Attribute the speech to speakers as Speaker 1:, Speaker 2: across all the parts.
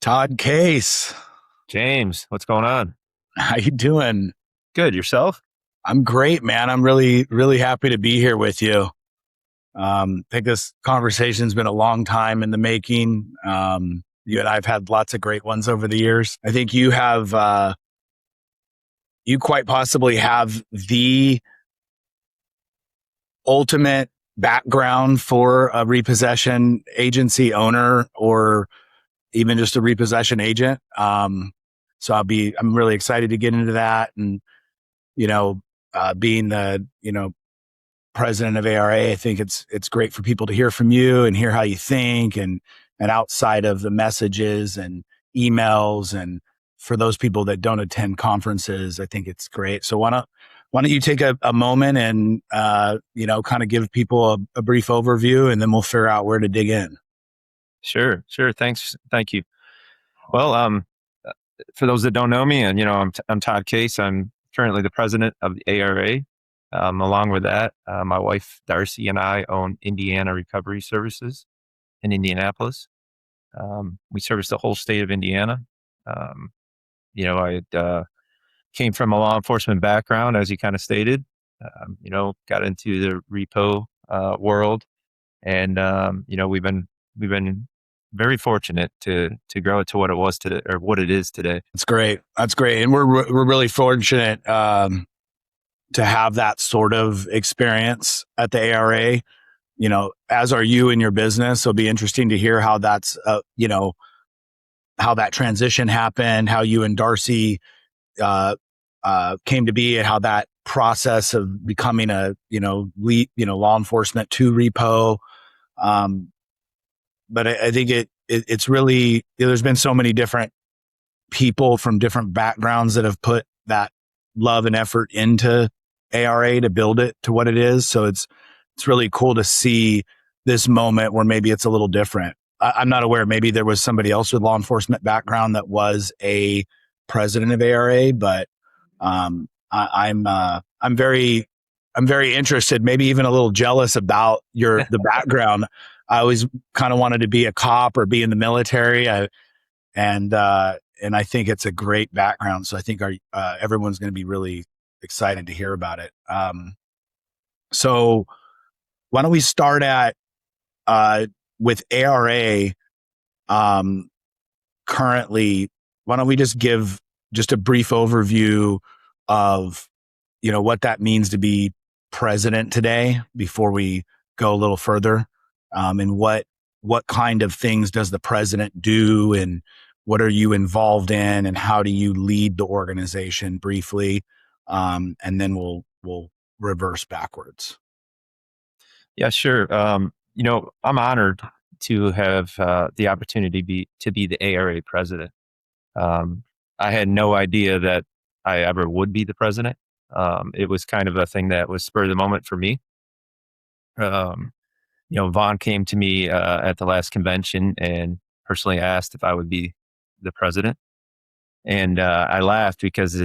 Speaker 1: Todd Case.
Speaker 2: James, what's going on?
Speaker 1: How you doing?
Speaker 2: Good. Yourself?
Speaker 1: I'm great, man. I'm really happy to be here with you. I think this conversation's been a long time in the making. You and I've had lots of great ones over the years. I think you quite possibly have the ultimate background for a repossession agency owner or even just a repossession agent. So I'm really excited to get into that. And, you know, being the, president of ARA, I think it's great for people to hear from you and hear how you think and outside of the messages and emails. And for those people that don't attend conferences, I think it's great. So why don't you take a moment and, kind of give people a brief overview, and then we'll figure out where to dig in.
Speaker 2: Sure. Thanks. Thank you. Well, for those that don't know me, and I'm Todd Case. I'm currently the president of the ARA. Along with that, my wife Darcy and I own Indiana Recovery Services in Indianapolis. We service the whole state of Indiana. I came from a law enforcement background, as you kind of stated. Got into the repo world, and we've been very fortunate to grow it to what it was today, or what it is today.
Speaker 1: That's great. And we're really fortunate to have that sort of experience at the ARA. As are you in your business. So it'll be interesting to hear how that's how that transition happened, how you and Darcy came to be, and how that process of becoming a law enforcement to repo. But I think it's really, there's been so many different people from different backgrounds that have put that love and effort into ARA to build it to what it is. So it's really cool to see this moment where maybe it's a little different. I'm not aware. Maybe there was somebody else with law enforcement background that was a president of ARA, but I'm very interested, maybe even a little jealous about the background. I always kind of wanted to be a cop or be in the military, and I think it's a great background. So I think everyone's going to be really excited to hear about it. So why don't we start with ARA currently? Why don't we just give just a brief overview of what that means to be president today before we go a little further, and what kind of things does the president do, and what are you involved in, and how do you lead the organization briefly, and then we'll reverse backwards.
Speaker 2: Yeah, sure. I'm honored to have the opportunity to be the ARA president. I had no idea that I ever would be the president. It was kind of a thing that was spur of the moment for me. Vaughn came to me at the last convention and personally asked if I would be the president. And I laughed because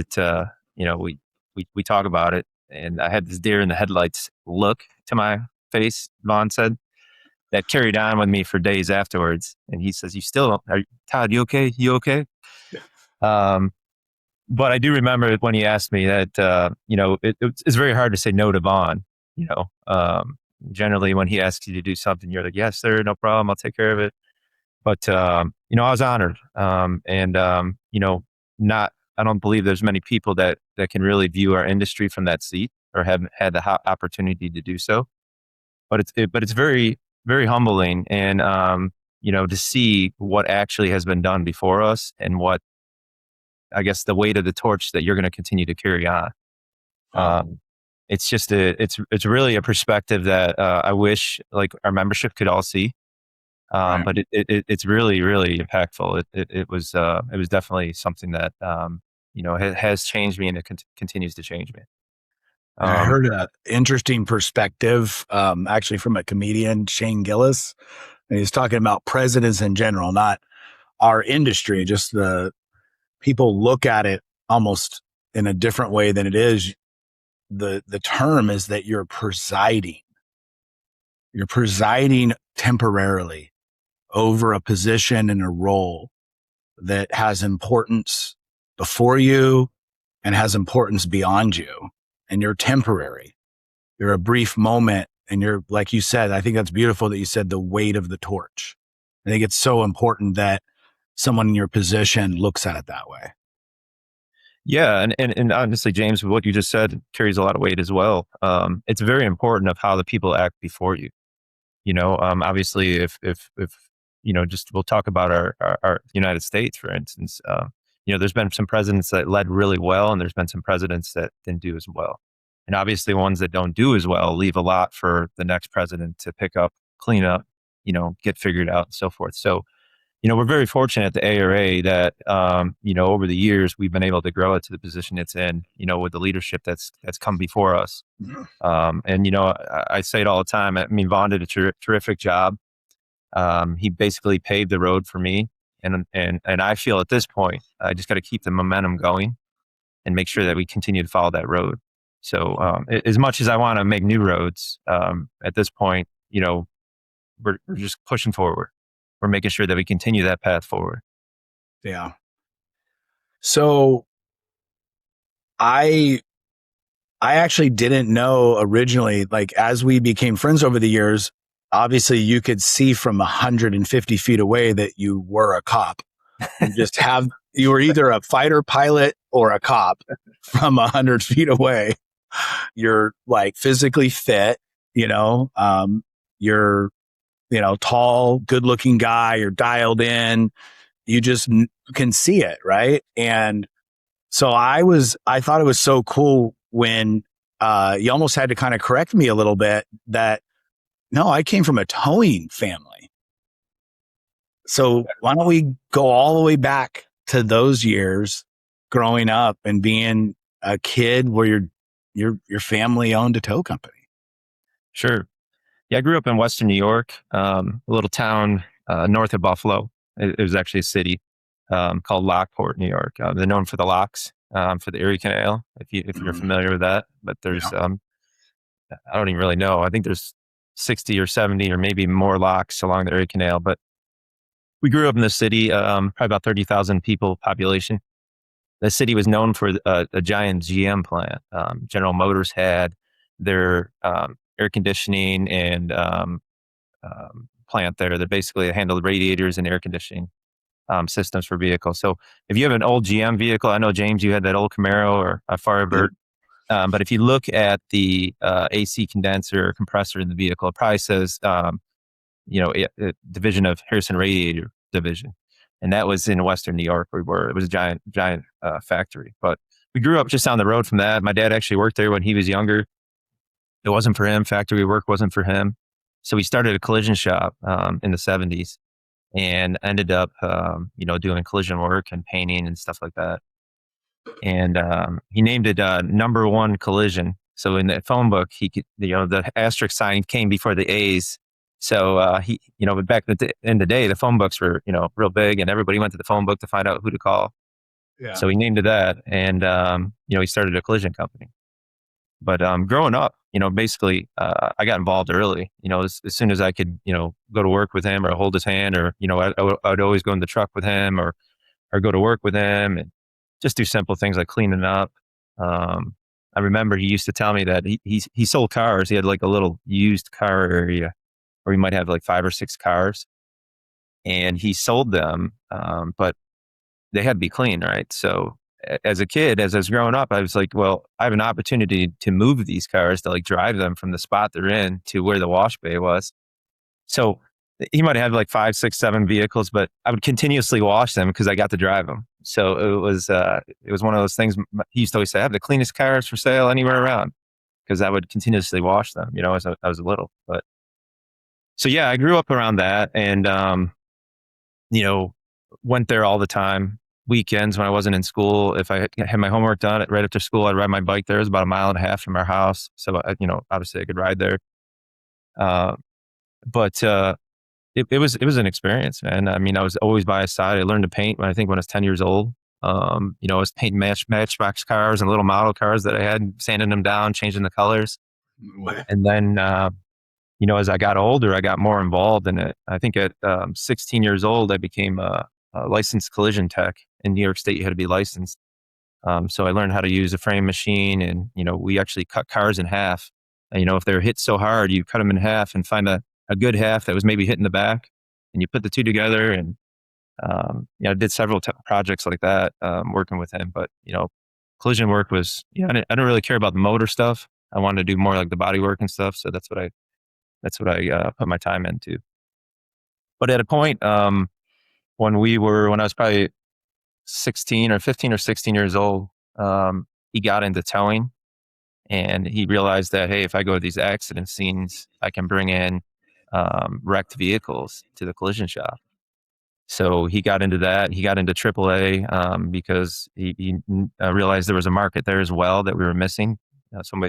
Speaker 2: we talk about it, and I had this deer in the headlights look to my face, Vaughn said, that carried on with me for days afterwards. And he says, Todd, you okay? You okay? But I do remember when he asked me that, it's very hard to say no to Vaughn. Generally when he asks you to do something, you're like, yes, sir, no problem. I'll take care of it. But, I was honored. I don't believe there's many people that can really view our industry from that seat or have had the opportunity to do so. But it's very, very humbling, and to see what actually has been done before us, and what, I guess, the weight of the torch that you're going to continue to carry on. It's just it's really a perspective that I wish like our membership could all see. Right. But it's really, really impactful. It was definitely something that has changed me, and it continues to change me.
Speaker 1: I heard an interesting perspective, actually from a comedian, Shane Gillis, and he's talking about presidents in general, not our industry. Just the people look at it almost in a different way than it is. The term is that you're presiding temporarily over a position and a role. that has importance before you and has importance beyond you. And you're temporary. You're a brief moment. And you're, like you said, I think that's beautiful that you said the weight of the torch. I think it's so important that someone in your position looks at it that way.
Speaker 2: Yeah, and honestly, James, what you just said carries a lot of weight as well. It's very important of how the people act before you. Obviously, if just we'll talk about our United States, for instance. There's been some presidents that led really well, and there's been some presidents that didn't do as well. And obviously, ones that don't do as well leave a lot for the next president to pick up, clean up, get figured out, and so forth. So, we're very fortunate at the ARA that, over the years, we've been able to grow it to the position it's in, with the leadership that's come before us. I say it all the time. I mean, Vaughn did a terrific job. He basically paved the road for me. And I feel at this point, I just got to keep the momentum going and make sure that we continue to follow that road. So as much as I want to make new roads, at this point, we're just pushing forward. We're making sure that we continue that path forward.
Speaker 1: Yeah. So I actually didn't know originally, like as we became friends over the years, obviously you could see from 150 feet away that you were a cop. You were either a fighter pilot or a cop from 100 feet away. You're like physically fit, you're, tall, good looking guy, you're dialed in, you just can see it. Right. And so I thought it was so cool when you almost had to kind of correct me a little bit that, no, I came from a towing family. So why don't we go all the way back to those years growing up and being a kid where your family owned a tow company?
Speaker 2: Sure. Yeah, I grew up in Western New York, a little town north of Buffalo. It was actually a city called Lockport, New York. They're known for the locks, for the Erie Canal, if you're familiar with that. But there's, I don't even really know. I think there's 60 or 70 or maybe more locks along the Erie Canal. But we grew up in the city, probably about 30,000 people population. The city was known for a giant GM plant. General Motors had their air conditioning and plant there that basically handled radiators and air conditioning systems for vehicles. So if you have an old GM vehicle, I know, James, you had that old Camaro or a Firebird. But if you look at the AC condenser or compressor in the vehicle, it probably says, division of Harrison Radiator Division. And that was in Western New York where we were. It was a giant factory. But we grew up just down the road from that. My dad actually worked there when he was younger. It wasn't for him. Factory work wasn't for him. So we started a collision shop in the 70s and ended up, doing collision work and painting and stuff like that. And he named it number one collision. So in the phone book, he could, the asterisk sign came before the A's. So he, but back in the day, the phone books were, real big, and everybody went to the phone book to find out who to call. Yeah. So he named it that, and he started a collision company. But growing up, basically, I got involved early. As soon as I could, go to work with him or hold his hand, or I'd always go in the truck with him, or go to work with him, and just do simple things like cleaning up. I remember he used to tell me that he sold cars. He had like a little used car area where he might have like 5 or 6 cars, and he sold them, but they had to be clean, right? So as a kid, as I was growing up, I was like, well, I have an opportunity to move these cars, to like drive them from the spot they're in to where the wash bay was. So he might have like 5, 6, 7 vehicles, but I would continuously wash them because I got to drive them. So it was one of those things. He used to always say, I have the cleanest cars for sale anywhere around, because I would continuously wash them, as I was little. But so yeah, I grew up around that, and went there all the time. Weekends when I wasn't in school, if I had my homework done right after school, I'd ride my bike there. It was about 1.5 miles from our house, so obviously I could ride there. But it was an experience, man. I mean, I was always by his side. I learned to paint when I was 10 years old. I was painting matchbox cars and little model cars that I had, sanding them down, changing the colors. And then, as I got older, I got more involved in it. I think at 16 years old, I became a licensed collision tech. In New York State, you had to be licensed. So I learned how to use a frame machine, and we actually cut cars in half. And, if they were hit so hard, you cut them in half and find a good half that was maybe hit in the back, and you put the two together. And I did several projects like that, working with him. But collision work was, I didn't really care about the motor stuff. I wanted to do more like the body work and stuff. So that's what I put my time into. But at a point, when I was probably 16 or 15 or 16 years old, he got into towing, and he realized that, hey, if I go to these accident scenes, I can bring in wrecked vehicles to the collision shop. So he got into that. He got into AAA because he realized there was a market there as well that we were missing.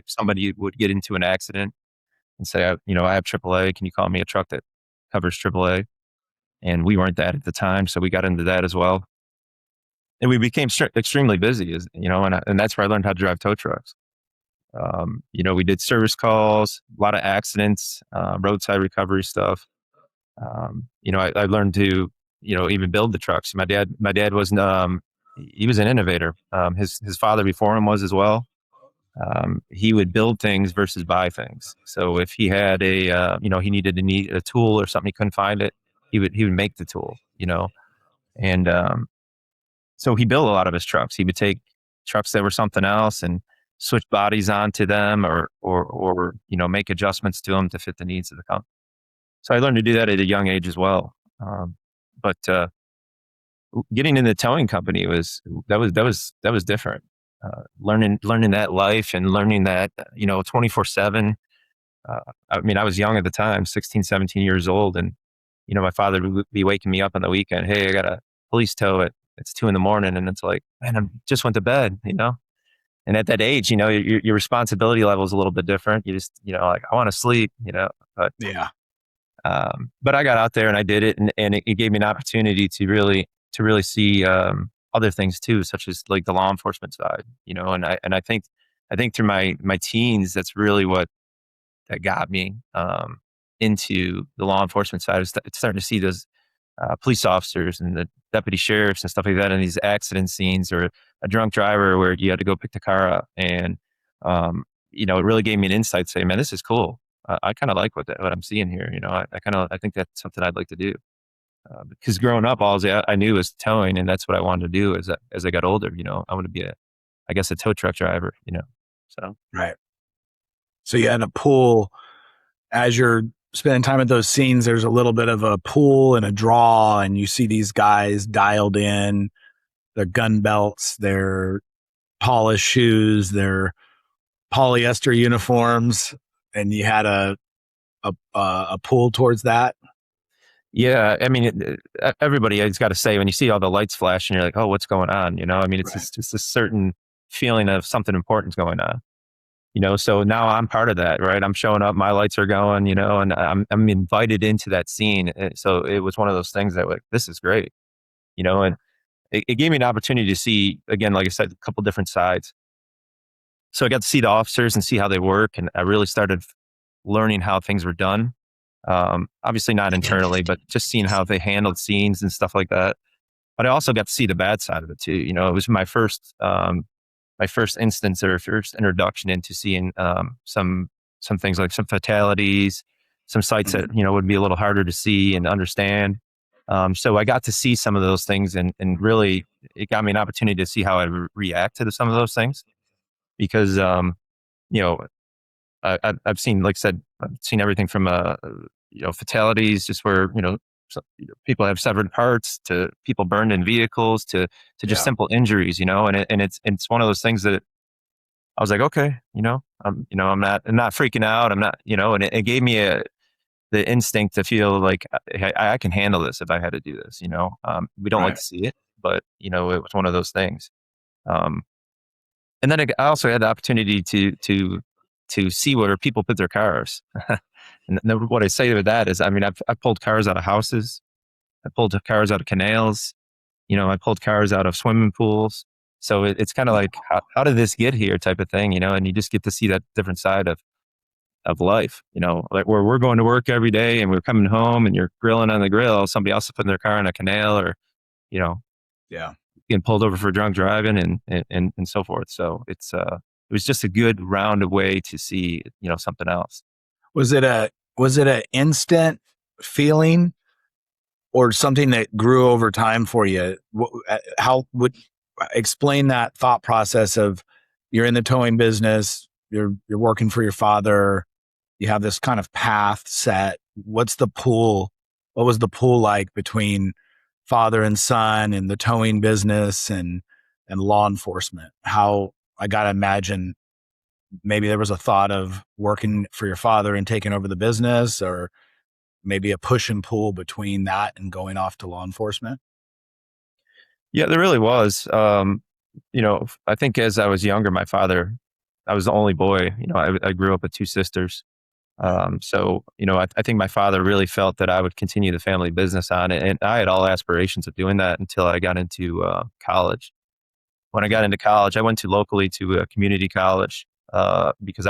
Speaker 2: Somebody would get into an accident and say, I have AAA. Can you call me a truck that covers AAA? And we weren't that at the time, so we got into that as well. And we became extremely busy, and that's where I learned how to drive tow trucks. We did service calls, a lot of accidents, roadside recovery stuff. I learned to, even build the trucks. My dad was, he was an innovator. His father before him was as well. He would build things versus buy things. So if he had he needed a tool or something, he couldn't find it, he would make the tool, and so he built a lot of his trucks. He would take trucks that were something else and switch bodies onto them, or make adjustments to them to fit the needs of the company. So I learned to do that at a young age as well. But getting in the towing company was different. Learning that life, and learning that 24/7. I was young at the time, 16, 17 years old, and my father would be waking me up on the weekend. Hey, I got a police tow it's 2 a.m, and it's like, man, I just went to bed. And at that age, your responsibility level is a little bit different. You just, like, I want to sleep. But
Speaker 1: Yeah.
Speaker 2: but I got out there and I did it, and it gave me an opportunity to really see other things too, such as like the law enforcement side. And I think through my teens, that's really what that got me into the law enforcement side. It's starting to see those police officers and the deputy sheriffs and stuff like that in these accident scenes, or a drunk driver where you had to go pick the car up. And it really gave me an insight to say, man, this is cool. I kind of like what I'm seeing here. I think that's something I'd like to do. Because growing up, all I knew was towing, and that's what I wanted to do as I got older. I want to be a tow truck driver. So
Speaker 1: Right. So you had a pull as you're spending time at those scenes. There's a little bit of a pull and a draw, and you see these guys dialed in, their gun belts, their polished shoes, their polyester uniforms, and you had a pull towards that.
Speaker 2: yeah, everybody has got to say, when you see all the lights flashing, you're like, oh, what's going on? It's
Speaker 1: Right.
Speaker 2: just a certain feeling of something important's going on. So now I'm part of that, right? I'm showing up, my lights are going, and I'm invited into that scene. So it was one of those things that, like, this is great, and it gave me an opportunity to see, again, like I said, a couple different sides. So I got to see the officers and see how they work, and I really started learning how things were done. Obviously not internally, but just seeing how they handled scenes and stuff like that. But I also got to see the bad side of it too. It was my first instance, or first introduction into seeing some things, like some fatalities, some sites that would be a little harder to see and understand. So I got to see some of those things, and really it got me an opportunity to see how I react to some of those things, because I've seen, like I said, I've seen everything from fatalities, just where people have severed parts, to people burned in vehicles, to just
Speaker 1: Yeah.
Speaker 2: simple injuries, and it's one of those things that I was like, okay, I'm not freaking out. I'm not, and it gave me the instinct to feel like I can handle this if I had to do this. We don't like
Speaker 1: Right.
Speaker 2: to see it, but it was one of those things. Um, and then I also had the opportunity to see where people put their cars. And what I say with that is, I've pulled cars out of houses, I pulled cars out of canals, I pulled cars out of swimming pools. So it's kind of like, how did this get here type of thing, and you just get to see that different side of life, like where we're going to work every day and we're coming home and you're grilling on the grill, somebody else is putting their car in a canal, or
Speaker 1: Yeah.
Speaker 2: getting pulled over for drunk driving and so forth. So it was just a good round way to see, something else.
Speaker 1: Was it a instant feeling or something that grew over time for you? How would explain that thought process of you're in the towing business, you're working for your father, you have this kind of path set. What's the pool? What was the pool like between father and son and the towing business and law enforcement? How I got to imagine maybe there was a thought of working for your father and taking over the business, or maybe a push and pull between that and going off to law enforcement.
Speaker 2: Yeah, there really was. I think as I was younger, I was the only boy. I grew up with two sisters. So, I think my father really felt that I would continue the family business on it. And I had all aspirations of doing that until I got into college. When I got into college, I went to locally to a community college because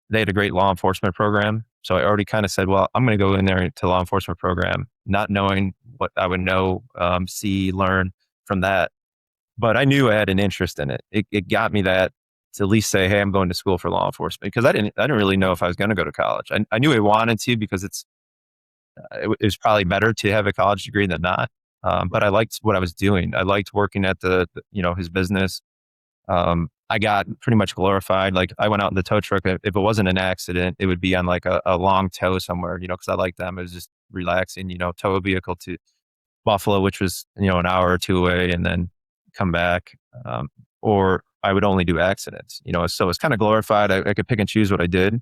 Speaker 2: they had a great law enforcement program. So I already kind of said, well, I'm going to go in there to law enforcement program, not knowing what I would know, see, learn from that. But I knew I had an interest in it. It got me that to at least say, hey, I'm going to school for law enforcement, because I didn't really know if I was going to go to college. I knew I wanted to because it was probably better to have a college degree than not. But I liked what I was doing. I liked working at his business. I got pretty much glorified. Like, I went out in the tow truck. If it wasn't an accident, it would be on like a long tow somewhere, because I liked them. It was just relaxing, tow a vehicle to Buffalo, which was, an hour or two away, and then come back. Or I would only do accidents, so it's kind of glorified. I could pick and choose what I did,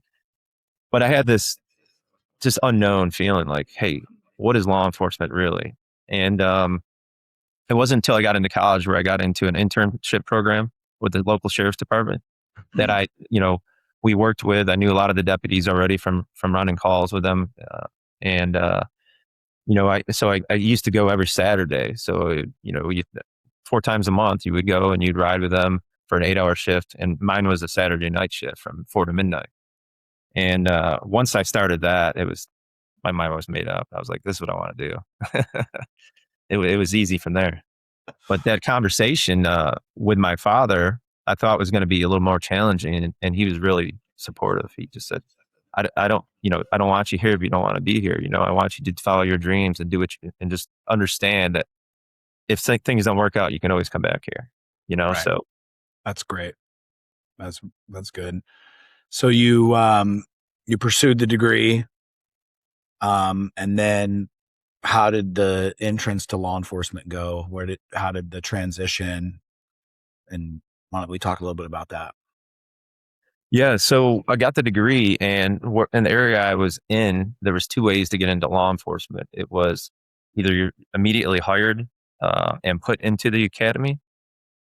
Speaker 2: but I had this just unknown feeling like, hey, what is law enforcement really? And it wasn't until I got into college where I got into an internship program with the local sheriff's department that we worked with. I knew a lot of the deputies already from running calls with them. And, I used to go every Saturday. So, 4 times a month you would go and you'd ride with them for an 8-hour shift. And mine was a Saturday night shift from 4 to midnight. And once I started that, my mind was made up. I was like, this is what I want to do. It was easy from there. But that conversation with my father, I thought was going to be a little more challenging, and he was really supportive. He just said, I don't want you here if you don't want to be here. I want you to follow your dreams and do and just understand that if things don't work out, you can always come back here.
Speaker 1: Right.
Speaker 2: So
Speaker 1: That's great. That's good. So you pursued the degree, and then how did the entrance to law enforcement go? How did the transition? And why don't we talk a little bit about that?
Speaker 2: yeah, so I got the degree, and in the area I was in, there was 2 ways to get into law enforcement. It was either you're immediately hired and put into the academy,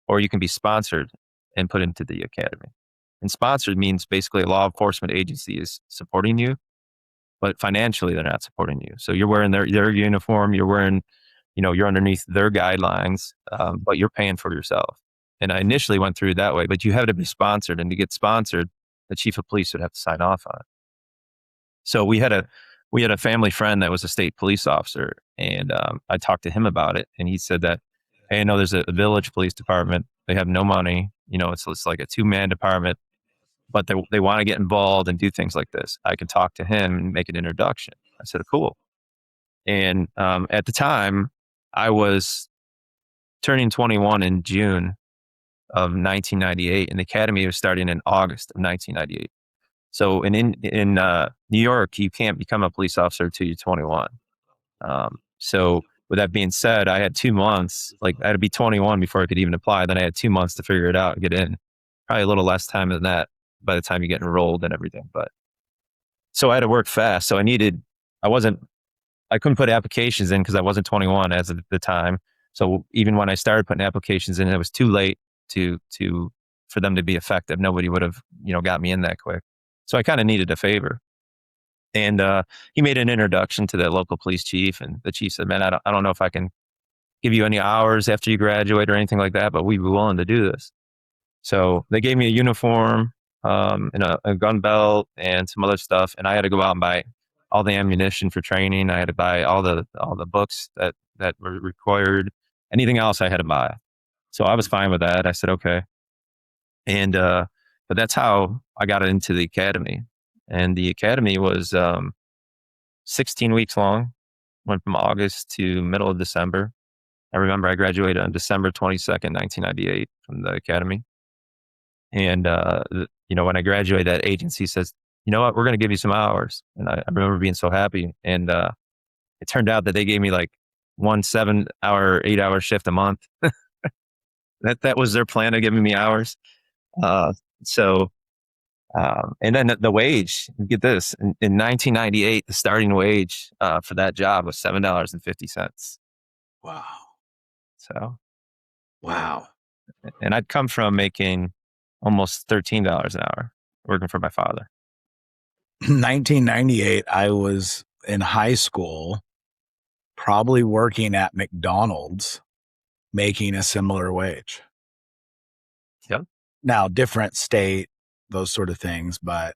Speaker 2: or you can be sponsored and put into the academy. And sponsored means basically a law enforcement agency is supporting you, but financially they're not supporting you. So you're wearing their uniform, you're wearing, you're underneath their guidelines, but you're paying for yourself. And I initially went through it that way, but you have to be sponsored, and to get sponsored, the chief of police would have to sign off on it. So we had a family friend that was a state police officer, and I talked to him about it, and he said that, hey, I know there's a village police department. They have no money, it's like a 2-man department, but they want to get involved and do things like this. I can talk to him and make an introduction. I said, cool. And at the time, I was turning 21 in June of 1998, and the academy was starting in August of 1998. So in New York, you can't become a police officer until you're 21. So with that being said, I had 2 months. Like, I had to be 21 before I could even apply. Then I had 2 months to figure it out and get in. Probably a little less time than that by the time you get enrolled and everything. But so I had to work fast. So I couldn't put applications in because I wasn't 21 as of the time. So even when I started putting applications in, it was too late for them to be effective. Nobody would have, got me in that quick. So I kind of needed a favor. And he made an introduction to the local police chief, and the chief said, man, I don't know if I can give you any hours after you graduate or anything like that, but we'd be willing to do this. So they gave me a uniform and a gun belt and some other stuff. And I had to go out and buy all the ammunition for training. I had to buy all the books that were required. Anything else I had to buy. So I was fine with that. I said, okay. And, but that's how I got into the academy. And the academy was 16 weeks long, went from August to middle of December. I remember I graduated on December 22nd, 1998 from the academy. And, when I graduated, that agency says, you know what, we're going to give you some hours. And I remember being so happy. And it turned out that they gave me like 1 7-hour, 8-hour shift a month. That was their plan of giving me hours. So, and then the wage, get this, in 1998, the starting wage for that job was $7.50.
Speaker 1: Wow.
Speaker 2: So,
Speaker 1: Wow.
Speaker 2: and I'd come from making almost $13 an hour working for my father.
Speaker 1: 1998, I was in high school, probably working at McDonald's, making a similar wage.
Speaker 2: Yep.
Speaker 1: Now, different state, those sort of things. But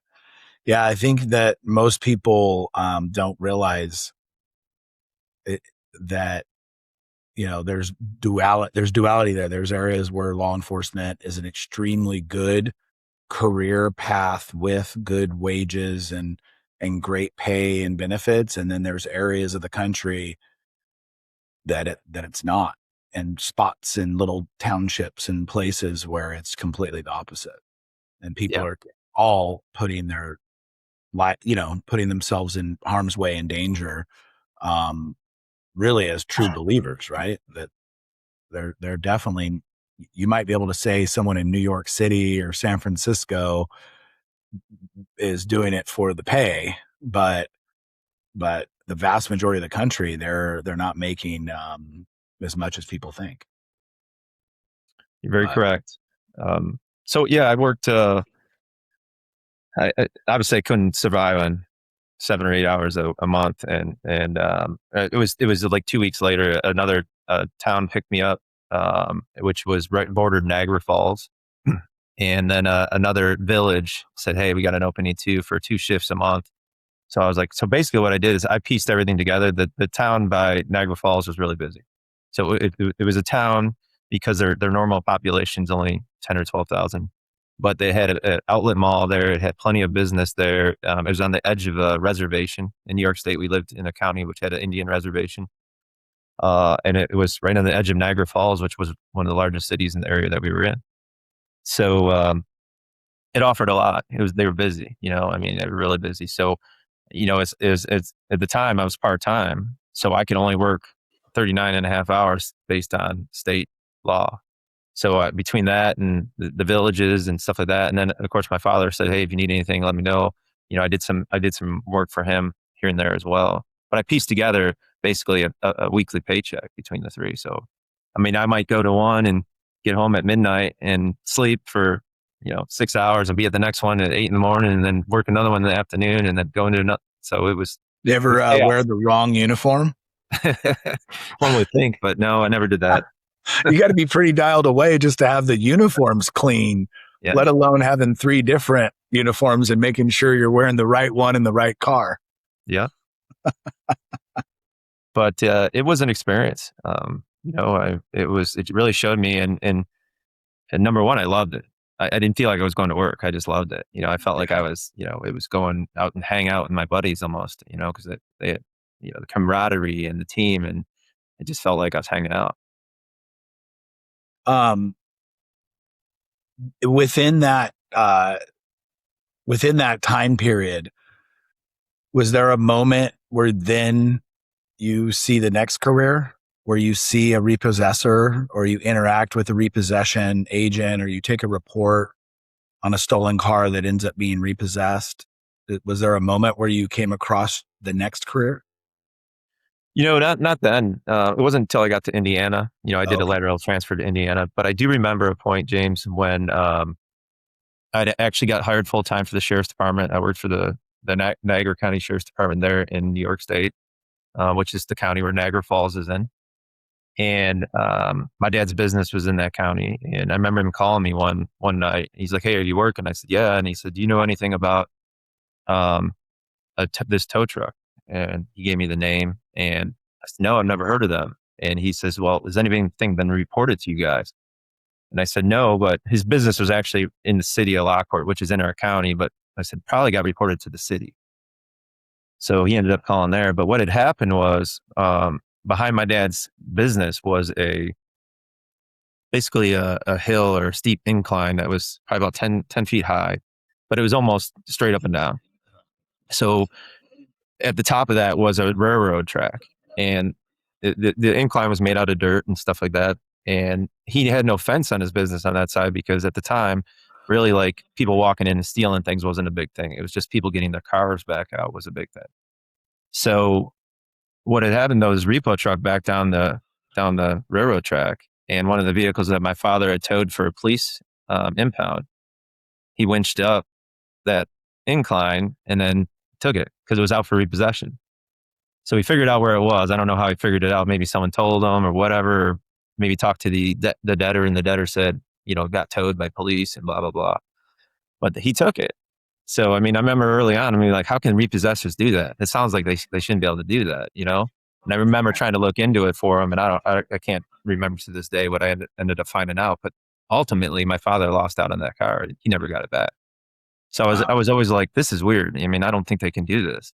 Speaker 1: yeah, I think that most people don't realize that, there's duality there. There's areas where law enforcement is an extremely good career path with good wages and great pay and benefits. And then there's areas of the country that it's not, and spots in little townships and places where it's completely the opposite. And people are all putting their putting themselves in harm's way and danger, really as true believers, right? That they're definitely, you might be able to say someone in New York City or San Francisco is doing it for the pay, but the vast majority of the country, they're not making as much as people think.
Speaker 2: You're very correct. So yeah, I worked, I obviously I couldn't survive on 7 or 8 hours a month. And it was like 2 weeks later, another town picked me up, which was right bordered Niagara Falls. And then another village said, hey, we got an opening too for 2 shifts a month. So I was like, so basically what I did is I pieced everything together. The town by Niagara Falls was really busy. So it was a town because their normal population is only 10 or 12,000. But they had an outlet mall there. It had plenty of business there. It was on the edge of a reservation. In New York State, we lived in a county which had an Indian reservation. And it was right on the edge of Niagara Falls, which was one of the largest cities in the area that we were in. So it offered a lot. They were busy, they were really busy. So, it's at the time I was part-time, so I could only work 39 and a half hours based on state law. So between that and the villages and stuff like that, and then of course my father said, "Hey, if you need anything, let me know." I did some work for him here and there as well. But I pieced together basically a weekly paycheck between the three. So, I might go to one and get home at midnight and sleep for 6 hours and be at the next one at 8 in the morning, and then work another one in the afternoon, and then go into another. So it was.
Speaker 1: You ever wear the wrong uniform?
Speaker 2: One would think, but no, I never did that.
Speaker 1: You got to be pretty dialed away just to have the uniforms clean, let alone having 3 different uniforms and making sure you're wearing the right one in the right car.
Speaker 2: Yeah. But it was an experience. It really showed me, and number one, I loved it. I didn't feel like I was going to work. I just loved it. I felt like I was, it was going out and hang out with my buddies almost, because they had, the camaraderie and the team, and it just felt like I was hanging out.
Speaker 1: Within that time period, was there a moment where then you see the next career, where you see a repossessor, or you interact with a repossession agent, or you take a report on a stolen car that ends up being repossessed? Was there a moment where you came across the next career?
Speaker 2: Not then. It wasn't until I got to Indiana. I did a lateral transfer to Indiana, but I do remember a point, James, when I actually got hired full time for the sheriff's department. I worked for the Niagara County Sheriff's Department there in New York State, which is the county where Niagara Falls is in. And my dad's business was in that county. And I remember him calling me one night. He's like, "Hey, are you working?" I said, "Yeah." And he said, "Do you know anything about this tow truck?" And he gave me the name, and I said, "No, I've never heard of them." And he says, well, has anything been reported to you guys? And I said, no, but his business was actually in the city of Lockport, which is in our county. But I said, probably got reported to the city. So he ended up calling there. But what had happened was, behind my dad's business was basically a hill or a steep incline that was probably about 10 feet high, but it was almost straight up and down. So at the top of that was a railroad track, and the incline was made out of dirt and stuff like that. And he had no fence on his business on that side, because at the time, really, like, people walking in and stealing things wasn't a big thing. It was just people getting their cars back out was a big thing. So what had happened though is repo truck back down the railroad track, and one of the vehicles that my father had towed for a police impound, he winched up that incline and then took it because it was out for repossession. So he figured out where it was. I don't know how he figured it out. Maybe someone told him or whatever. Or maybe talked to the debtor, and the debtor said, got towed by police and blah, blah, blah. But he took it. So, I mean, I remember early on, like, how can repossessors do that? It sounds like they shouldn't be able to do that, And I remember trying to look into it for him, and I can't remember to this day what I ended up finding out. But ultimately, my father lost out on that car. He never got it back. So I was always like, this is weird. I mean, I don't think they can do this.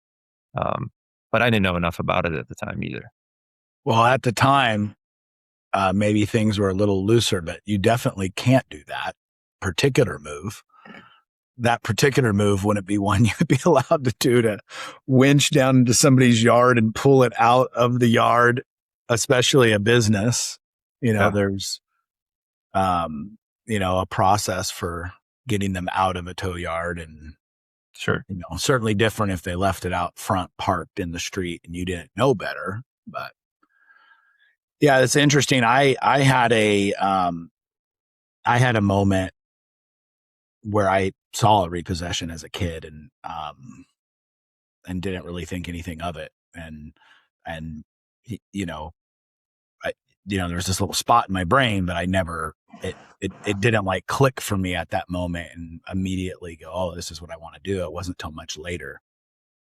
Speaker 2: But I didn't know enough about it at the time either.
Speaker 1: Well, at the time, maybe things were a little looser, but you definitely can't do that particular move. That particular move wouldn't be one you'd be allowed to do, to winch down into somebody's yard and pull it out of the yard, especially a business. There's, a process for getting them out of a tow yard, and
Speaker 2: sure,
Speaker 1: certainly different if they left it out front parked in the street and you didn't know better. But yeah, it's interesting. I had a moment where I saw a repossession as a kid, and didn't really think anything of it. And there was this little spot in my brain, but I never, it didn't like click for me at that moment and immediately go, oh, this is what I want to do. It wasn't till much later.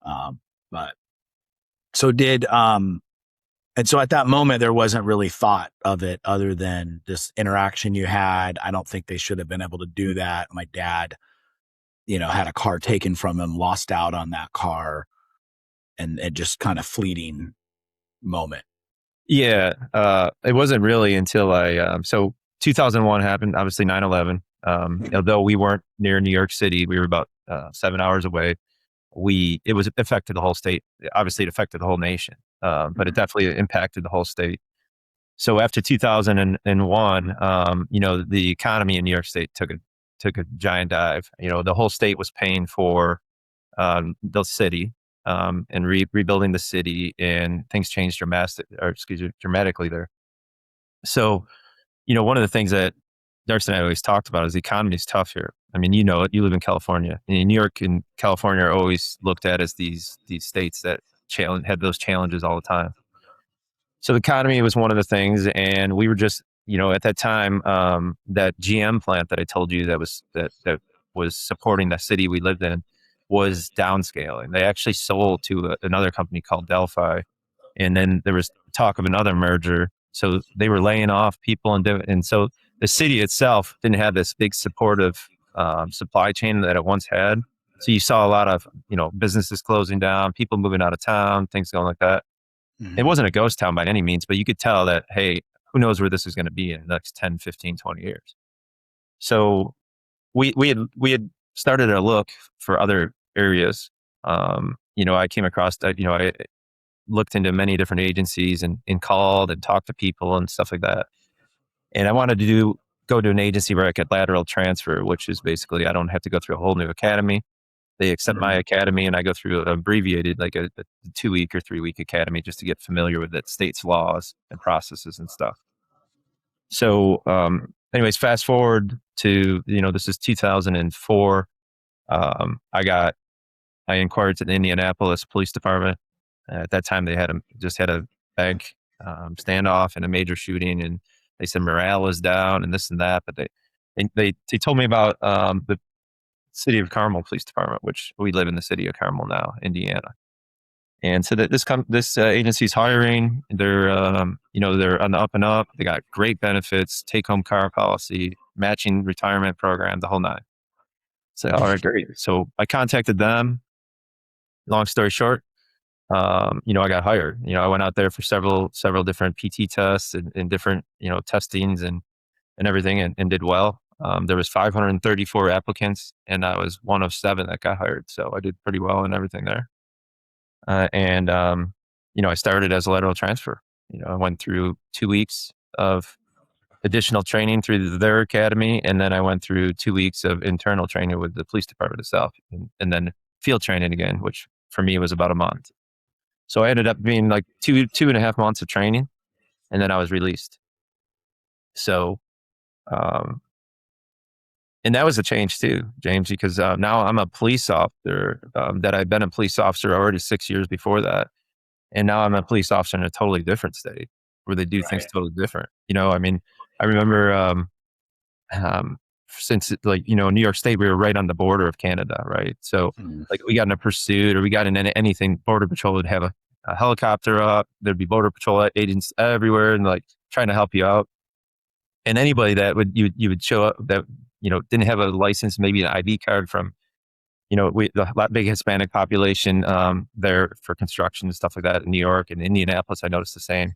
Speaker 1: But so and so at that moment, there wasn't really thought of it other than this interaction you had. I don't think they should have been able to do that. My dad, had a car taken from him, lost out on that car, and it just kind of fleeting moment.
Speaker 2: Yeah. It wasn't really until so 2001 happened, obviously 9/11. Although we weren't near New York City, we were about 7 hours away. It affected the whole state. Obviously, it affected the whole nation, but it definitely impacted the whole state. So after 2001, the economy in New York State took a giant dive. The whole state was paying for the city and rebuilding the city, and things changed dramatically there. So, one of the things that Darcy and I always talked about is the economy is tough here. I mean, you live in California. And New York and California are always looked at as these states that had those challenges all the time. So the economy was one of the things, and we were just, at that time, that GM plant that I told you that was supporting the city we lived in was downscaling. They actually sold to another company called Delphi, and then there was talk of another merger. So they were laying off people, and so the city itself didn't have this big supportive supply chain that it once had. So you saw a lot of, businesses closing down, people moving out of town, things going like that. Mm-hmm. It wasn't a ghost town by any means, but you could tell that, hey, who knows where this is going to be in the next 10, 15, 20 years. So we had started to look for other areas. I came across that, I looked into many different agencies and called and talked to people and stuff like that. And I wanted to go to an agency where I could lateral transfer, which is basically I don't have to go through a whole new academy. They accept my academy, and I go through an abbreviated, like a 2-week or 3-week academy, just to get familiar with that state's laws and processes and stuff. So, anyways, fast forward to, this is 2004. I inquired to the Indianapolis Police Department. At that time, they just had a bank standoff and a major shooting, and they said morale was down and this and that. But they told me about the City of Carmel Police Department, which we live in the city of Carmel now, Indiana. And so that this agency's hiring. They're they're on the up and up. They got great benefits, take home car policy, matching retirement program, the whole nine. So all right, great. So I contacted them. Long story short, I got hired. I went out there for several different PT tests and different testings and everything, and did well. There was 534 applicants, and I was one of 7 that got hired. So I did pretty well in everything there. And I started as a lateral transfer. I went through 2 weeks of additional training through their academy, and then I went through 2 weeks of internal training with the police department itself, and then field training again, which for me was about a month. So I ended up being like 2.5 months of training, and then I was released. So, and that was a change too, James, because now I'm a police officer. That I've been a police officer already 6 years before that, and now I'm a police officer in a totally different state where they do things totally different. I remember since New York State, we were right on the border of Canada, right? So like we got in a pursuit or we got in anything, Border Patrol would have a helicopter up. There'd be Border Patrol agents everywhere and like trying to help you out. And anybody that you would show up that didn't have a license, maybe an ID card from the big Hispanic population there for construction and stuff like that in New York and Indianapolis. I noticed the same.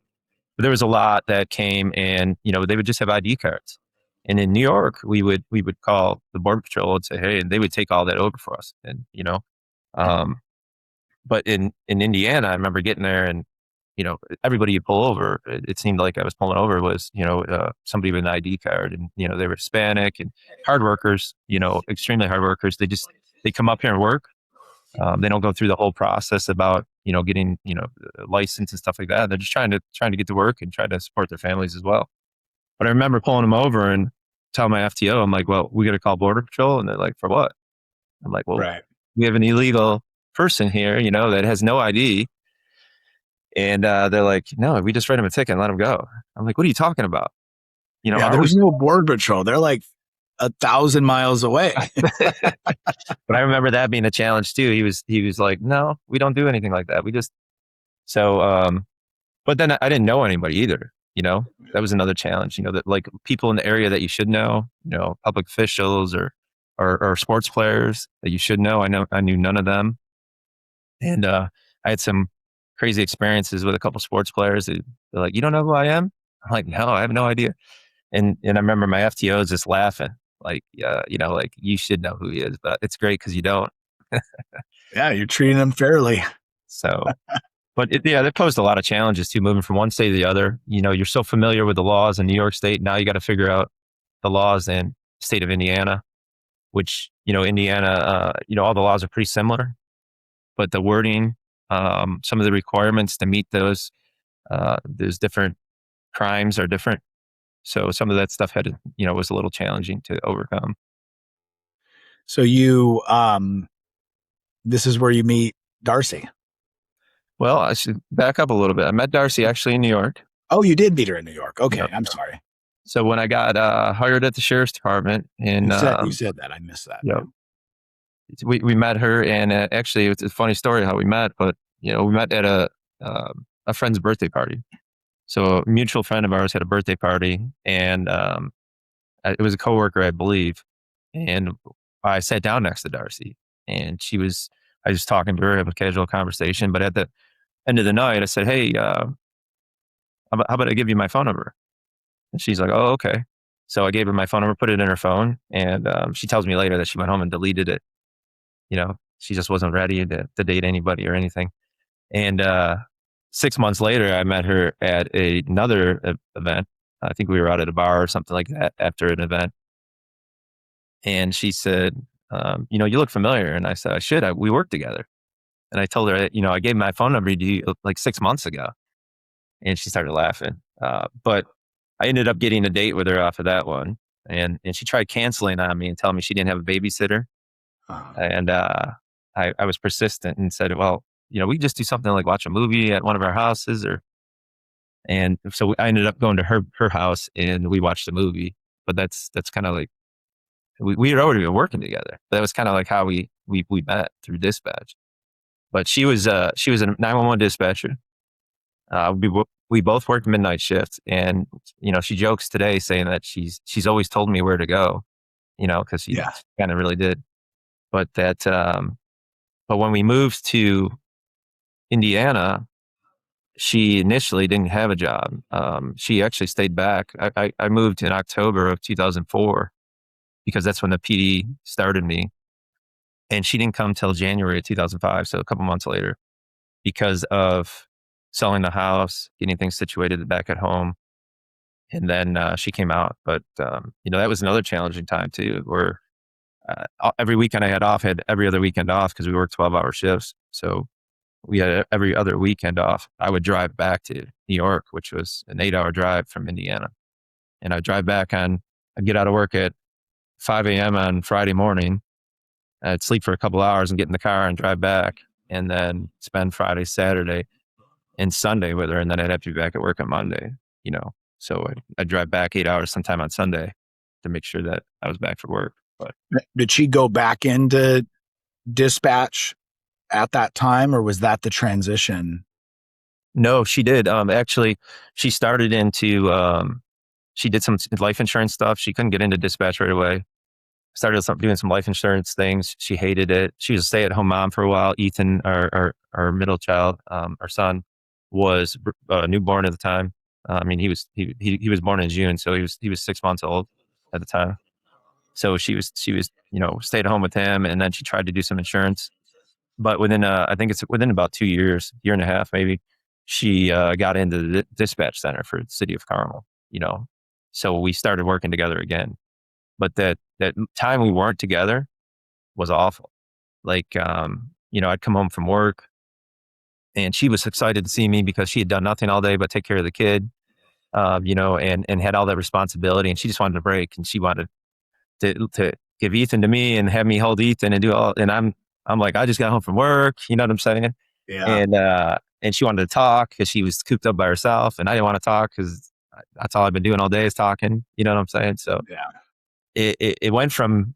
Speaker 2: But there was a lot that came and they would just have ID cards. And in New York, we would call the Border Patrol and say, hey, and they would take all that over for us. And but in Indiana, I remember getting there and everybody you pull over, it seemed like I was pulling over was somebody with an ID card, and they were Hispanic and hard workers, extremely hard workers. They come up here and work. They don't go through the whole process about getting a license and stuff like that. They're just trying to get to work and try to support their families as well. But I remember pulling them over and telling my FTO, I'm like, well, we got to call Border Patrol. And they're like, for what? I'm like, well, we have an illegal person here, that has no ID. And they're like, no, we just write him a ticket and let him go. I'm like, what are you talking about?
Speaker 1: There's no Border Patrol. They're like 1,000 miles away.
Speaker 2: But I remember that being a challenge too. He was like, no, we don't do anything like that. We just, but then I didn't know anybody either. That was another challenge, that like people in the area that you should know, public officials or sports players that you should know. I knew none of them. And I had some crazy experiences with a couple sports players. They're like, you don't know who I am? I'm like, no, I have no idea. And I remember my FTOs just laughing, like, like you should know who he is, but it's great because you don't.
Speaker 1: Yeah, you're treating them fairly.
Speaker 2: So, but that posed a lot of challenges too, moving from one state to the other. You're so familiar with the laws in New York State. Now you got to figure out the laws in the state of Indiana, which, Indiana, all the laws are pretty similar, but the wording, some of the requirements to meet those different crimes are different. So some of that stuff was a little challenging to overcome.
Speaker 1: So this is where you meet Darcy.
Speaker 2: Well, I should back up a little bit. I met Darcy actually in New York.
Speaker 1: Oh, you did meet her in New York. Okay.
Speaker 2: Yep.
Speaker 1: I'm sorry.
Speaker 2: So when I got hired at the sheriff's department and
Speaker 1: you said that, I missed that.
Speaker 2: Yep. We met her, and actually it's a funny story how we met, but we met at a friend's birthday party. So a mutual friend of ours had a birthday party, and it was a coworker, I believe. And I sat down next to Darcy, and I was talking to her, have a casual conversation. But at the end of the night, I said, hey, how about I give you my phone number? And she's like, oh, okay. So I gave her my phone number, put it in her phone. And she tells me later that she went home and deleted it. She just wasn't ready to date anybody or anything. And 6 months later, I met her at another event. I think we were out at a bar or something like that after an event. And she said, you look familiar. And I said, I should. We worked together. And I told her, I gave my phone number to you like 6 months ago. And she started laughing. But I ended up getting a date with her off of that one. And she tried canceling on me and telling me she didn't have a babysitter. And I was persistent and said, well, we just do something like watch a movie at one of our houses and so I ended up going to her house and we watched a movie. But that's kind of like, we had already been working together. That was kind of like how we met through dispatch. But she was a 911 dispatcher. We both worked midnight shifts, and she jokes today saying that she's always told me where to go, because she
Speaker 1: Yeah.
Speaker 2: kind of really did. But but when we moved to Indiana, she initially didn't have a job. She actually stayed back. I moved in October of 2004 because that's when the PD started me, and she didn't come till January of 2005, so a couple months later, because of selling the house, getting things situated back at home. And then she came out. But, that was another challenging time too, where every weekend I had off, had every other weekend off because we worked 12-hour shifts. So we had every other weekend off. I would drive back to New York, which was an 8-hour drive from Indiana. And I'd drive back I'd get out of work at 5 a.m. on Friday morning. I'd sleep for a couple hours and get in the car and drive back, and then spend Friday, Saturday, and Sunday with her. And then I'd have to be back at work on Monday, So I'd drive back 8 hours sometime on Sunday to make sure that I was back for work. But
Speaker 1: Did she go back into dispatch at that time, or was that the transition?
Speaker 2: no, she did. Actually, she started into, she did some life insurance stuff. She couldn't get into dispatch right away. Started doing some life insurance things. She hated it. She was a stay-at-home mom for a while. Ethan, our middle child, our son, was newborn at the time. He was born in June, so he was 6 months old at the time. So she was stayed at home with him, and then she tried to do some insurance. But I think it's within about 2 years, year and a half maybe, she got into the dispatch center for the city of Carmel. So we started working together again. But that time we weren't together was awful. Like, I'd come home from work, and she was excited to see me because she had done nothing all day but take care of the kid, and had all that responsibility, and she just wanted a break, and she wanted to give Ethan to me and have me hold Ethan and do all. And I'm like, I just got home from work. You know what I'm saying?
Speaker 1: Yeah.
Speaker 2: And she wanted to talk because she was cooped up by herself, and I didn't want to talk because that's all I've been doing all day is talking. You know what I'm saying? So
Speaker 1: Yeah.
Speaker 2: it went from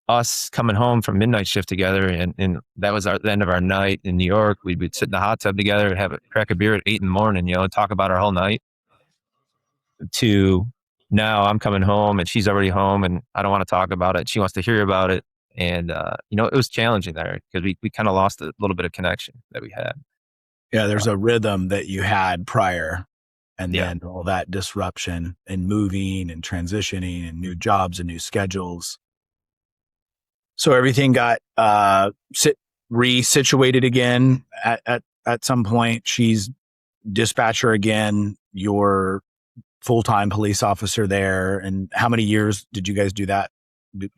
Speaker 2: us coming home from midnight shift together, and that was the end of our night in New York. We'd sit in the hot tub together and crack a beer at 8 a.m, and talk about our whole night, to now I'm coming home and she's already home and I don't want to talk about it. She wants to hear about it. And, it was challenging there because we kind of lost a little bit of connection that we had.
Speaker 1: Yeah. There's a rhythm that you had prior, and
Speaker 2: Yeah.
Speaker 1: then all that disruption and moving and transitioning and new jobs and new schedules. So everything got resituated again at some point. She's dispatcher again. You're full-time police officer there. And how many years did you guys do that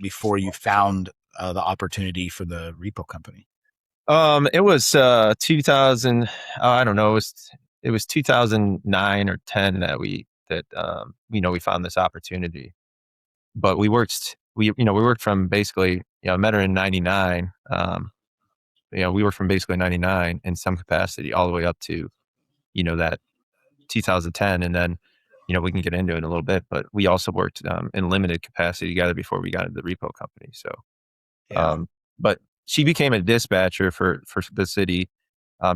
Speaker 1: before you found the opportunity for the repo company?
Speaker 2: It was 2000. I don't know. It was 2009 or 10 that we found this opportunity. But we worked from basically, I met her in 99. We worked from basically 99 in some capacity all the way up to, that 2010. And then, we can get into it in a little bit, but we also worked in limited capacity together before we got into the repo company. So,
Speaker 1: Yeah.
Speaker 2: but she became a dispatcher for the city.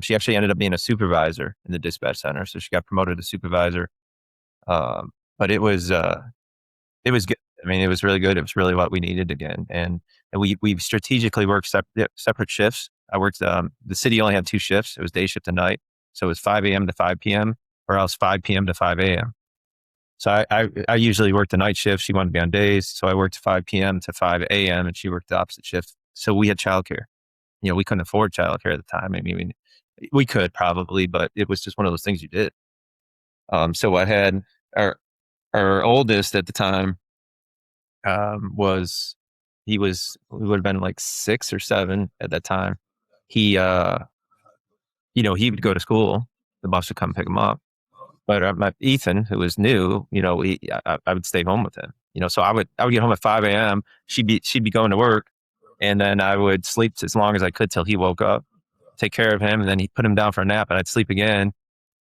Speaker 2: She actually ended up being a supervisor in the dispatch center. So she got promoted to supervisor. But it was good. It was really good. It was really what we needed again. And we strategically worked separate shifts. I worked, the city only had 2 shifts. It was day shift and night. So it was 5 a.m. to 5 p.m. or else 5 p.m. to 5 a.m. So I usually worked the night shift. She wanted to be on days. So I worked 5 p.m. to 5 a.m. and she worked the opposite shift. So we had childcare. We couldn't afford childcare at the time. We could probably, but it was just one of those things you did. So I had our oldest at the time, we would have been like 6 or 7 at that time. He he would go to school. The bus would come pick him up. But my Ethan, who was new, I would stay home with him. So I would get home at 5 a.m. She'd be going to work, and then I would sleep as long as I could till he woke up, take care of him, and then he'd put him down for a nap, and I'd sleep again,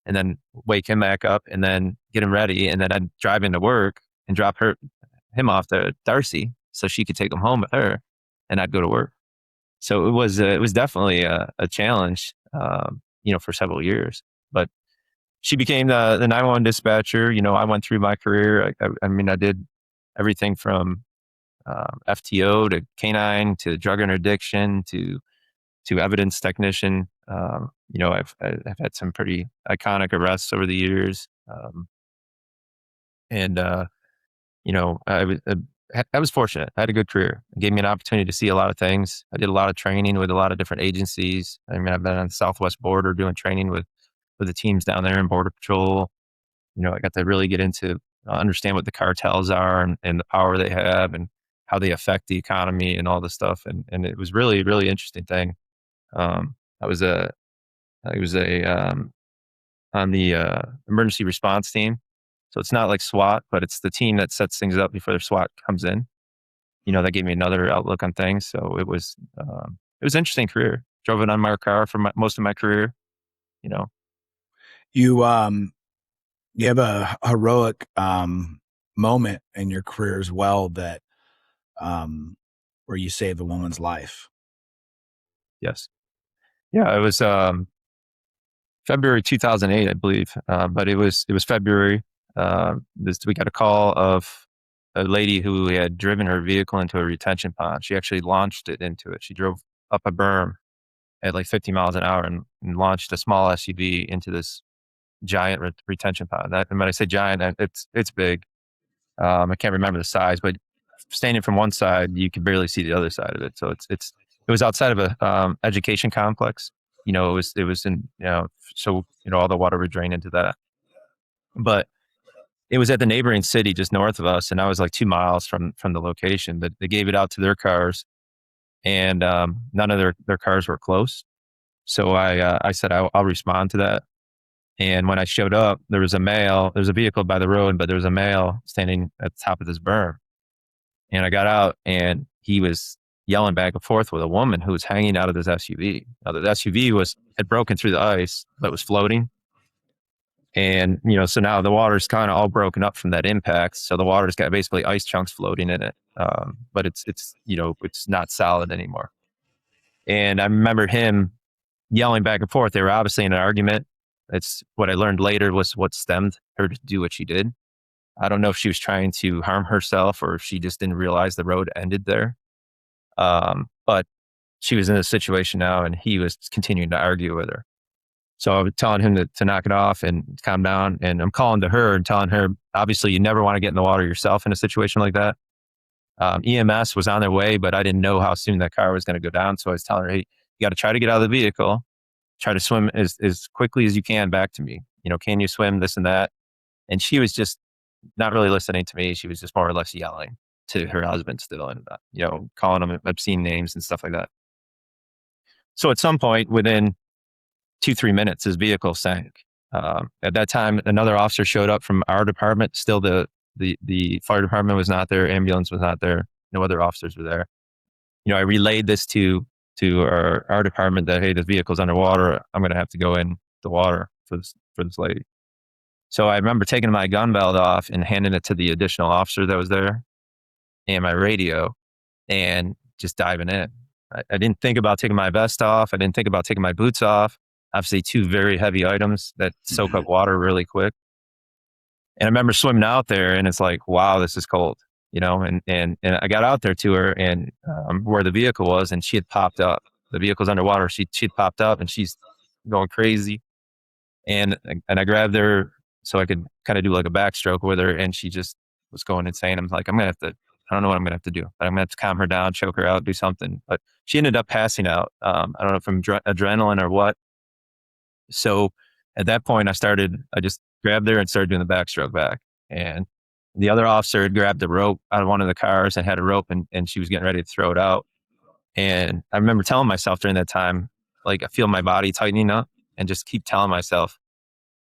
Speaker 2: and then wake him back up, and then get him ready, and then I'd drive into work and drop him off to Darcy so she could take him home with her, and I'd go to work. it was definitely a challenge, for several years. But she became the 911 dispatcher. I went through my career. I mean, I did everything from FTO to canine to drug interdiction to evidence technician. I've had some pretty iconic arrests over the years, and I was fortunate. I had a good career. It gave me an opportunity to see a lot of things. I did a lot of training with a lot of different agencies. I mean, I've been on the Southwest border doing training with the teams down there in Border Patrol. I got to really get into understand what the cartels are and the power they have and how they affect the economy and all this stuff. And it was really, really interesting thing. Um, I was on the emergency response team. So it's not like SWAT, but it's the team that sets things up before the SWAT comes in. That gave me another outlook on things. So it was an interesting career. Drove an unmarked car for most of my career. You know,
Speaker 1: You you have a heroic moment in your career as well that where you saved a woman's life.
Speaker 2: yes, yeah. It was February 2008, I believe, but it was February. We got a call of a lady who had driven her vehicle into a retention pond. She actually launched it into it. She drove up a berm at like 50 miles an hour and launched a small SUV into this giant retention pond. And when I say giant, it's big. I can't remember the size, but standing from one side, you could barely see the other side of it. So it was outside of a education complex. It was in so all the water would drain into that. But it was at the neighboring city just north of us, and I was like 2 miles from the location. But they gave it out to their cars, and none of their cars were close. So I said I'll respond to that. And when I showed up, there was a vehicle by the road, but there was a male standing at the top of this berm. And I got out, and he was yelling back and forth with a woman who was hanging out of this SUV. Now the SUV had broken through the ice, but was floating. And, so now the water's kind of all broken up from that impact. So the water's got basically ice chunks floating in it. But it's not solid anymore. And I remember him yelling back and forth. They were obviously in an argument. It's what I learned later was what stemmed her to do what she did. I don't know if she was trying to harm herself or if she just didn't realize the road ended there. But she was in a situation now and he was continuing to argue with her. So I was telling him to knock it off and calm down. And I'm calling to her and telling her, obviously, you never want to get in the water yourself in a situation like that. EMS was on their way, but I didn't know how soon that car was going to go down. So I was telling her, hey, you got to try to get out of the vehicle, try to swim as quickly as you can back to me. Can you swim, this and that? And she was just not really listening to me. She was just more or less yelling to her husband still and, calling him obscene names and stuff like that. So at some point within 2-3 minutes, his vehicle sank. At that time, another officer showed up from our department. Still the fire department was not there. Ambulance was not there. No other officers were there. I relayed this to our department that, hey, this vehicle's underwater. I'm going to have to go in the water for this lady. So I remember taking my gun belt off and handing it to the additional officer that was there and my radio and just diving in. I didn't think about taking my vest off. I didn't think about taking my boots off. Obviously, 2 very heavy items that soak up water really quick. And I remember swimming out there and it's like, wow, this is cold, and I got out there to her and where the vehicle was and she had popped up. The vehicle's underwater. She'd popped up and she's going crazy. And I grabbed her so I could kind of do like a backstroke with her. And she just was going insane. I'm like, I don't know what I'm going to have to do, but I'm going to have to calm her down, choke her out, do something. But she ended up passing out. I don't know from adrenaline or what. So at that point, I just grabbed her and started doing the backstroke back. And the other officer had grabbed the rope out of one of the cars and had a rope and she was getting ready to throw it out. And I remember telling myself during that time, like I feel my body tightening up and just keep telling myself,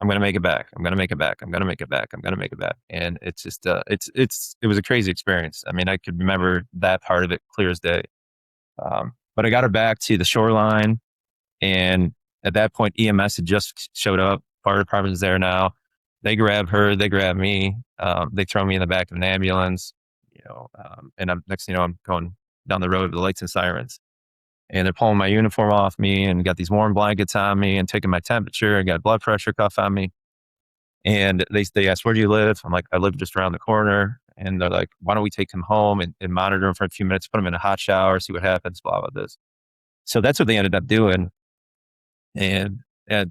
Speaker 2: I'm going to make it back. I'm going to make it back. I'm going to make it back. I'm going to make it back. And it's just, it was a crazy experience. I mean, I could remember that part of it clear as day. But I got her back to the shoreline and at that point, EMS had just showed up. Fire department is there now. They grab her. They grab me. They throw me in the back of an ambulance. And next thing you know, I'm going down the road with the lights and sirens. and they're pulling my uniform off me and got these warm blankets on me and taking my temperature. I got a blood pressure cuff on me. And they asked, where do you live? I'm like, I live just around the corner. And they're like, why don't we take him home and monitor him for a few minutes, put him in a hot shower, see what happens, blah, blah, this. So that's what they ended up doing. And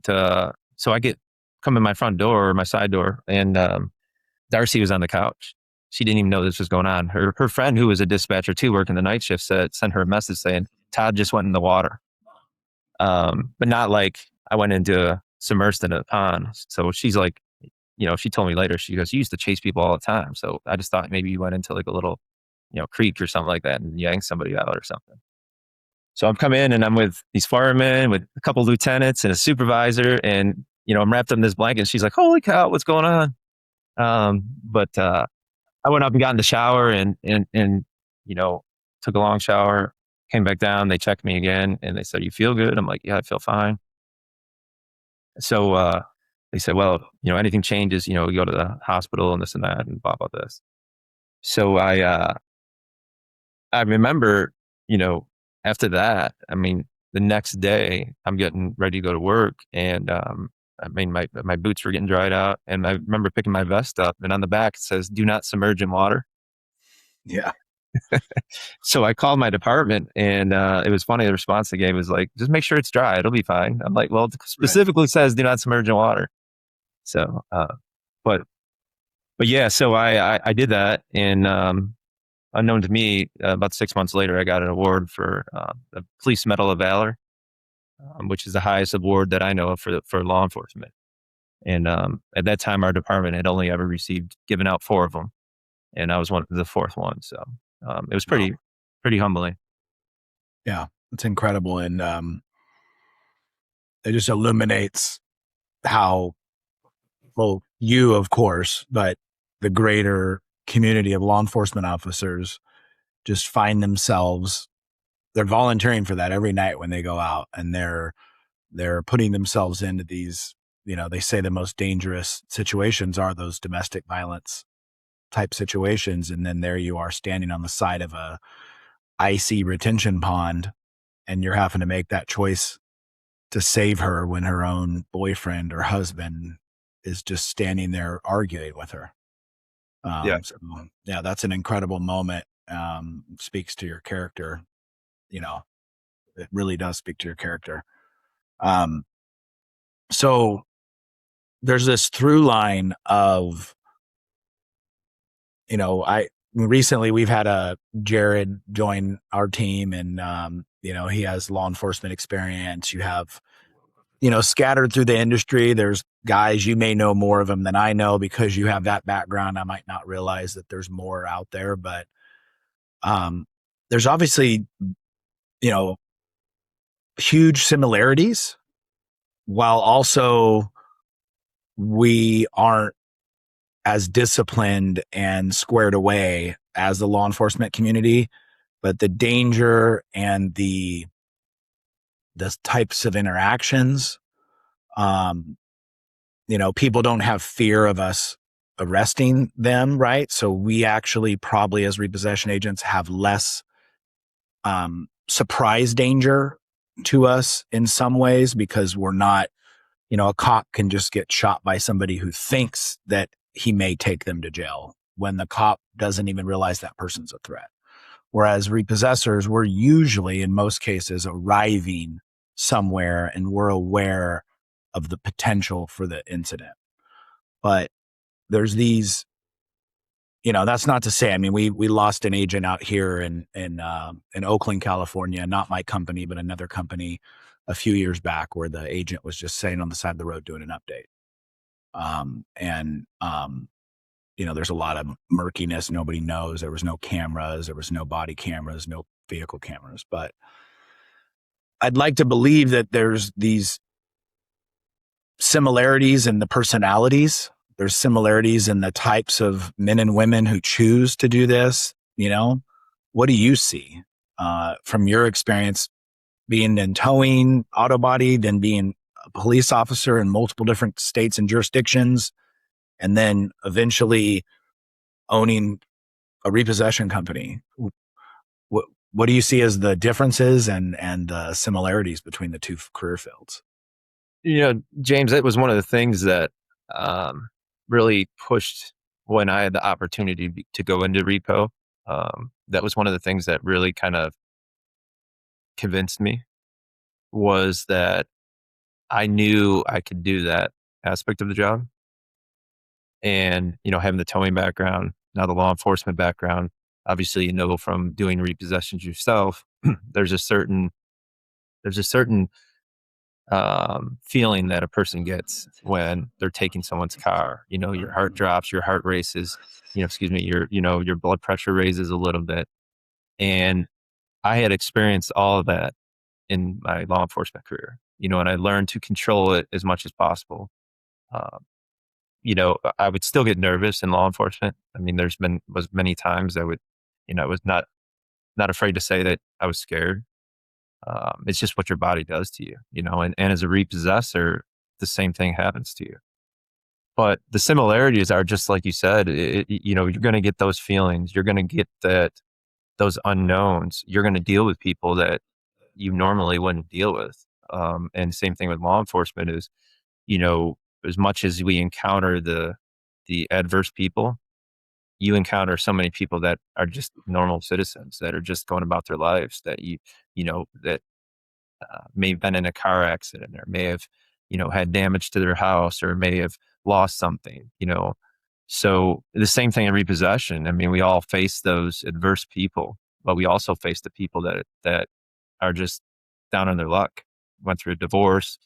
Speaker 2: so I come in my front door, or my side door, and Darcy was on the couch. She didn't even know this was going on. Her friend, who was a dispatcher too, working the night shift, sent her a message saying, Todd just went in the water. But not like I went submersed in a pond. So she's like, she told me later, she goes, you used to chase people all the time. So I just thought maybe you went into like a little, creek or something like that and yanked somebody out or something. So I'm coming in and I'm with these firemen, with a couple lieutenants and a supervisor, and I'm wrapped up in this blanket. And she's like, holy cow, what's going on? But I went up and got in the shower and took a long shower, came back down. They checked me again and they said, you feel good? I'm like, yeah, I feel fine. So they said, well, anything changes, we go to the hospital and this and that and blah, blah, this. So I remember, after that, the next day I'm getting ready to go to work, and my boots were getting dried out, and I remember picking my vest up, and on the back it says, do not submerge in water.
Speaker 1: Yeah.
Speaker 2: So I called my department, and it was funny. The response they gave was like, just make sure it's dry. It'll be fine. I'm like, well, it specifically says do not submerge in water. So, but yeah, so I did that, and unknown to me, about 6 months later, I got an award for the Police Medal of Valor, which is the highest award that I know of for law enforcement. And at that time, our department had only ever given out 4 of them, and I was the 4th one. So it was pretty humbling.
Speaker 1: Yeah, it's incredible, and it just illuminates how, well, you, of course, but the greater community of law enforcement officers just find themselves, they're volunteering for that every night when they go out, and they're putting themselves into these, they say the most dangerous situations are those domestic violence type situations. And then there you are standing on the side of a icy retention pond, and you're having to make that choice to save her when her own boyfriend or husband is just standing there arguing with her. So, that's an incredible moment. Speaks to your character. It really does speak to your character. So there's this through line of, recently we've had Jared join our team, and, he has law enforcement experience. You have, scattered through the industry, there's guys, you may know more of them than I know because you have that background. I might not realize that there's more out there, but there's obviously, huge similarities, while also we aren't as disciplined and squared away as the law enforcement community. But the danger and the types of interactions, people don't have fear of us arresting them, right? So we actually probably, as repossession agents, have less surprise danger to us in some ways, because we're not, a cop can just get shot by somebody who thinks that he may take them to jail when the cop doesn't even realize that person's a threat. Whereas repossessors, we're usually, in most cases, arriving somewhere and we're aware of the potential for the incident. But there's these, that's not to say, we lost an agent out here in Oakland, California, not my company, but another company a few years back, where the agent was just sitting on the side of the road doing an update. There's a lot of murkiness. Nobody knows. There was no cameras. There was no body cameras, no vehicle cameras. But I'd like to believe that there's these similarities in the personalities. There's similarities in the types of men and women who choose to do this. What do you see from your experience being in towing, auto body, then being a police officer in multiple different states and jurisdictions, and then eventually owning a repossession company? what do you see as the differences and similarities between the two career fields?
Speaker 2: James, that was one of the things that really pushed when I had the opportunity to go into repo. That was one of the things that really kind of convinced me, was that I knew I could do that aspect of the job. And, having the towing background, now the law enforcement background, obviously, from doing repossessions yourself, there's a certain there's a certain feeling that a person gets when they're taking someone's car. Your heart drops, your heart races, excuse me, your blood pressure raises a little bit. And I had experienced all of that in my law enforcement career, and I learned to control it as much as possible. Uh, I would still get nervous in law enforcement. I mean, was many times I was not afraid to say that I was scared. It's just what your body does to you, and as a repossessor, the same thing happens to you. But the similarities are just like you said, you're going to get those feelings. You're going to get those unknowns. You're going to deal with people that you normally wouldn't deal with. And same thing with law enforcement is, as much as we encounter the adverse people, you encounter so many people that are just normal citizens that are just going about their lives, that that may have been in a car accident, or may have, had damage to their house, or may have lost something. So the same thing in repossession. I mean, we all face those adverse people, but we also face the people that are just down on their luck, went through a divorce,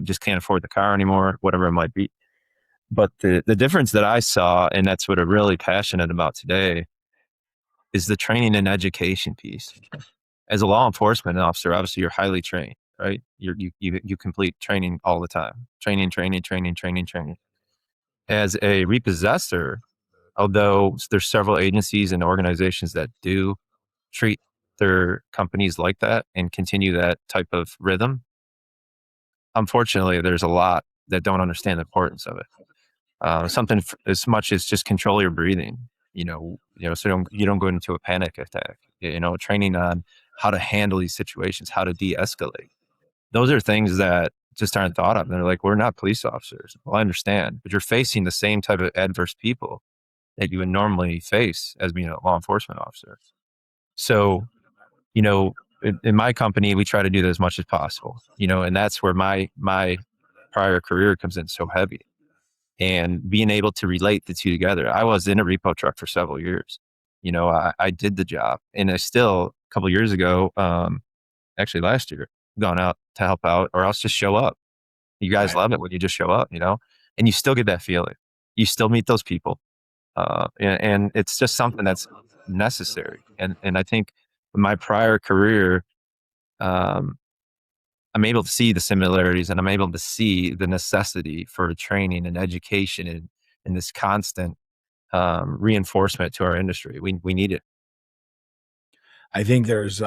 Speaker 2: just can't afford the car anymore, whatever it might be. But the difference that I saw, and that's what I'm really passionate about today, is the training and education piece. As a law enforcement officer, obviously you're highly trained, right? You complete training all the time. Training, training, training, training, training. As a repossessor, although there's several agencies and organizations that do treat their companies like that and continue that type of rhythm, unfortunately, there's a lot that don't understand the importance of it. Something as much as just control your breathing, so you don't go into a panic attack. Training on how to handle these situations, how to de-escalate. Those are things that just aren't thought of. They're like, we're not police officers. Well, I understand, but you're facing the same type of adverse people that you would normally face as being a law enforcement officer. So, in my company, we try to do that as much as possible, and that's where my prior career comes in so heavy. And being able to relate the two together. I was in a repo truck for several years. I did the job, and I still, a couple of years ago, actually last year, gone out to help out, or else just show up. You guys love it when you just show up, and you still get that feeling. You still meet those people. And it's just something that's necessary. And I think in my prior career, um, I'm able to see the similarities, and I'm able to see the necessity for training and education, and this constant reinforcement to our industry. We need it.
Speaker 1: I think there's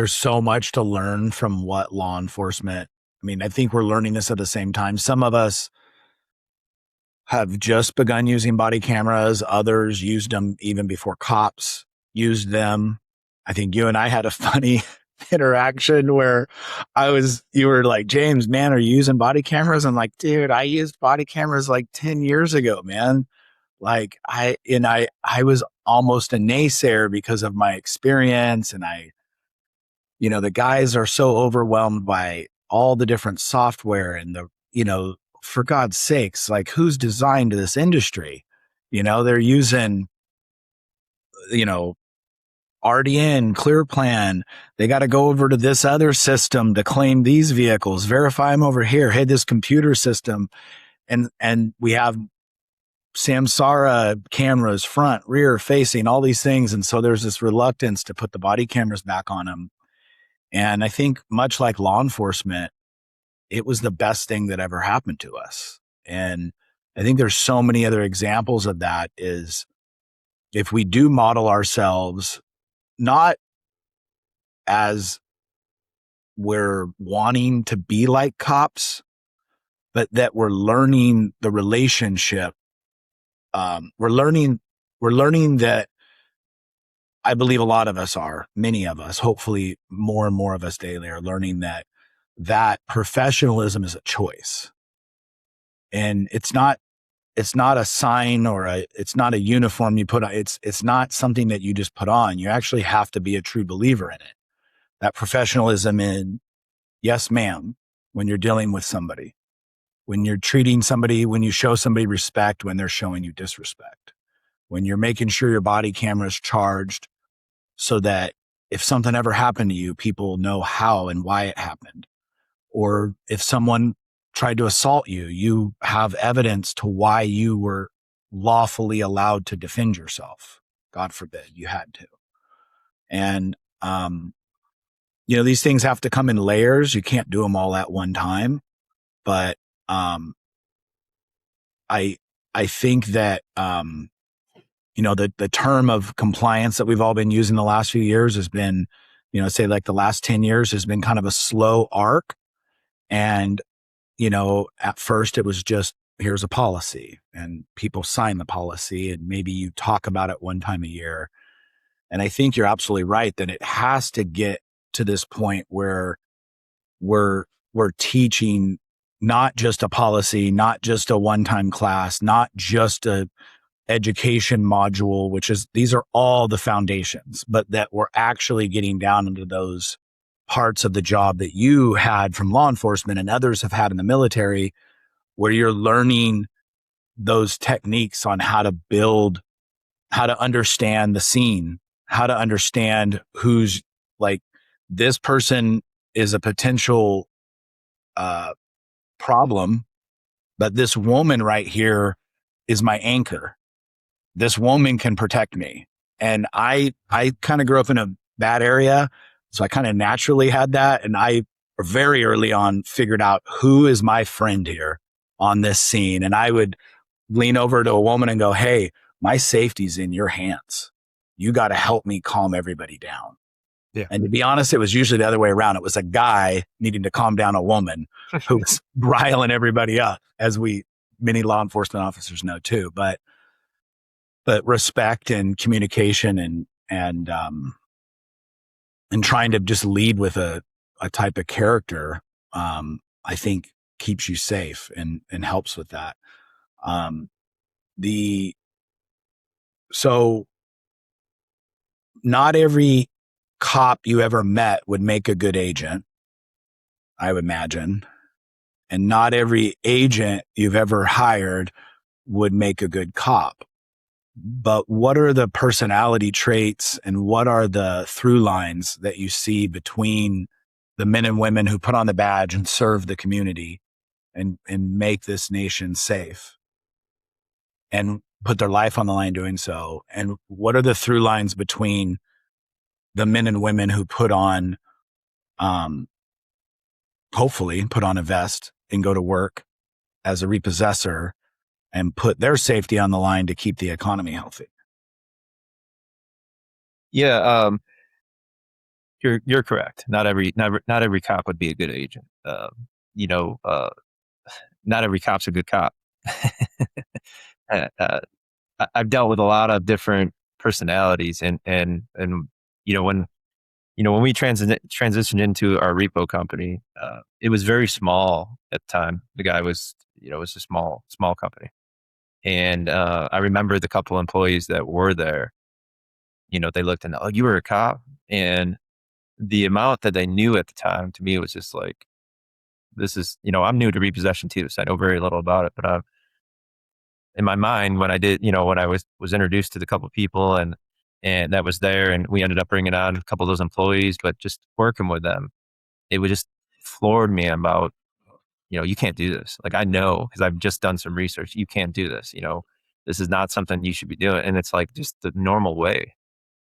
Speaker 1: so much to learn from what law enforcement. I mean, I think we're learning this at the same time. Some of us have just begun using body cameras. Others used them even before cops used them. I think you and I had a funny interaction where you were like, James, man, are you using body cameras? I'm like, dude, I used body cameras like 10 years ago, man. Like I was almost a naysayer because of my experience. And the guys are so overwhelmed by all the different software and for God's sakes, like who's designed this industry? They're using, RDN, ClearPlan. They got to go over to this other system to claim these vehicles, verify them over here, hit this computer system. And we have Samsara cameras, front, rear, facing, all these things. And so there's this reluctance to put the body cameras back on them. And I think much like law enforcement, it was the best thing that ever happened to us. And I think there's so many other examples of that. Is if we do model ourselves, not as we're wanting to be like cops, but that we're learning the relationship. We're learning that I believe a lot of us are, many of us, hopefully more and more of us daily are learning that professionalism is a choice. And it's not a sign or it's not a uniform you put on. It's not something that you just put on. You actually have to be a true believer in it. That professionalism in, yes, ma'am, when you're dealing with somebody, when you're treating somebody, when you show somebody respect, when they're showing you disrespect, when you're making sure your body camera is charged so that if something ever happened to you, people know how and why it happened. Or if someone tried to assault you, you have evidence to why you were lawfully allowed to defend yourself. God forbid you had to. And, these things have to come in layers. You can't do them all at one time. But I think that, the term of compliance that we've all been using the last few years has been, say like the last 10 years has been kind of a slow arc. And, at first it was just, here's a policy and people sign the policy and maybe you talk about it one time a year. And I think you're absolutely right that it has to get to this point where we're teaching not just a policy, not just a one-time class, not just a education module, these are all the foundations, but that we're actually getting down into those parts of the job that you had from law enforcement and others have had in the military, where you're learning those techniques on how to build, how to understand the scene, how to understand who's like, this person is a potential problem, but this woman right here is my anchor. This woman can protect me. And I kind of grew up in a bad area. So I kind of naturally had that. And I very early on figured out who is my friend here on this scene. And I would lean over to a woman and go, hey, my safety's in your hands. You got to help me calm everybody down.
Speaker 2: Yeah.
Speaker 1: And to be honest, it was usually the other way around. It was a guy needing to calm down a woman who was riling everybody up, as many law enforcement officers know too. But respect and communication and trying to just lead with a type of character, I think keeps you safe and helps with that. So not every cop you ever met would make a good agent, I would imagine. And not every agent you've ever hired would make a good cop. But what are the personality traits and what are the through lines that you see between the men and women who put on the badge and serve the community and make this nation safe and put their life on the line doing so? And what are the through lines between the men and women who put on, hopefully put on a vest and go to work as a repossessor and put their safety on the line to keep the economy healthy?
Speaker 2: Yeah, you're correct. Not every cop would be a good agent. Not every cop's a good cop. I've dealt with a lot of different personalities, and when we transitioned into our repo company, it was very small at the time. The guy was, it was a small company. And I remember the couple employees that were there, they looked and, oh, you were a cop? And the amount that they knew at the time, to me, it was just like, this is, I'm new to repossession too, so I know very little about it. But in my mind, when I did, when I was introduced to the couple of people and that was there, and we ended up bringing on a couple of those employees, but just working with them, it would just floored me about, you can't do this. Like, I know, because I've just done some research, you can't do this. This is not something you should be doing. And it's like just the normal way.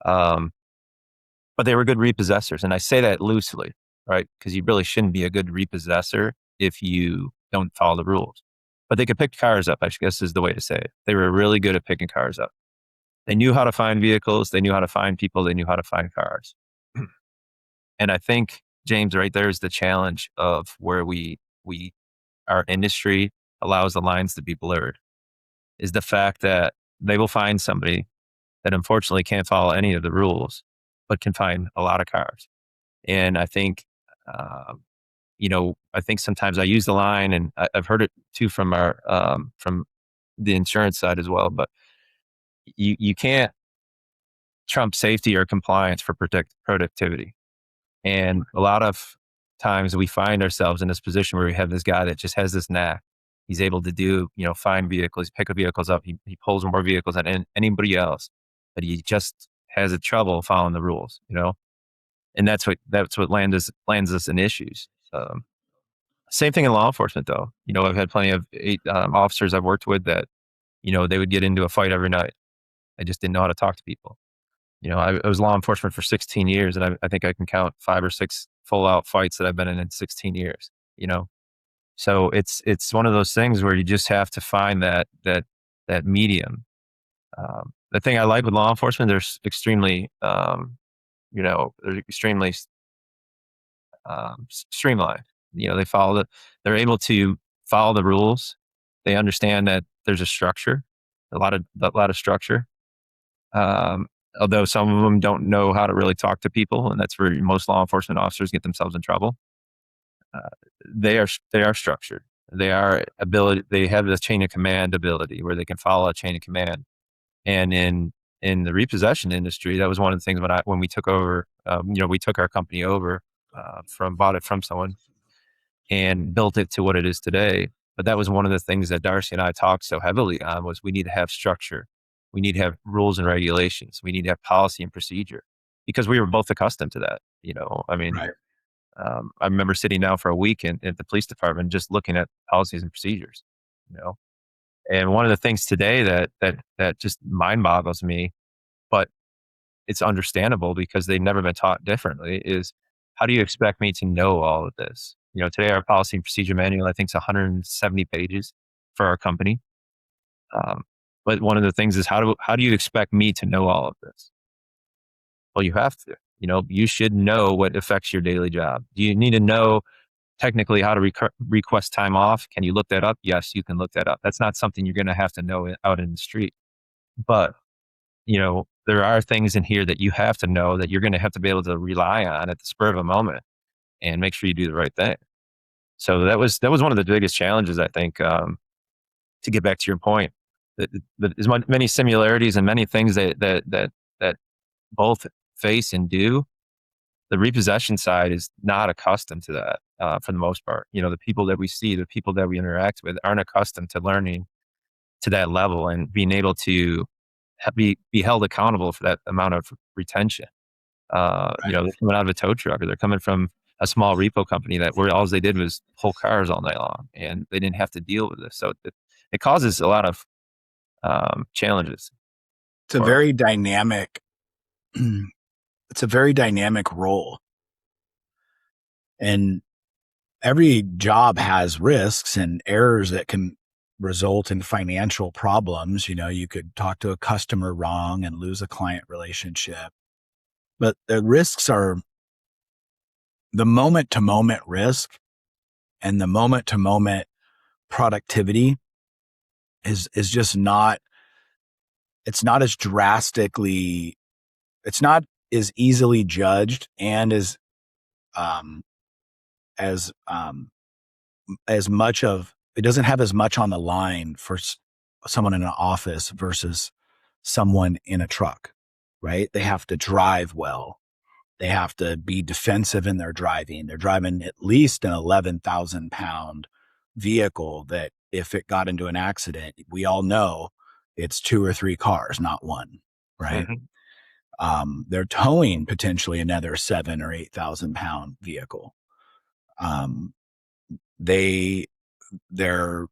Speaker 2: But they were good repossessors. And I say that loosely, right? Because you really shouldn't be a good repossessor if you don't follow the rules. But they could pick cars up, I guess is the way to say it. They were really good at picking cars up. They knew how to find vehicles. They knew how to find people. They knew how to find cars. And I think, James, right there is the challenge of where our industry allows the lines to be blurred, is the fact that they will find somebody that unfortunately can't follow any of the rules, but can find a lot of cars. And I think, I think sometimes I use the line, and I've heard it too from from the insurance side as well, but you can't trump safety or compliance for productivity. And a lot of times we find ourselves in this position where we have this guy that just has this knack. He's able to do, find vehicles, pick vehicles up. He pulls more vehicles than anybody else, but he just has a trouble following the rules. And that's what lands us in issues. Same thing in law enforcement, though. I've had plenty of officers I've worked with that, they would get into a fight every night. I just didn't know how to talk to people. I was law enforcement for 16 years, and I think I can count 5 or 6 full out fights that I've been in 16 years. So it's one of those things where you just have to find that medium. The thing I like with law enforcement, they're extremely, they're extremely streamlined. They're able to follow the rules. They understand that there's a structure, a lot of structure. Although some of them don't know how to really talk to people, and that's where most law enforcement officers get themselves in trouble. They are structured. They have this chain of command ability where they can follow a chain of command. And in the repossession industry, that was one of the things when we took over. We took our company over bought it from someone and built it to what it is today. But that was one of the things that Darcy and I talked so heavily on, was we need to have structure. We need to have rules and regulations. We need to have policy and procedure, because we were both accustomed to that.
Speaker 1: Right.
Speaker 2: I remember sitting down for a week at the police department, just looking at policies and procedures, and one of the things today that just mind boggles me, but it's understandable because they've never been taught differently, is how do you expect me to know all of this? Today our policy and procedure manual, I think, is 170 pages for our company. But one of the things is, how do you expect me to know all of this? Well, you have to. You should know what affects your daily job. Do you need to know technically how to request time off? Can you look that up? Yes, you can look that up. That's not something you're going to have to know out in the street. But, there are things in here that you have to know, that you're going to have to be able to rely on at the spur of a moment, and make sure you do the right thing. So that was one of the biggest challenges, I think, to get back to your point. There's many similarities and many things that both face and do. The repossession side is not accustomed to that for the most part. The people that we see, the people that we interact with, aren't accustomed to learning to that level and being able to be held accountable for that amount of retention. They're coming out of a tow truck, or they're coming from a small repo company where all they did was pull cars all night long, and they didn't have to deal with this. So it causes a lot of challenges.
Speaker 1: It's a very dynamic. It's a very dynamic role, and every job has risks and errors that can result in financial problems. You could talk to a customer wrong and lose a client relationship, but the risks are the moment to moment risk, and the moment to moment productivity is just not, it's not as drastically, it's not as easily judged, and as much of, it doesn't have as much on the line for someone in an office versus someone in a truck, right? They have to drive well. They have to be defensive in their driving. They're driving at least an 11,000 pound vehicle that, if it got into an accident, we all know it's 2 or 3 cars, not one, right? Mm-hmm. They're towing potentially another 7 or 8,000 pound vehicle. They're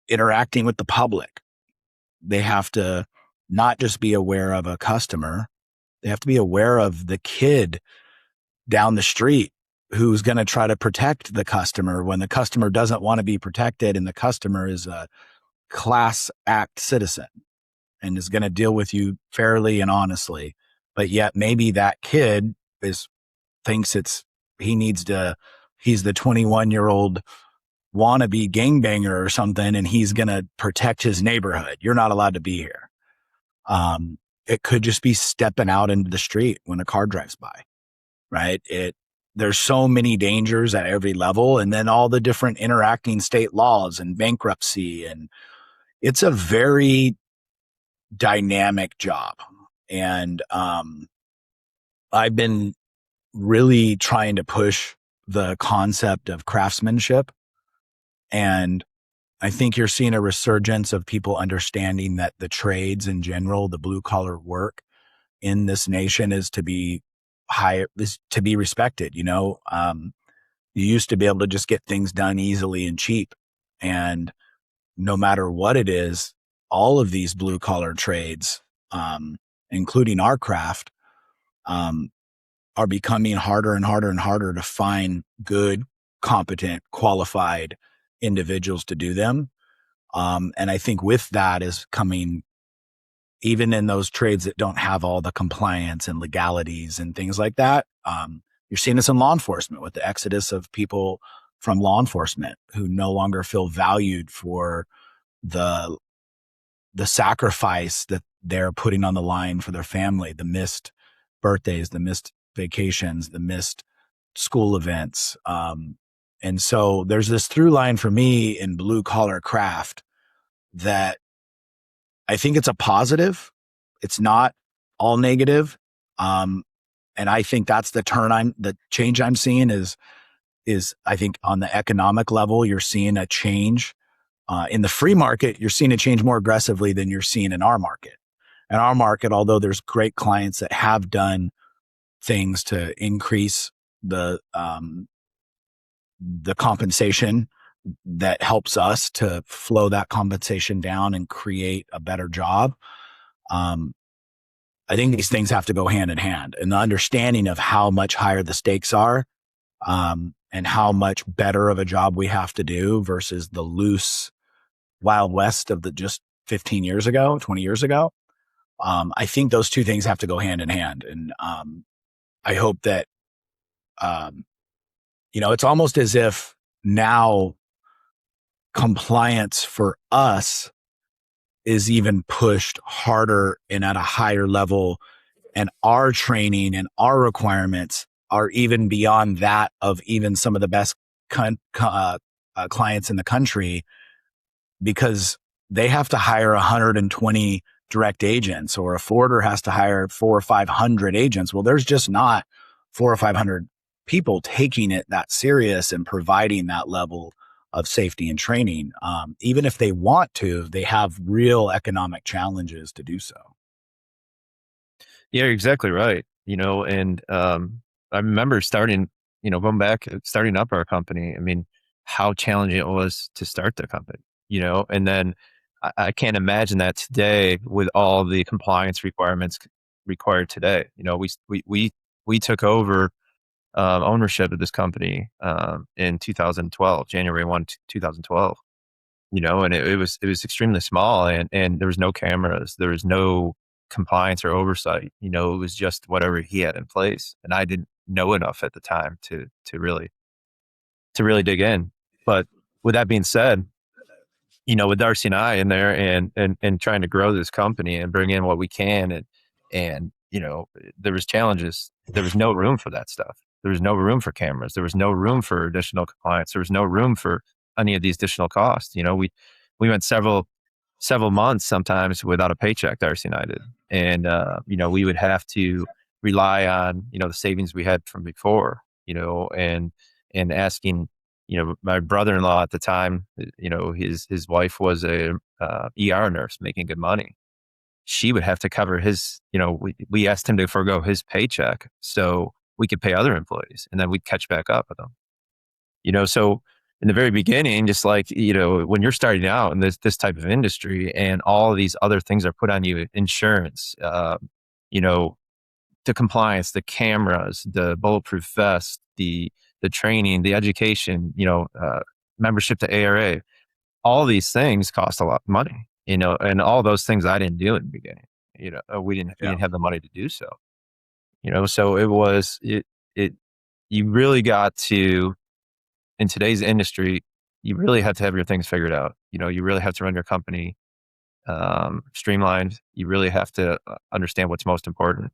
Speaker 1: interacting with the public. They have to not just be aware of a customer. They have to be aware of the kid down the street who's going to try to protect the customer when the customer doesn't want to be protected, and the customer is a class act citizen and is going to deal with you fairly and honestly. But yet maybe that kid thinks he's the 21-year-old wannabe gangbanger or something, and he's going to protect his neighborhood. You're not allowed to be here. It could just be stepping out into the street when a car drives by, right? There's so many dangers at every level, and then all the different interacting state laws and bankruptcy, and it's a very dynamic job. And I've been really trying to push the concept of craftsmanship, and I think you're seeing a resurgence of people understanding that the trades in general, the blue collar work in this nation is to be is to be respected. You used to be able to just get things done easily and cheap. And no matter what it is, all of these blue collar trades, including our craft, um, are becoming harder and harder and harder to find good, competent, qualified individuals to do them. And I think with that is coming, even in those trades that don't have all the compliance and legalities and things like that. You're seeing this in law enforcement with the exodus of people from law enforcement who no longer feel valued for the sacrifice that they're putting on the line for their family, the missed birthdays, the missed vacations, the missed school events. And so there's this through line for me in blue collar craft that I think it's a positive. It's not all negative. And I think that's the change I'm seeing is I think on the economic level, you're seeing a change. In the free market, you're seeing a change more aggressively than you're seeing in our market. In our market, although there's great clients that have done things to increase the compensation that helps us to flow that compensation down and create a better job. I think these things have to go hand in hand, and the understanding of how much higher the stakes are, and how much better of a job we have to do versus the loose Wild West of the just 15 years ago, 20 years ago. I think those two things have to go hand in hand. And I hope that, it's almost as if now compliance for us is even pushed harder and at a higher level. And our training and our requirements are even beyond that of even some of the best clients in the country, because they have to hire 120 direct agents, or a forwarder has to hire 400 or 500 agents. Well, there's just not 400 or 500 people taking it that serious and providing that level of safety and training. Even if they want to, they have real economic challenges to do so.
Speaker 2: Yeah, you're exactly right. And I remember going back, starting up our company. I mean, how challenging it was to start the company, and then I can't imagine that today with all the compliance requirements required today. We took over ownership of this company in 2012, January 1, 2012. And it was extremely small, and there was no cameras, there was no compliance or oversight. It was just whatever he had in place, and I didn't know enough at the time to really dig in. But with that being said, with Darcy and I in there and trying to grow this company and bring in what we can, and there was challenges. There was no room for that stuff. There was no room for cameras. There was no room for additional compliance. There was no room for any of these additional costs. We went several months sometimes without a paycheck, Darcy and I did. And, we would have to rely on, the savings we had from before, and asking, my brother-in-law at the time, his wife was a ER nurse making good money. She would have to cover his, we asked him to forego his paycheck so we could pay other employees, and then we'd catch back up with them. So in the very beginning, just like, when you're starting out in this type of industry and all of these other things are put on you, insurance, the compliance, the cameras, the bulletproof vest, the training, the education, membership to ARA, all these things cost a lot of money, and all those things I didn't do in the beginning. We didn't have the money to do so. So you really got to, in today's industry, you really have to have your things figured out. You really have to run your company streamlined. You really have to understand what's most important.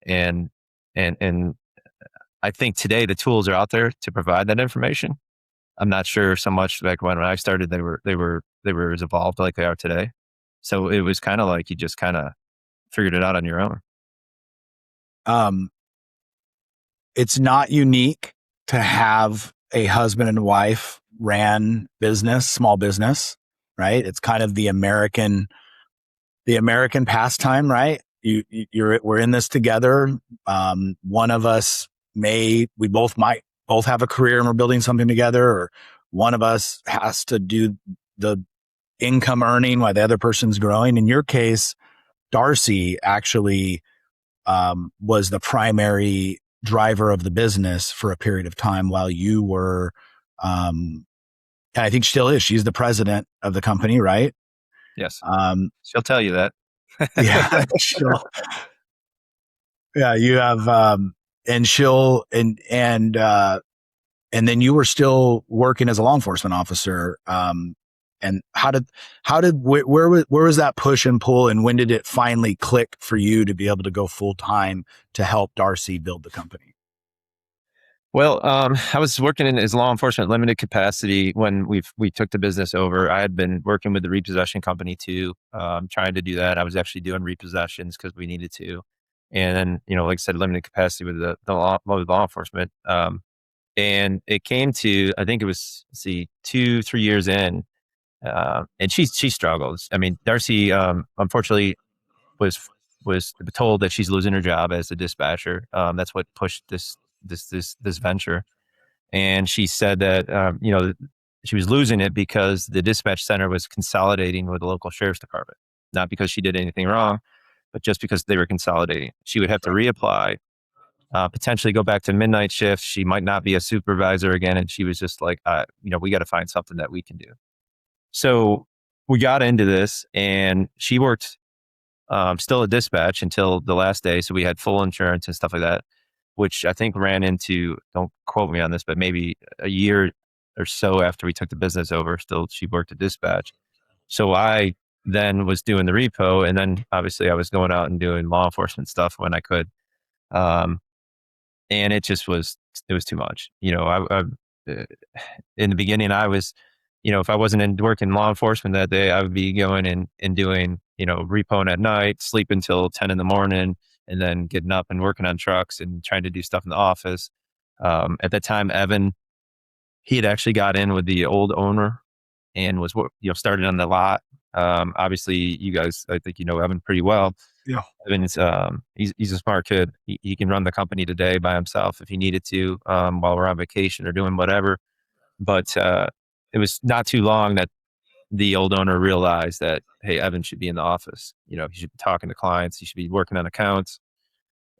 Speaker 2: And, and I think today the tools are out there to provide that information. I'm not sure so much back when I started, they were as evolved like they are today. So it was kind of like you just kind of figured it out on your own.
Speaker 1: Um, it's not unique to have a husband and wife ran business, small business, right? It's kind of the American pastime, right? We're in this together. One of us we might both have a career and we're building something together, or one of us has to do the income earning while the other person's growing. In your case, Darcy actually was the primary driver of the business for a period of time while you were, and I think she still is. She's the president of the company, right?
Speaker 2: Yes. She'll tell you that.
Speaker 1: Yeah, yeah, you have, and she'll, and then you were still working as a law enforcement officer. And where was that push and pull, and when did it finally click for you to be able to go full time to help Darcy build the company?
Speaker 2: Well, I was working in as law enforcement limited capacity when we took the business over. I had been working with the repossession company too, trying to do that. I was actually doing repossessions because we needed to, and then like I said, limited capacity with with law enforcement. And it came to, I think it was 2-3 years in, and she struggles. I mean, Darcy, unfortunately, was was told that she's losing her job as a dispatcher. That's what pushed this venture. And she said that she was losing it because the dispatch center was consolidating with the local sheriff's department, not because she did anything wrong, but just because they were consolidating. She would have to reapply, potentially go back to midnight shift. She might not be a supervisor again, and she was just like, we got to find something that we can do. So we got into this, and she worked still at dispatch until the last day. So we had full insurance and stuff like that, which I think ran into, don't quote me on this, but maybe a year or so after we took the business over, still she worked at dispatch. So I then was doing the repo, and then obviously I was going out and doing law enforcement stuff when I could. And it was too much. Uh, in the beginning, I was, if I wasn't in working law enforcement that day, I would be going and doing, repoing at night, sleep until 10 in the morning, and then getting up and working on trucks and trying to do stuff in the office. At that time, Evan, he had actually got in with the old owner and was, started on the lot. Obviously, you guys, I think Evan pretty well.
Speaker 1: Yeah.
Speaker 2: Evan's, he's a smart kid. He can run the company today by himself if he needed to, while we're on vacation or doing whatever. But it was not too long that the old owner realized that, hey, Evan should be in the office. He should be talking to clients. He should be working on accounts.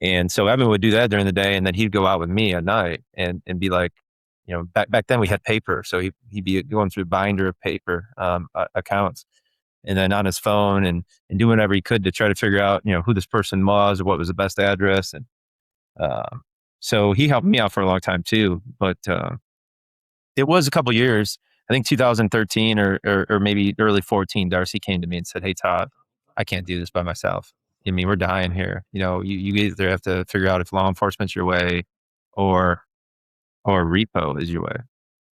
Speaker 2: And so Evan would do that during the day, and then he'd go out with me at night and be like, back then we had paper, so he'd be going through a binder of paper accounts, and then on his phone and doing whatever he could to try to figure out who this person was or what was the best address. And so he helped me out for a long time too. But it was a couple years. I think 2013 or maybe early 14, Darcy came to me and said, "Hey, Todd, I can't do this by myself. I mean, we're dying here. You either have to figure out if law enforcement's your way or repo is your way."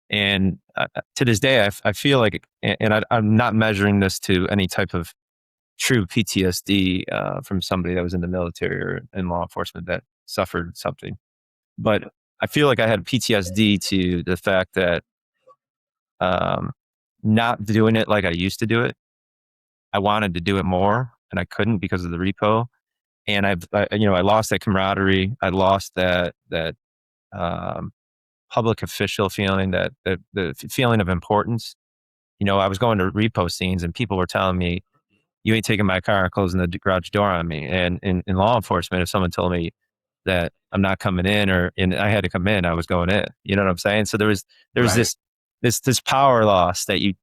Speaker 2: And to this day, I feel like, and I'm not measuring this to any type of true PTSD from somebody that was in the military or in law enforcement that suffered something, but I feel like I had PTSD to the fact that not doing it like I used to do it. I wanted to do it more, and I couldn't because of the repo. And I lost that camaraderie. I lost that um, public official feeling, that the feeling of importance. I was going to repo scenes, and people were telling me, "You ain't taking my car," and closing the garage door on me. And in law enforcement, if someone told me that I'm not coming in, and I had to come in, I was going in. You know what I'm saying? So there was
Speaker 1: Right.
Speaker 2: this power loss that you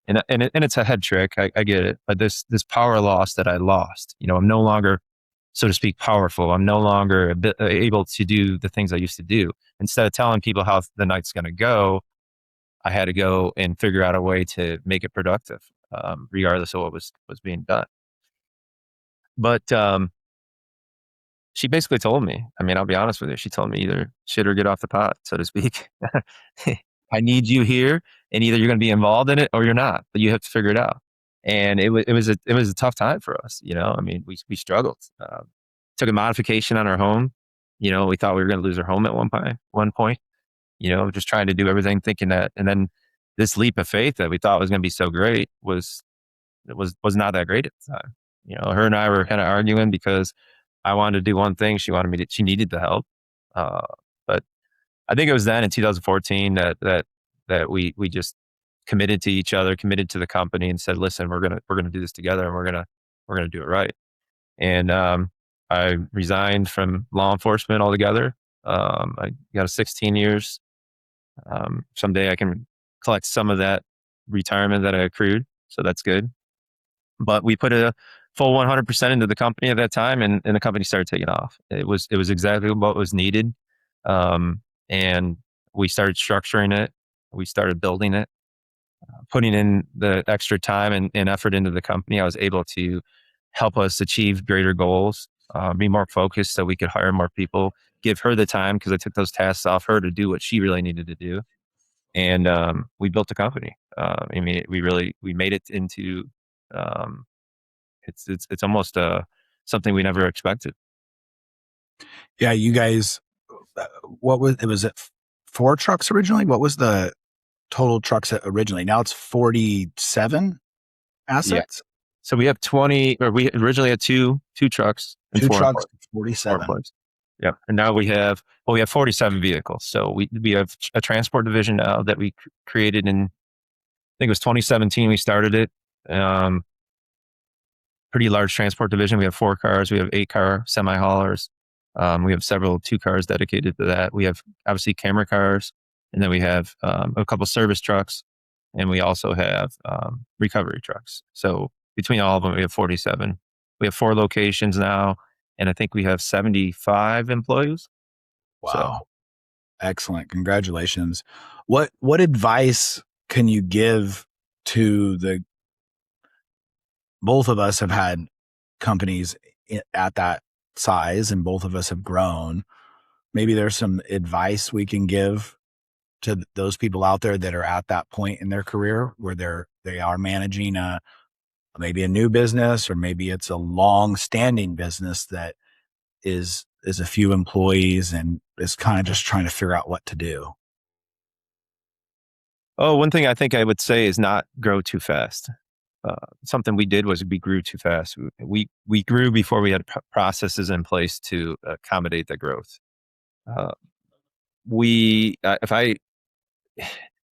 Speaker 2: and it's a head trick. I get it, but this power loss that I lost. I'm no longer, so to speak, powerful. I'm no longer able to do the things I used to do. Instead of telling people how the night's going to go, I had to go and figure out a way to make it productive. regardless of what was being done. But she basically told me, I mean, I'll be honest with you, she told me either shit or get off the pot, so to speak. I need you here, and either you're going to be involved in it or you're not, but you have to figure it out. And it was a tough time for us. I mean, we struggled. Took a modification on our home. We thought we were going to lose our home at one point. Just trying to do everything, thinking that, and then this leap of faith that we thought was going to be so great was not that great at the time. Her and I were kind of arguing because I wanted to do one thing. She needed the help. But I think it was then in 2014 that we just committed to each other, committed to the company, and said, "Listen, we're gonna do this together, and we're gonna do it right." And I resigned from law enforcement altogether. I got a 16 years. Someday I can collect some of that retirement that I accrued, so that's good. But we put a full 100% into the company at that time, and the company started taking off. It was exactly what was needed, and we started structuring it. We started building it, putting in the extra time and effort into the company. I was able to help us achieve greater goals, be more focused, so we could hire more people. Give her the time because I took those tasks off her to do what she really needed to do, and we built a company. I mean, we made it into. It's almost something we never expected.
Speaker 1: Yeah, you guys, what was it? Was it 4 trucks originally? What was the total trucks originally? Now it's 47 assets.
Speaker 2: Yeah. So we have 20, or we originally had two trucks and
Speaker 1: 2
Speaker 2: 4
Speaker 1: trucks,
Speaker 2: employees.
Speaker 1: 47.
Speaker 2: 4 employees. Yeah, and now we have 47 vehicles. So we have a transport division now that we created in, I think it was 2017. We started it. Pretty large transport division. We have 4 cars. We have 8-car semi haulers. We have several 2 cars dedicated to that. We have obviously camera cars, and then we have a couple service trucks, and we also have recovery trucks. So between all of them, we have 47. We have 4 locations now, and I think we have 75 employees.
Speaker 1: Wow.
Speaker 2: So.
Speaker 1: Excellent. Congratulations. What advice can you give to both of us have had companies at that size, and both of us have grown. Maybe there's some advice we can give to those people out there that are at that point in their career where they are managing maybe a new business, or maybe it's a long-standing business that is a few employees and is kind of just trying to figure out what to do.
Speaker 2: Oh, one thing I think I would say is not grow too fast. Something we did was we grew too fast. We grew before we had processes in place to accommodate the growth.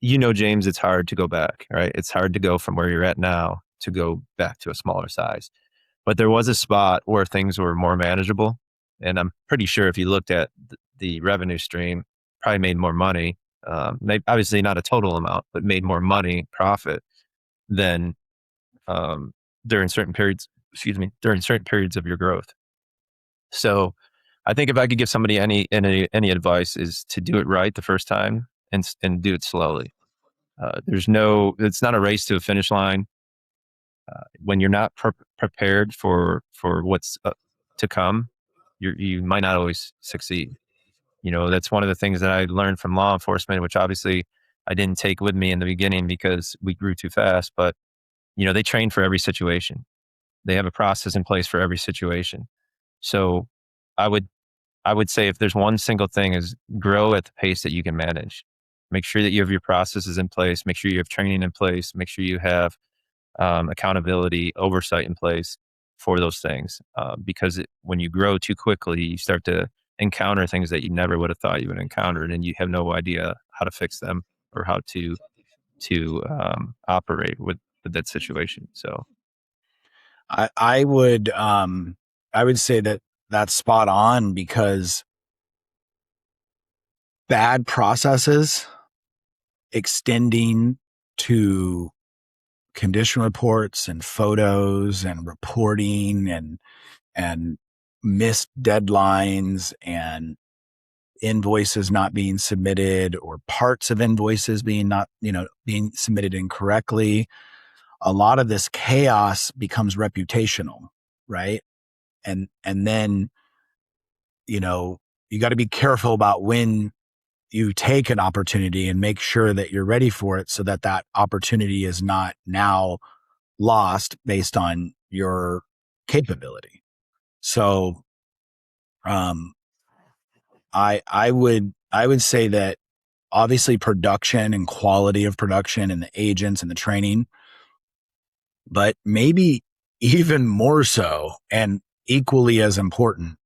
Speaker 2: James, it's hard to go back, right? It's hard to go from where you're at now to go back to a smaller size. But there was a spot where things were more manageable. And I'm pretty sure if you looked at the revenue stream, probably made more money. Obviously not a total amount, but made more money, profit, than during certain periods of your growth. So I think if I could give somebody any advice, is to do it right the first time and do it slowly. It's not a race to a finish line. When you're not prepared for what's to come, you might not always succeed. That's one of the things that I learned from law enforcement, which obviously I didn't take with me in the beginning because we grew too fast, but they train for every situation. They have a process in place for every situation. So I would say if there's one single thing, is grow at the pace that you can manage. Make sure that you have your processes in place. Make sure you have training in place. Make sure you have accountability, oversight in place for those things. Because when you grow too quickly, you start to encounter things that you never would have thought you would encounter, and you have no idea how to fix them or how to operate with that situation. So
Speaker 1: I would say that that's spot on, because bad processes extending to condition reports and photos and reporting and missed deadlines and invoices not being submitted, or parts of invoices being submitted incorrectly. a lot of this chaos becomes reputational, right? And then, you know, you got to be careful about when you take an opportunity and make sure that you're ready for it so that that opportunity is not now lost based on your capability. So, um, I would say that obviously production and quality of production and the agents and the training, but maybe even more so and equally as important,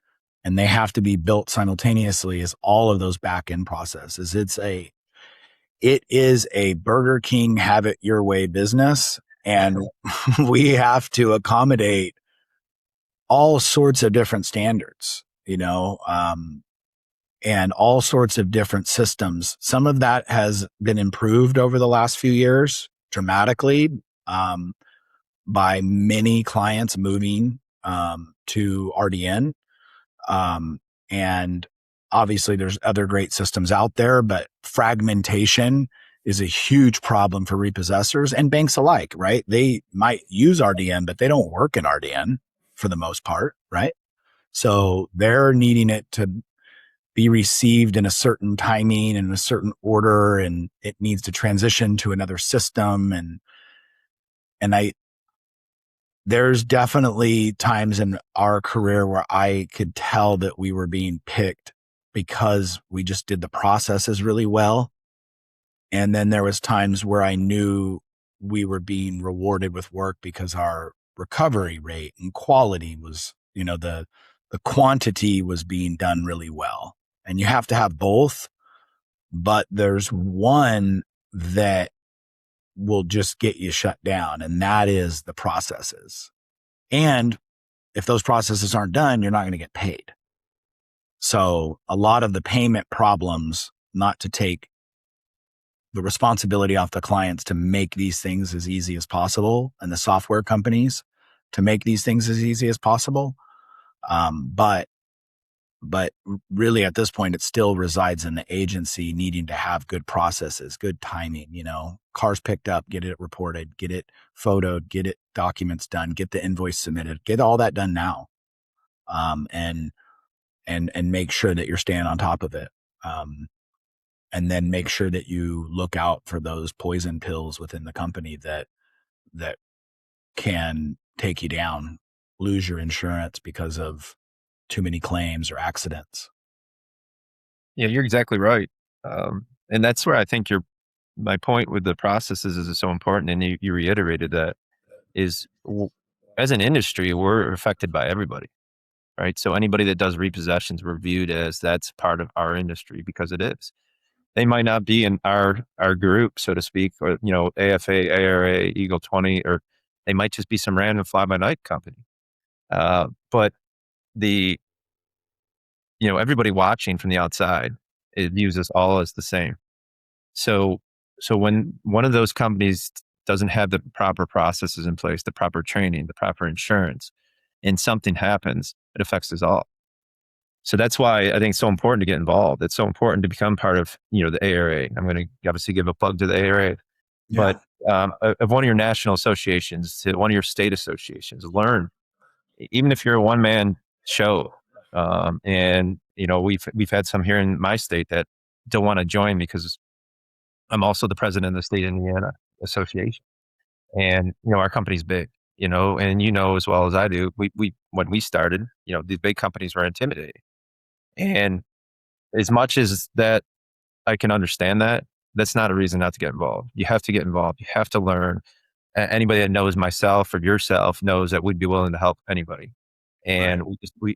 Speaker 1: and they have to be built simultaneously as all of those back end processes. It is a Burger King have it your way business. And we have to accommodate all sorts of different standards, and all sorts of different systems. Some of that has been improved over the last few years dramatically, um, by many clients moving to RDN. Um, and obviously, there's other great systems out there, but fragmentation is a huge problem for repossessors and banks alike, right? They might use RDN, but they don't work in RDN for the most part, right? So they're needing it to be received in a certain timing and a certain order, and it needs to transition to another system. And there's definitely times in our career where I could tell that we were being picked because we just did the processes really well. And then there was times where I knew we were being rewarded with work because our recovery rate and quality was, the quantity was being done really well. And you have to have both, but there's one that will just get you shut down, and that is the processes. And if those processes aren't done, you're not going to get paid. So a lot of the payment problems, not to take the responsibility off the clients to make these things as easy as possible, and the software companies to make these things as easy as possible. But really at this point, it still resides in the agency needing to have good processes, good timing, cars picked up, get it reported, get it photoed, get it documents done, get the invoice submitted, get all that done now. And make sure that you're staying on top of it. And then make sure that you look out for those poison pills within the company that can take you down, lose your insurance because of too many claims or accidents.
Speaker 2: Yeah, you're exactly right. And that's where I think my point with the processes is so important. And you reiterated that is as an industry, we're affected by everybody, right? So anybody that does repossessions, we're viewed as that's part of our industry because it is. They might not be in our group, so to speak, or, AFA, ARA, Eagle 20, or they might just be some random fly by night company. But everybody watching from the outside, it views us all as the same. So when one of those companies doesn't have the proper processes in place, the proper training, the proper insurance, and something happens, it affects us all. So that's why I think it's so important to get involved. It's so important to become part of, the ARA. I'm going to obviously give a plug to the ARA,
Speaker 1: Yeah.
Speaker 2: but of one of your national associations to one of your state associations, learn, even if you're a one man show. And we've had some here in my state that don't want to join because I'm also the president of the state Indiana association, and our company's big. And as well as I do, we when we started, these big companies were intimidating. And as much as that I can understand that, that's not a reason not to get involved. You have to get involved. You have to learn. Anybody that knows myself or yourself knows that we'd be willing to help anybody. And
Speaker 1: Right.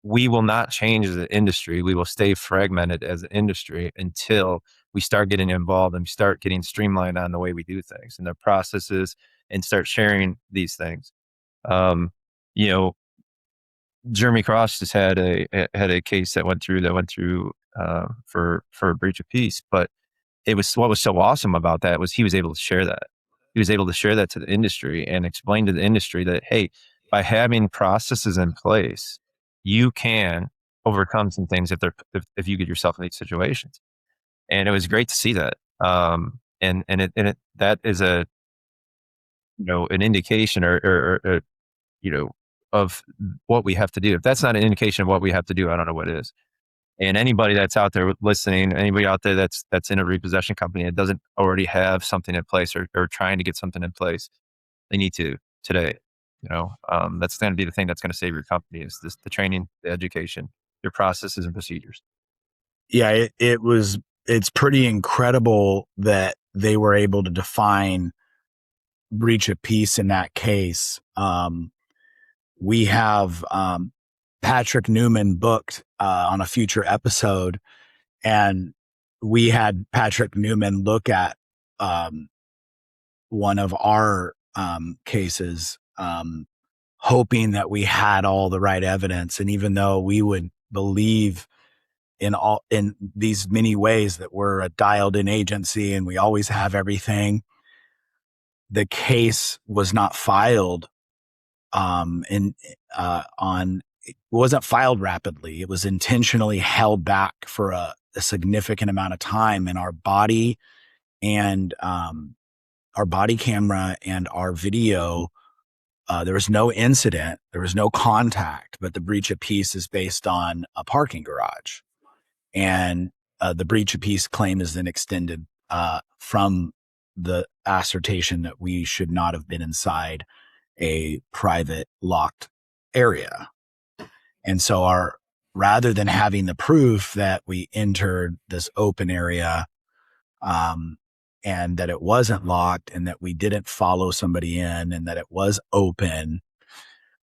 Speaker 2: we will not change as an industry. We will stay fragmented as an industry until we start getting involved and we start getting streamlined on the way we do things and the processes and start sharing these things. You know, Jeremy Cross just had a case that went through for a breach of peace, but what was so awesome about that was he was able to share that. He was able to share that to the industry and explain to the industry that, hey, by having processes in place, you can overcome some things if you get yourself in these situations. And it was great to see that. And that is an indication or of what we have to do. If that's not an indication of what we have to do, I don't know what is. And anybody that's out there listening, anybody out there that's in a repossession company that doesn't already have something in place or trying to get something in place, they need to today. That's going to be the thing that's going to save your company is the training, the education, your processes and procedures.
Speaker 1: Yeah, it's pretty incredible that they were able to define breach of peace in that case. We have Patrick Newman booked on a future episode, and we had Patrick Newman look at one of our cases, hoping that we had all the right evidence. And even though we would believe in these many ways that we're a dialed in agency and we always have everything, the case was not filed it wasn't filed rapidly. It was intentionally held back for a significant amount of time, and our body camera and our video, there was no incident, there was no contact, but the breach of peace is based on a parking garage. And the breach of peace claim is then extended from the assertion that we should not have been inside a private locked area. And so rather than having the proof that we entered this open area and that it wasn't locked and that we didn't follow somebody in and that it was open,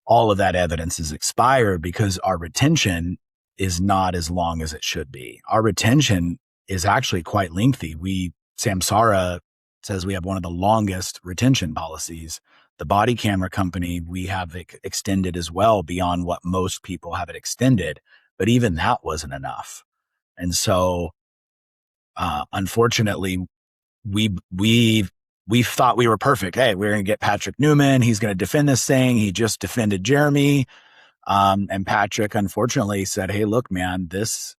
Speaker 1: all of that evidence is expired because our retention is not as long as it should be. Our retention is actually quite lengthy. Samsara says we have one of the longest retention policies. The body camera company, we have it extended as well beyond what most people have it extended, but even that wasn't enough. And so, unfortunately, we thought we were perfect. Hey, we're going to get Patrick Newman. He's going to defend this thing. He just defended Jeremy. And Patrick, unfortunately, said, hey, look, man, this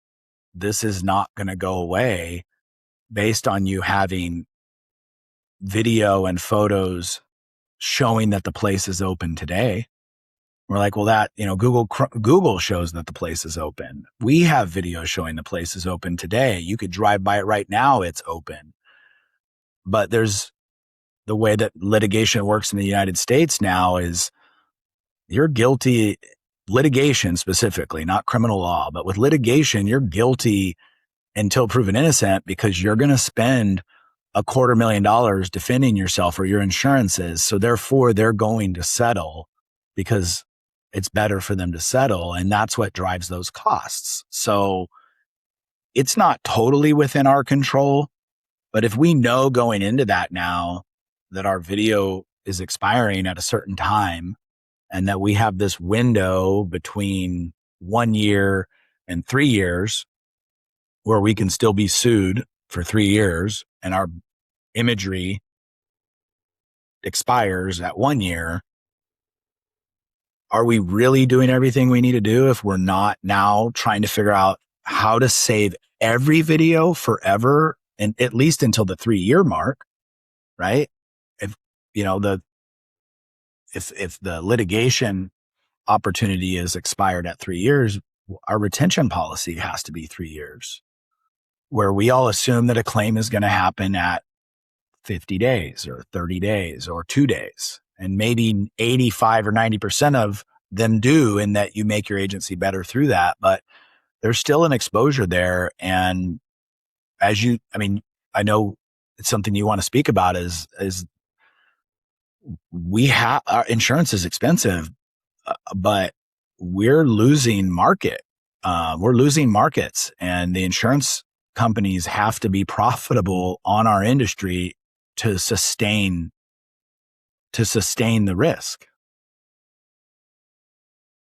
Speaker 1: is not going to go away based on you having video and photos showing that the place is open today. We're like, well, Google shows that the place is open. We have video showing the place is open today. You could drive by it right now. It's open. But there's the way that litigation works in the United States now is you're guilty, litigation specifically, not criminal law, but with litigation, you're guilty until proven innocent because you're going to spend $250,000 defending yourself or your insurances. So therefore they're going to settle because it's better for them to settle. And that's what drives those costs. So it's not totally within our control, but if we know going into that now that our video is expiring at a certain time and that we have this window between 1 year and 3 years where we can still be sued for 3 years and our imagery expires at 1 year, are we really doing everything we need to do if we're not now trying to figure out how to save every video forever and at least until the 3-year mark, right? If the litigation opportunity is expired at 3 years, our retention policy has to be 3 years, where we all assume that a claim is going to happen at 50 days or 30 days or 2 days. And maybe 85 or 90% of them do, in that you make your agency better through that. But there's still an exposure there. And I know it's something you want to speak about is our insurance is expensive, but we're losing market. We're losing markets, and the insurance companies have to be profitable on our industry to sustain the risk.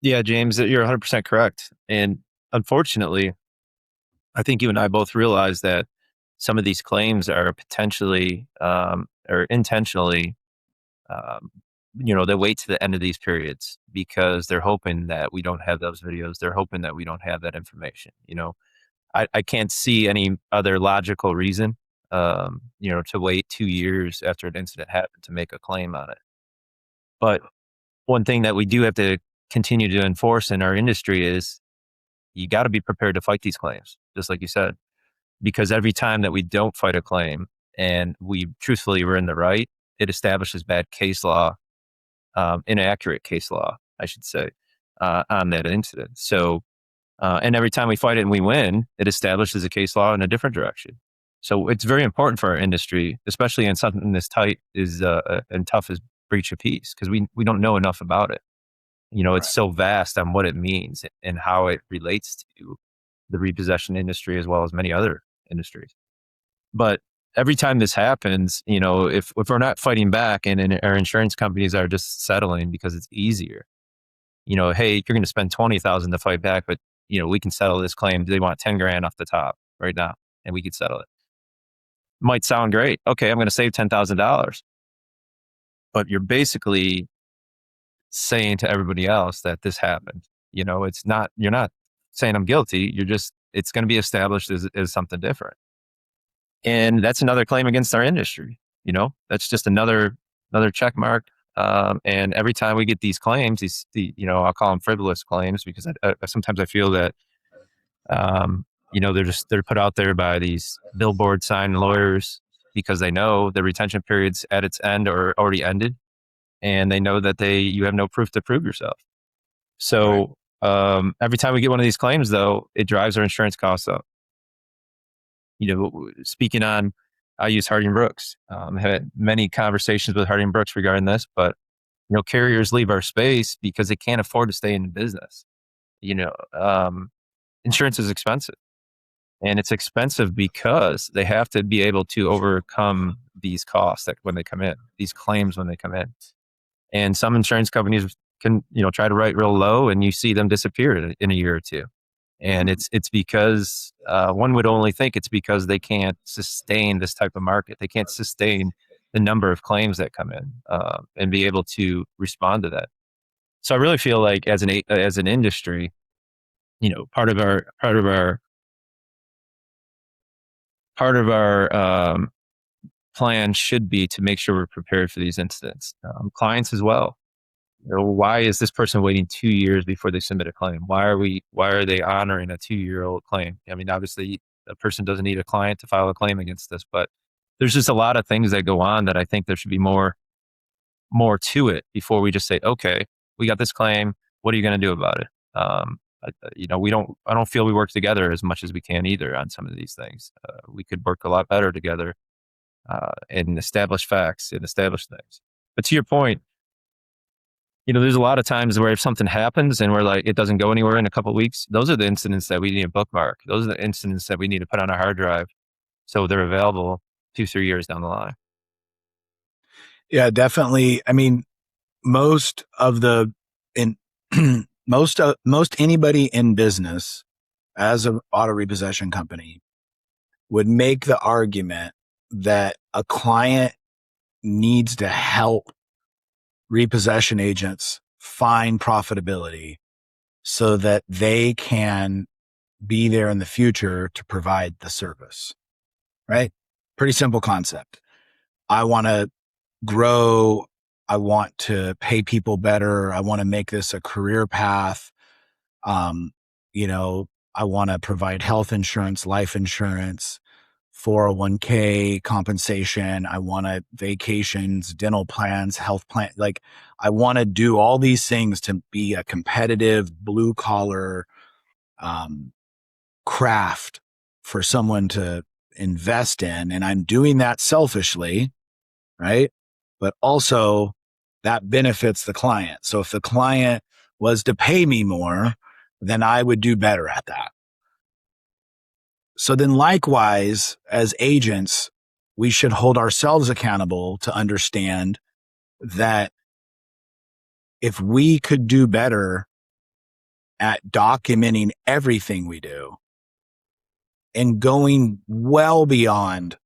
Speaker 2: Yeah, James, you're 100% correct. And unfortunately, I think you and I both realize that some of these claims are potentially or intentionally, they wait to the end of these periods because they're hoping that we don't have those videos. They're hoping that we don't have that information. I can't see any other logical reason, to wait 2 years after an incident happened to make a claim on it. But one thing that we do have to continue to enforce in our industry is you got to be prepared to fight these claims, just like you said, because every time that we don't fight a claim and we truthfully were in the right, it establishes bad case law, inaccurate case law, I should say, on that incident. So, and every time we fight it and we win, it establishes a case law in a different direction. So it's very important for our industry, especially in something this tight is and tough as breach of peace, because we don't know enough about it. It's so vast on what it means and how it relates to the repossession industry as well as many other industries. But every time this happens, if we're not fighting back and our insurance companies are just settling because it's easier, hey, you're going to spend $20,000 to fight back, but we can settle this claim. They want 10 grand off the top right now, and we could settle it. Might sound great. Okay, I'm going to save $10,000, but you're basically saying to everybody else that this happened. It's not. You're not saying I'm guilty. It's going to be established as something different, and that's another claim against our industry. That's just another check mark. And every time we get these claims, I'll call them frivolous claims, because sometimes I feel that, they're put out there by these billboard sign lawyers because they know the retention period's at its end or already ended, and they know that you have no proof to prove yourself. So every time we get one of these claims, though, it drives our insurance costs up. Speaking on, I use Harding Brooks. Had many conversations with Harding Brooks regarding this, but carriers leave our space because they can't afford to stay in the business. Insurance is expensive, and it's expensive because they have to be able to overcome these costs when they come in, these claims when they come in. And some insurance companies can, try to write real low, and you see them disappear in a year or two. And it's because one would only think it's because they can't sustain this type of market. They can't sustain the number of claims that come in and be able to respond to that. So I really feel like as an industry, part of our plan should be to make sure we're prepared for these incidents. Clients as well. Why is this person waiting 2 years before they submit a claim? Why are they honoring a 2-year-old claim? I mean, obviously a person doesn't need a client to file a claim against this, but there's just a lot of things that go on that I think there should be more to it before we just say, okay, we got this claim. What are you going to do about it? I don't feel we work together as much as we can either on some of these things. We could work a lot better together and establish facts and establish things. But to your point, there's a lot of times where if something happens and we're like, it doesn't go anywhere in a couple of weeks, those are the incidents that we need to bookmark. Those are the incidents that we need to put on a hard drive so they're available 2-3 years down the line.
Speaker 1: Yeah, definitely. I mean, most anybody in business as an auto repossession company would make the argument that a client needs to help repossession agents find profitability so that they can be there in the future to provide the service, right? Pretty simple concept. I want to grow. I want to pay people better. I want to make this a career path. I want to provide health insurance, life insurance, 401k compensation. I want vacations, dental plans, health plan. Like, I want to do all these things to be a competitive blue collar craft for someone to invest in. And I'm doing that selfishly, right? But also that benefits the client. So if the client was to pay me more, then I would do better at that. So then likewise, as agents, we should hold ourselves accountable to understand that if we could do better at documenting everything we do and going well beyond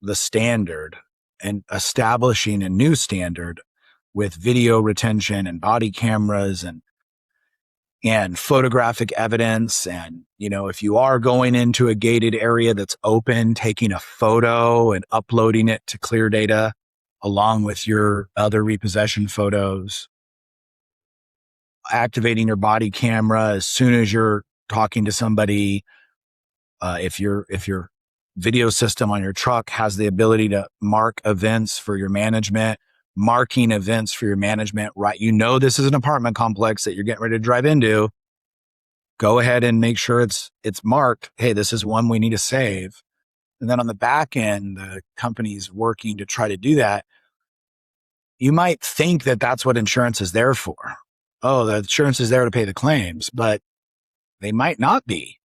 Speaker 1: the standard and establishing a new standard with video retention and body cameras and photographic evidence. And, if you are going into a gated area that's open, taking a photo and uploading it to Clear Data, along with your other repossession photos, activating your body camera as soon as you're talking to somebody. If your video system on your truck has the ability to mark events for your management, marking events for your management, right? You know, this is an apartment complex that you're getting ready to drive into. Go ahead and make sure it's marked. Hey, this is one we need to save. And then on the back end, the company's working to try to do that. You might think that that's what insurance is there for. Oh, the insurance is there to pay the claims, but they might not be.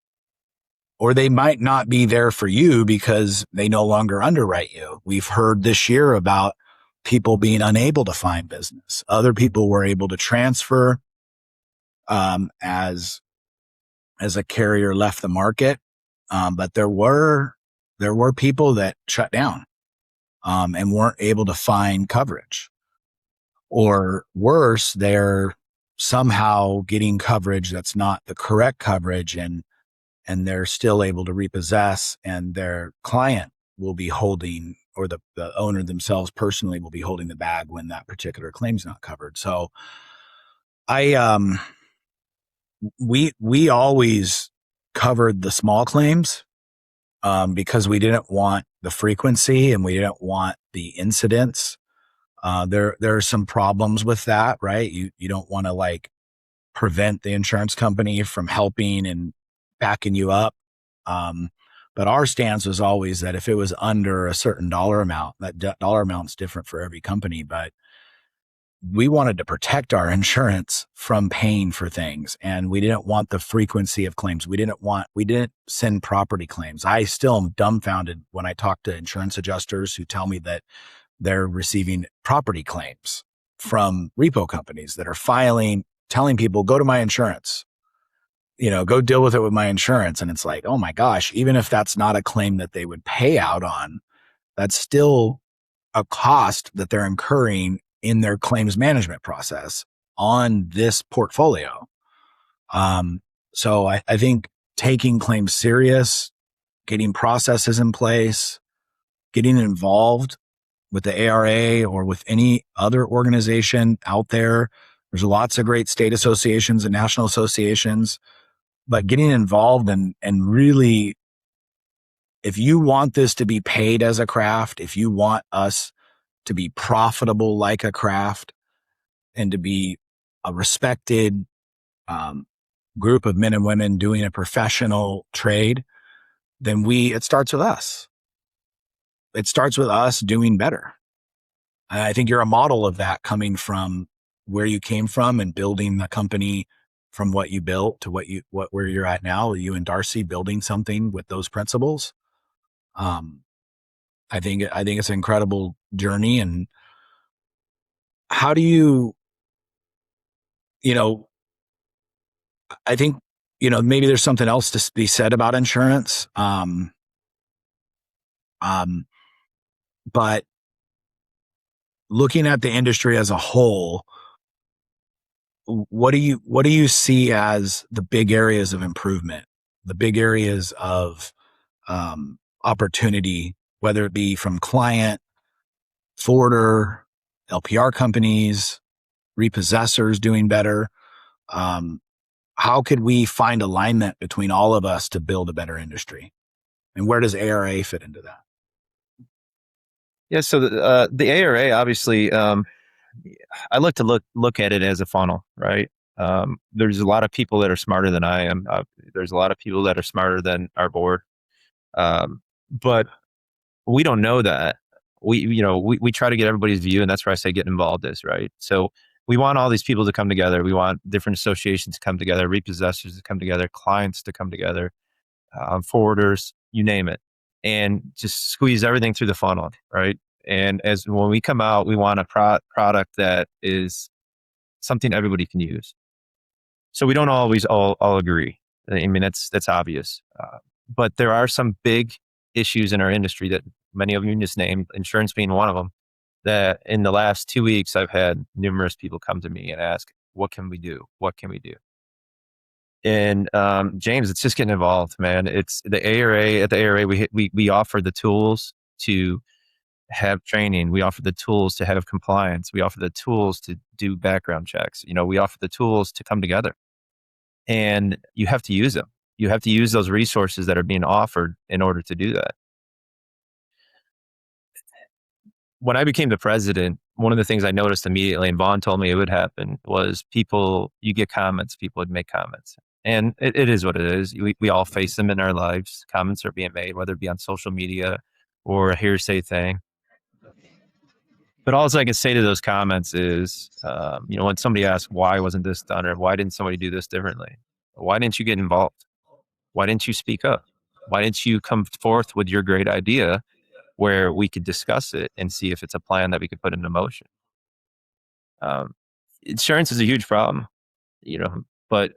Speaker 1: Or they might not be there for you because they no longer underwrite you. We've heard this year about people being unable to find business. Other people were able to transfer as a carrier left the market. But there were people that shut down and weren't able to find coverage. Or worse, they're somehow getting coverage that's not the correct coverage, and they're still able to repossess, and their client will be holding, or the owner themselves personally will be holding the bag when that particular claim's not covered. So we always covered the small claims because we didn't want the frequency and we didn't want the incidents. There are some problems with that, right? You don't want to like prevent the insurance company from helping and backing you up. But our stance was always that if it was under a certain dollar amount, that dollar amount's different for every company, but we wanted to protect our insurance from paying for things. And we didn't want the frequency of claims. We didn't send property claims. I still am dumbfounded when I talk to insurance adjusters who tell me that they're receiving property claims from repo companies that are filing, telling people, go to my insurance, go deal with it with my insurance. And it's like, oh my gosh, even if that's not a claim that they would pay out on, that's still a cost that they're incurring in their claims management process on this portfolio. So I think taking claims serious, getting processes in place, getting involved with the ARA or with any other organization out there. There's lots of great state associations and national associations, but getting involved and really, if you want this to be paid as a craft, if you want us to be profitable like a craft and to be a respected group of men and women doing a professional trade, then it starts with us. It starts with us doing better. And I think you're a model of that, coming from where you came from and building the company from what you built to where you're at now. You and Darcy building something with those principles. I think it's an incredible journey. And how do you I think, maybe there's something else to be said about insurance. But looking at the industry as a whole, what do you see as the big areas of improvement, the big areas of opportunity, whether it be from client, forwarder, LPR companies, repossessors doing better? How could we find alignment between all of us to build a better industry? And where does ARA fit into that?
Speaker 2: Yeah, so the ARA, obviously, I like to look at it as a funnel, right? There's a lot of people that are smarter than I am. There's a lot of people that are smarter than our board, but we don't know that. We try to get everybody's view, and that's where I say get involved is, right? So we want all these people to come together. We want different associations to come together, repossessors to come together, clients to come together, forwarders, you name it, and just squeeze everything through the funnel, right? And when we come out, we want a product that is something everybody can use. So we don't always all agree. I mean, that's obvious. But there are some big issues in our industry that many of you just named, insurance being one of them, that in the last 2 weeks, I've had numerous people come to me and ask, what can we do? What can we do? And James, it's just getting involved, man. It's the ARA. At the ARA, we offer the tools to have training. We offer the tools to have compliance. We offer the tools to do background checks. We offer the tools to come together, and you have to use them. You have to use those resources that are being offered in order to do that. When I became the president, one of the things I noticed immediately, and Vaughn told me it would happen, was you get comments, people would make comments. And it is what it is. We all face them in our lives. Comments are being made, whether it be on social media or a hearsay thing. But all I can say to those comments is, when somebody asks, why wasn't this done? Or why didn't somebody do this differently? Why didn't you get involved? Why didn't you speak up? Why didn't you come forth with your great idea where we could discuss it and see if it's a plan that we could put into motion? Insurance is a huge problem, but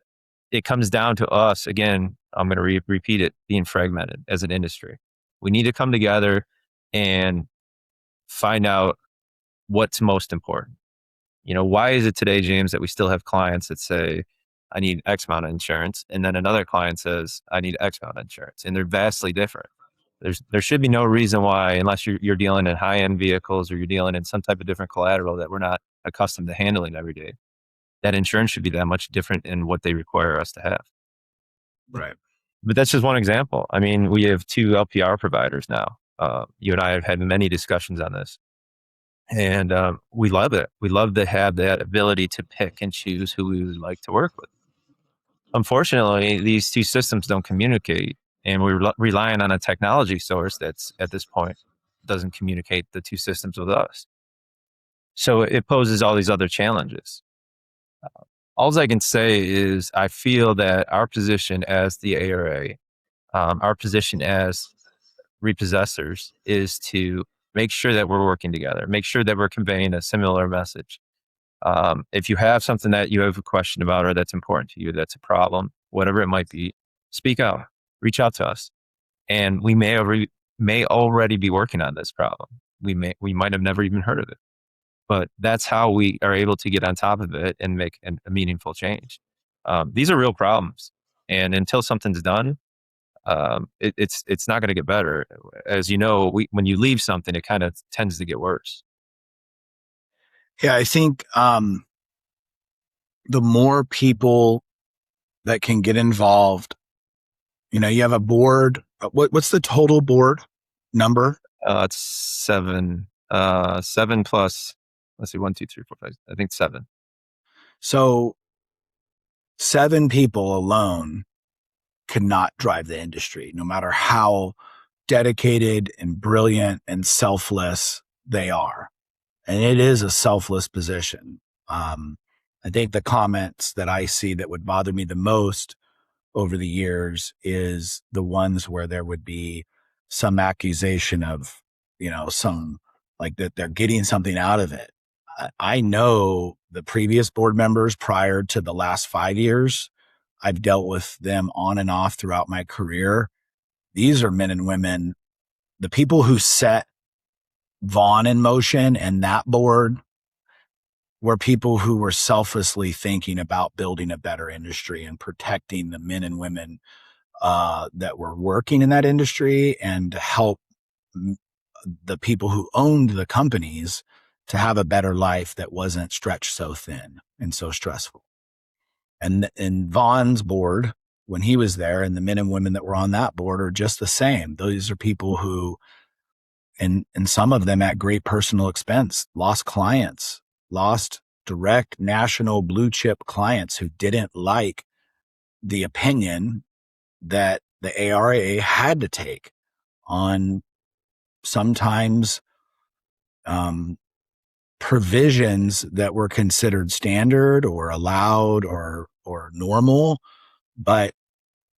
Speaker 2: it comes down to us, again, I'm going to repeat it, being fragmented as an industry. We need to come together and find out what's most important. Why is it today, James, that we still have clients that say, I need X amount of insurance, and then another client says, I need X amount of insurance, and they're vastly different. There should be no reason why, unless you're dealing in high-end vehicles or you're dealing in some type of different collateral that we're not accustomed to handling every day, that insurance should be that much different in what they require us to have.
Speaker 1: Right.
Speaker 2: But that's just one example. I mean, we have 2 LPR providers now. You and I have had many discussions on this. And we love it. We love to have that ability to pick and choose who we would like to work with. Unfortunately, these 2 systems don't communicate, and we're relying on a technology source that's at this point doesn't communicate the 2 systems with us. So it poses all these other challenges. All I can say is I feel that our position as the ARA, our position as repossessors, is to make sure that we're working together, make sure that we're conveying a similar message. If you have something that you have a question about or that's important to you, that's a problem, whatever it might be, speak out, reach out to us. And we may already be working on this problem. We might have never even heard of it, but that's how we are able to get on top of it and make a meaningful change. These are real problems. And until something's done, it's not going to get better. As you know, when you leave something, it kind of tends to get worse.
Speaker 1: Yeah, I think the more people that can get involved, you have a board. What's the total board number?
Speaker 2: It's 7. 7 plus, let's see, 1, 2, 3, 4, 5. I think 7.
Speaker 1: So 7 people alone could not drive the industry, no matter how dedicated and brilliant and selfless they are. And it is a selfless position. I think the comments that I see that would bother me the most over the years is the ones where there would be some accusation of, some like that they're getting something out of it. I know the previous board members prior to the last 5 years. I've dealt with them on and off throughout my career. These are men and women, the people who set Vaughn in motion and that board were people who were selflessly thinking about building a better industry and protecting the men and women that were working in that industry, and to help the people who owned the companies to have a better life that wasn't stretched so thin and so stressful. And Vaughn's board, when he was there, and the men and women that were on that board are just the same. Those are people who, and some of them at great personal expense, lost clients, lost direct national blue chip clients who didn't like the opinion that the ARA had to take on sometimes provisions that were considered standard or allowed or normal, but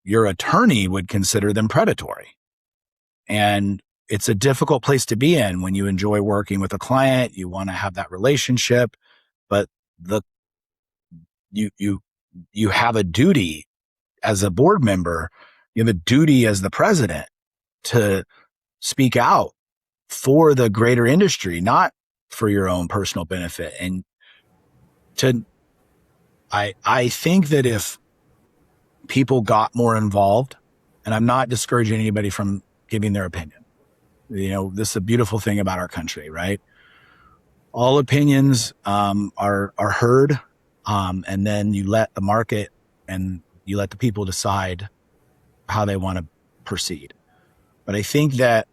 Speaker 1: your attorney would consider them predatory. And it's a difficult place to be in when you enjoy working with a client. You want to have that relationship, but you have a duty as a board member. You have a duty as the president to speak out for the greater industry, not for your own personal benefit. And I think that if people got more involved, and I'm not discouraging anybody from giving their opinion, This is a beautiful thing about our country, right? All opinions are heard, and then you let the market and you let the people decide how they want to proceed. But I think that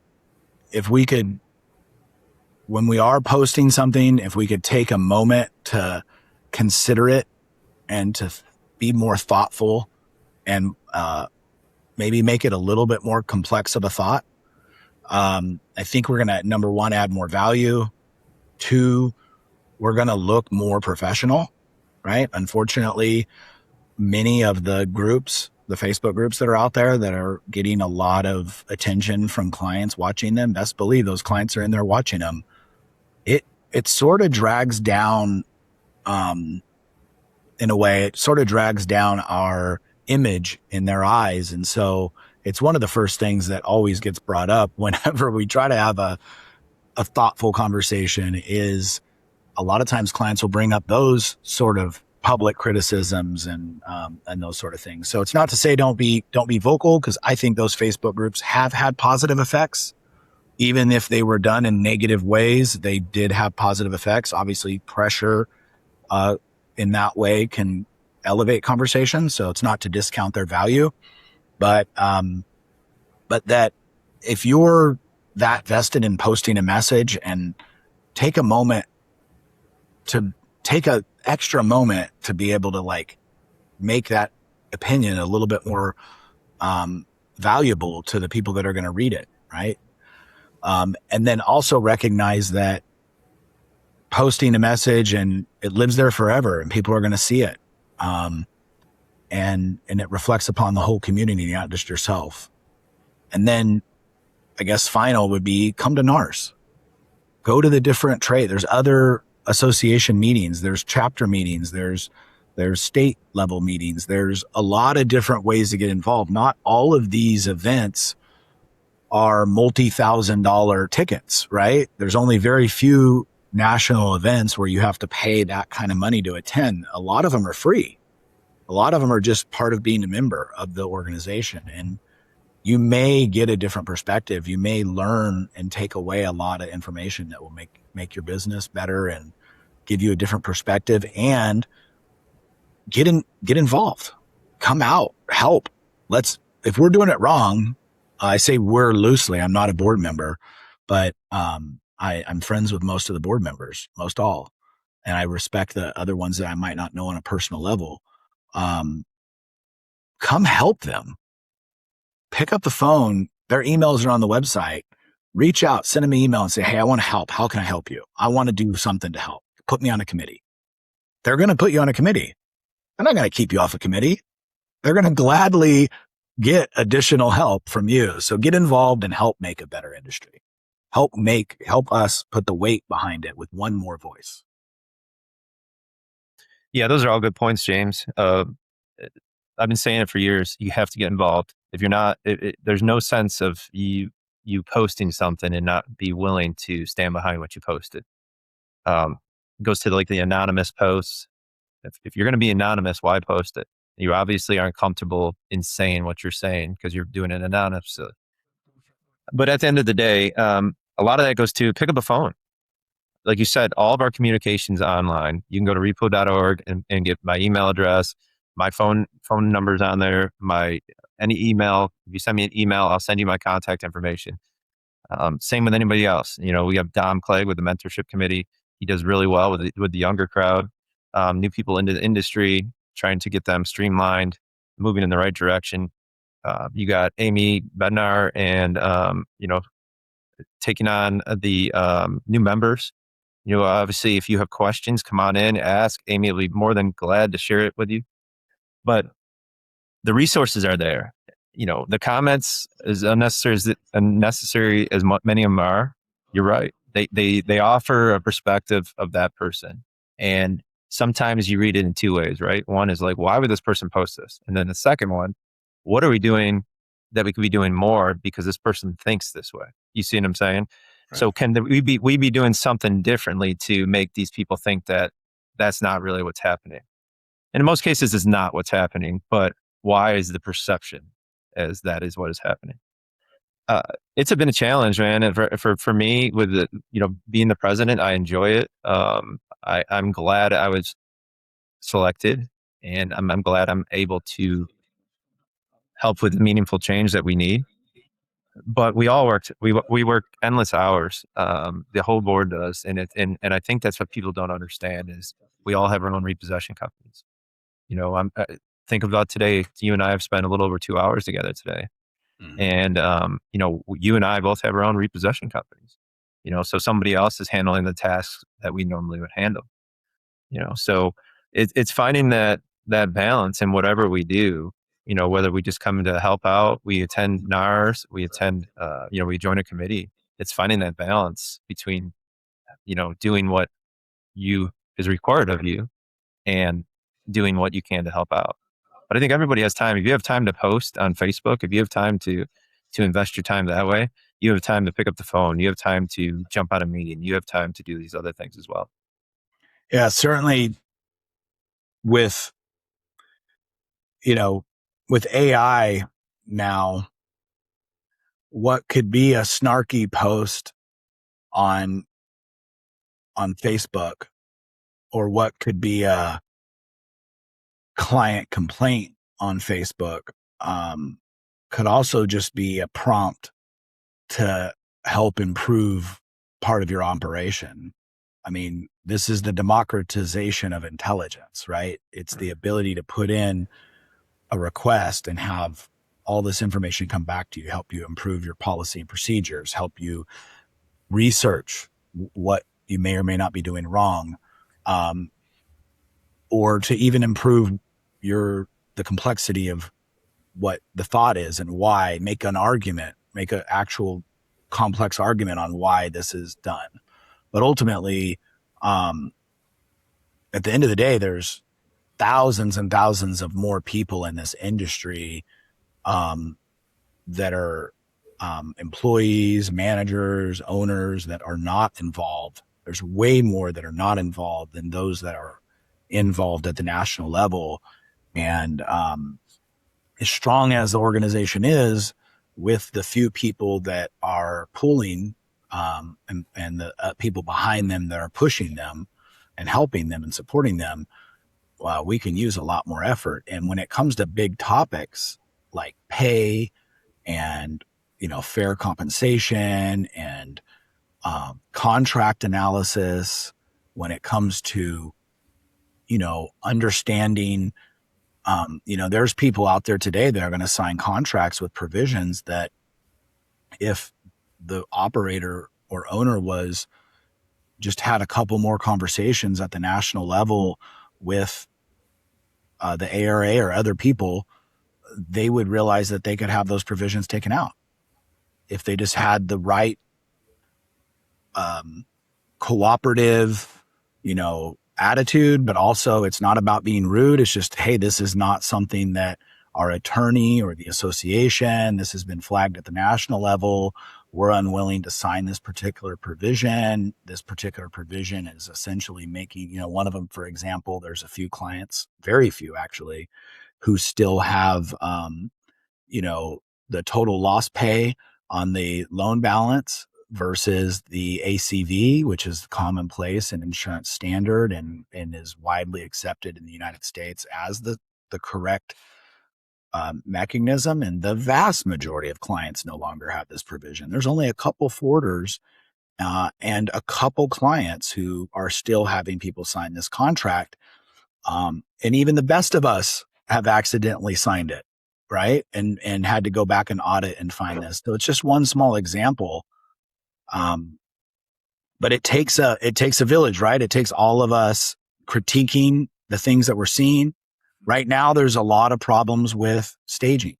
Speaker 1: if we could, when we are posting something, if we could take a moment to consider it and to be more thoughtful and maybe make it a little bit more complex of a thought, I think we're going to, number one, add more value. Two, we're going to look more professional, right? Unfortunately, many of the groups, the Facebook groups that are out there that are getting a lot of attention from clients watching them, best believe those clients are in there watching them. It sort of drags down, in a way, it sort of drags down our image in their eyes. And so it's one of the first things that always gets brought up whenever we try to have a thoughtful conversation is a lot of times clients will bring up those sort of public criticisms and those sort of things. So it's not to say don't be vocal, because I think those Facebook groups have had positive effects. Even if they were done in negative ways, they did have positive effects. Obviously, pressure in that way can elevate conversations. So it's not to discount their value, but that if you're that vested in posting a message, and take a moment to take a extra moment to be able to like make that opinion a little bit more valuable to the people that are going to read it, right? And then also recognize that posting a message and it lives there forever and people are going to see it. And it reflects upon the whole community, not just yourself. And then I guess final would be come to NARS. Go to the different trade. There's other association meetings. There's chapter meetings. There's state level meetings. There's a lot of different ways to get involved. Not all of these events are multi-$1,000 tickets, right? There's only very few national events where you have to pay that kind of money to attend. A lot of them are free. A lot of them are just part of being a member of the organization. And you may get a different perspective. You may learn and take away a lot of information that will make your business better and give you a different perspective, and get involved, come out, help. If we're doing it wrong, I say we're loosely, I'm not a board member, but I'm friends with most of the board members, most all. And I respect the other ones that I might not know on a personal level. Come help them. Pick up the phone. Their emails are on the website. Reach out, send them an email and say, hey, I want to help. How can I help you? I want to do something to help. Put me on a committee. They're going to put you on a committee. They're not going to keep you off a committee. They're going to gladly get additional help from you. So get involved and help make a better industry. Help us put the weight behind it with one more voice.
Speaker 2: Yeah, those are all good points, James. I've been saying it for years. You have to get involved. If you're not, there's no sense of you posting something and not be willing to stand behind what you posted. Goes to like the anonymous posts. If you're going to be anonymous, why post it? You obviously aren't comfortable in saying what you're saying because you're doing it anonymously. But at the end of the day, a lot of that goes to pick up a phone. Like you said, all of our communications online. You can go to repo.org and get my email address, my phone numbers on there, any email. If you send me an email, I'll send you my contact information. Same with anybody else. We have Dom Clegg with the mentorship committee. He does really well with the younger crowd, new people into the industry, trying to get them streamlined, moving in the right direction. You got Amy Bednar and, taking on the new members. Obviously, if you have questions, come on in, ask. Amy will be more than glad to share it with you. But the resources are there. The comments, as unnecessary as many of them are, you're right. They offer a perspective of that person. And sometimes you read it in two ways, right? One is like, why would this person post this? And then the second one, what are we doing that we could be doing more because this person thinks this way? You see what I'm saying? Right. So can we be doing something differently to make these people think that that's not really what's happening? And in most cases, it's not what's happening, but why is the perception as that is what is happening? Uh, it's been a challenge, man. And for me, with the, being the president, I enjoy it. I'm glad I was selected, and I'm glad I'm able to help with the meaningful change that we need. But we work endless hours. The whole board does, and I think that's what people don't understand is we all have our own repossession companies. Think about today. You and I have spent a little over 2 hours together today. And, you and I both have our own repossession companies, so somebody else is handling the tasks that we normally would handle, so it's finding that balance in whatever we do, whether we just come to help out, we attend NARS, we attend, we join a committee. It's finding that balance between, doing what you is required of you and doing what you can to help out. But I think everybody has time. If you have time to post on Facebook, if you have time to invest your time that way, you have time to pick up the phone, you have time to jump on a meeting, you have time to do these other things as well.
Speaker 1: Yeah, certainly with, with AI now, what could be a snarky post on Facebook, or what could be a client complaint on Facebook, could also just be a prompt to help improve part of your operation. I mean, this is the democratization of intelligence, right? It's the ability to put in a request and have all this information come back to you, help you improve your policy and procedures, help you research what you may or may not be doing wrong, or to even improve the complexity of what the thought is and why, make an argument, make an actual complex argument on why this is done. But ultimately, at the end of the day, there's thousands and thousands of more people in this industry that are employees, managers, owners that are not involved. There's way more that are not involved than those that are involved at the national level. And as strong as the organization is, with the few people that are pulling and the people behind them that are pushing them and helping them and supporting them, we can use a lot more effort. And when it comes to big topics like pay and, fair compensation and contract analysis, when it comes to, understanding, there's people out there today that are going to sign contracts with provisions that if the operator or owner was just had a couple more conversations at the national level with the ARA or other people, they would realize that they could have those provisions taken out if they just had the right cooperative, attitude. But also, it's not about being rude. It's just, hey, this is not something that our attorney or the association, this has been flagged at the national level. We're unwilling to sign this particular provision. This particular provision is essentially making, one of them, for example, there's a few clients, very few actually, who still have, the total loss pay on the loan balance versus the ACV, which is commonplace and insurance standard and is widely accepted in the United States as the correct mechanism. And the vast majority of clients no longer have this provision. There's only a couple forwarders and a couple clients who are still having people sign this contract. And even the best of us have accidentally signed it, right? And had to go back and audit and find this. So it's just one small example. But it takes a village, right? It takes all of us critiquing the things that we're seeing. Right now, there's a lot of problems with staging.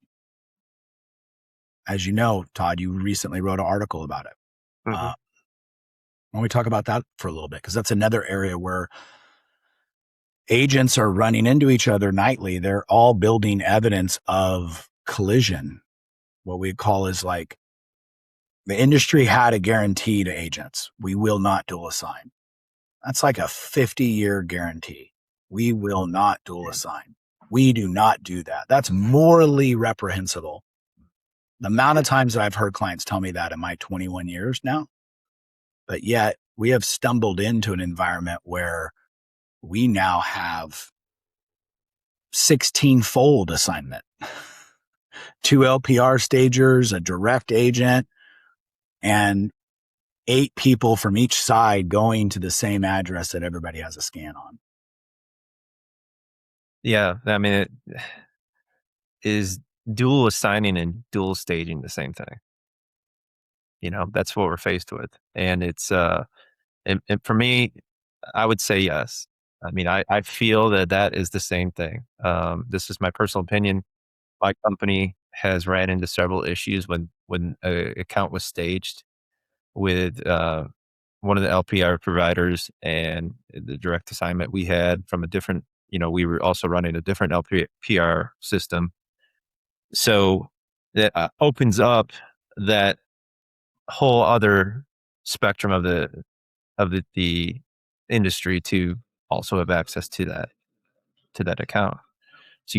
Speaker 1: As you know, Todd, you recently wrote an article about it.
Speaker 2: Mm-hmm.
Speaker 1: Why don't we talk about that for a little bit? Because that's another area where agents are running into each other nightly. They're all building evidence of collision. What we call is like, the industry had a guarantee to agents. We will not dual assign. That's like a 50-year guarantee. We will not dual assign. We do not do that. That's morally reprehensible. The amount of times that I've heard clients tell me that in my 21 years now, but yet we have stumbled into an environment where we now have 16-fold assignment, 2 LPR stagers, a direct agent, and 8 people from each side going to the same address that everybody has a scan on.
Speaker 2: Yeah. I mean, is dual assigning and dual staging the same thing? That's what we're faced with. And it's, and for me, I would say yes. I mean, I feel that is the same thing. This is my personal opinion. My company has ran into several issues when a account was staged with one of the LPR providers and the direct assignment we had from a different, we were also running a different LPR system. So that opens up that whole other spectrum of the industry to also have access to that account. So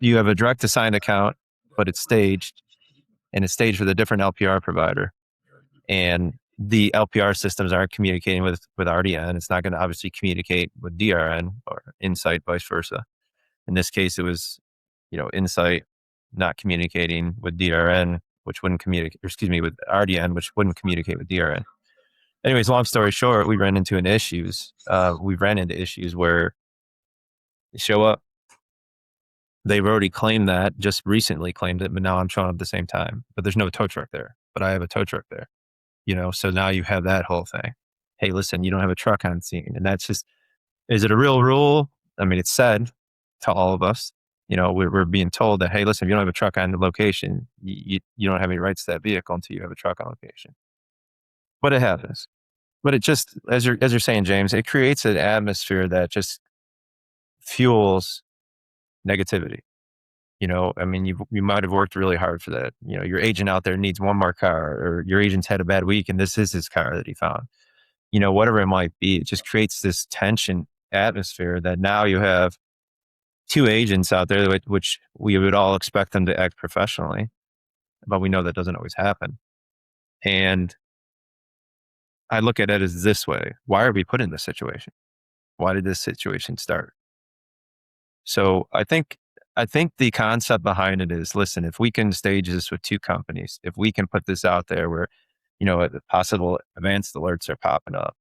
Speaker 2: you have a direct assigned account, but it's staged, and it's staged with a different LPR provider. And the LPR systems aren't communicating with RDN. It's not going to obviously communicate with DRN or Insight, vice versa. In this case, it was, Insight not communicating with DRN, which wouldn't communicate, with RDN, which wouldn't communicate with DRN. Anyways, long story short, we ran into issues where they show up. They've already claimed that, just recently claimed it, but now I'm showing up at the same time. But there's no tow truck there, but I have a tow truck there. So now you have that whole thing. Hey, listen, you don't have a truck on scene. And that's just, is it a real rule? I mean, it's said to all of us, we're being told that, hey, listen, if you don't have a truck on the location, you don't have any rights to that vehicle until you have a truck on location. But it happens. But it just, as you're saying, James, it creates an atmosphere that just fuels negativity. I mean, you might have worked really hard for that. Your agent out there needs one more car, or your agent's had a bad week and this is his car that he found. Whatever it might be, it just creates this tension atmosphere that now you have 2 agents out there, which we would all expect them to act professionally, but we know that doesn't always happen. And I look at it as this way: why are we put in this situation? Why did this situation start? So I think the concept behind it is, listen, if we can stage this with 2 companies, if we can put this out there where, possible advanced alerts are popping up,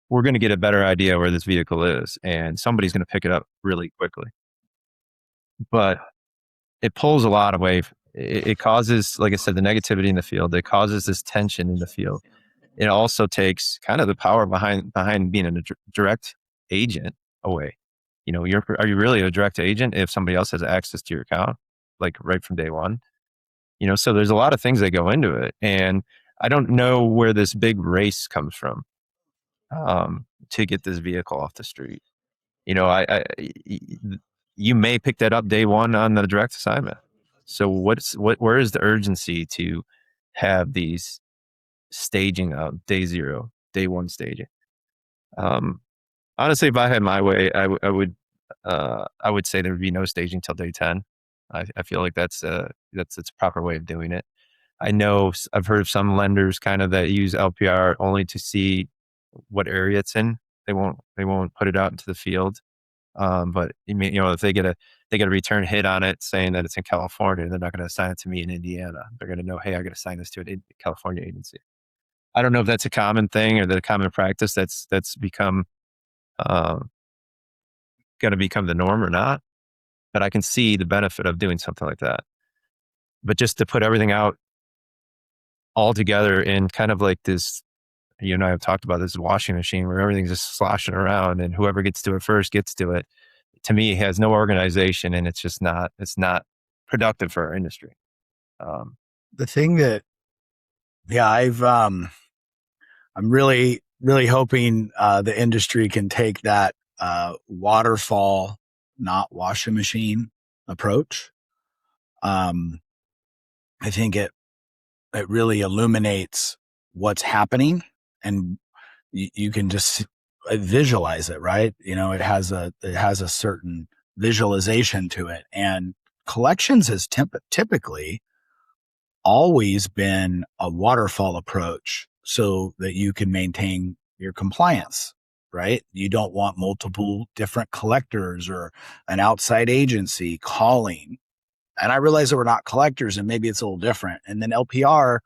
Speaker 2: we're going to get a better idea where this vehicle is, and somebody's going to pick it up really quickly. But it pulls a lot away. It causes, like I said, the negativity in the field. It causes this tension in the field. It also takes kind of the power behind being a direct agent away. Are you really a direct agent if somebody else has access to your account, like right from day one? So there's a lot of things that go into it. And I don't know where this big race comes from to get this vehicle off the street. You may pick that up day one on the direct assignment. So where is the urgency to have these staging of day 0, day 1 staging? Honestly, if I had my way, I would say there would be no staging till day 10. I feel like that's a proper way of doing it. I know I've heard of some lenders kind of that use LPR only to see what area it's in. They won't put it out into the field. But if they get a return hit on it saying that it's in California, they're not going to assign it to me in Indiana. They're going to know, hey, I got to assign this to a California agency. I don't know if that's a common thing or the common practice that's become going to become the norm or not. But I can see the benefit of doing something like that. But just to put everything out all together in kind of like this, you and I have talked about this washing machine where everything's just sloshing around and whoever gets to it first gets to it. To me, it has no organization, and it's not productive for our industry.
Speaker 1: The thing that, I'm really, really hoping the industry can take that waterfall, not washing machine approach. I think it really illuminates what's happening, and you can just visualize it, right? It has a certain visualization to it, and collections is typically always been a waterfall approach so that you can maintain your compliance, right? You don't want multiple different collectors or an outside agency calling. And I realize that we're not collectors and maybe it's a little different. And then LPR,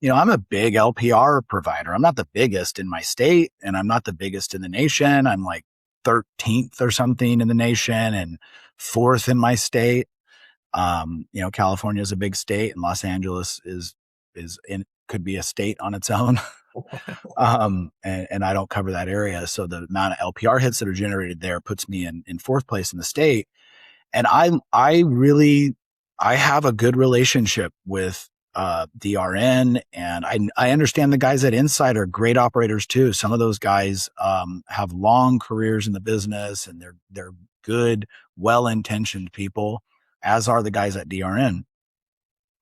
Speaker 1: I'm a big LPR provider. I'm not the biggest in my state and I'm not the biggest in the nation. I'm like 13th or something in the nation and fourth in my state. California is a big state and Los Angeles could be a state on its own. And I don't cover that area. So the amount of LPR hits that are generated there puts me in fourth place in the state. And I have a good relationship with DRN, and I understand the guys at Insight are great operators too. Some of those guys have long careers in the business, and they're good, well-intentioned people, as are the guys at DRN.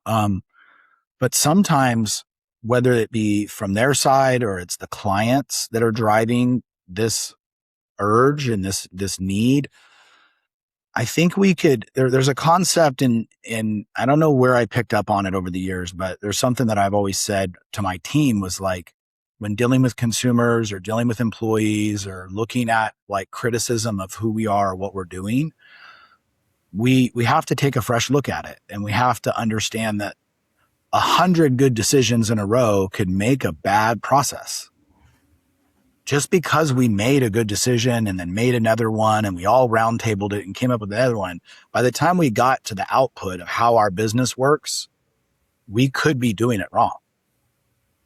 Speaker 1: But sometimes, whether it be from their side or it's the clients that are driving this urge and this need, I think there's a concept in I don't know where I picked up on it over the years, but there's something that I've always said to my team was like, when dealing with consumers or dealing with employees or looking at like criticism of who we are or what we're doing, we have to take a fresh look at it. And we have to understand that 100 good decisions in a row could make a bad process. Just because we made a good decision and then made another one and we all roundtabled it and came up with another one, by the time we got to the output of how our business works, we could be doing it wrong.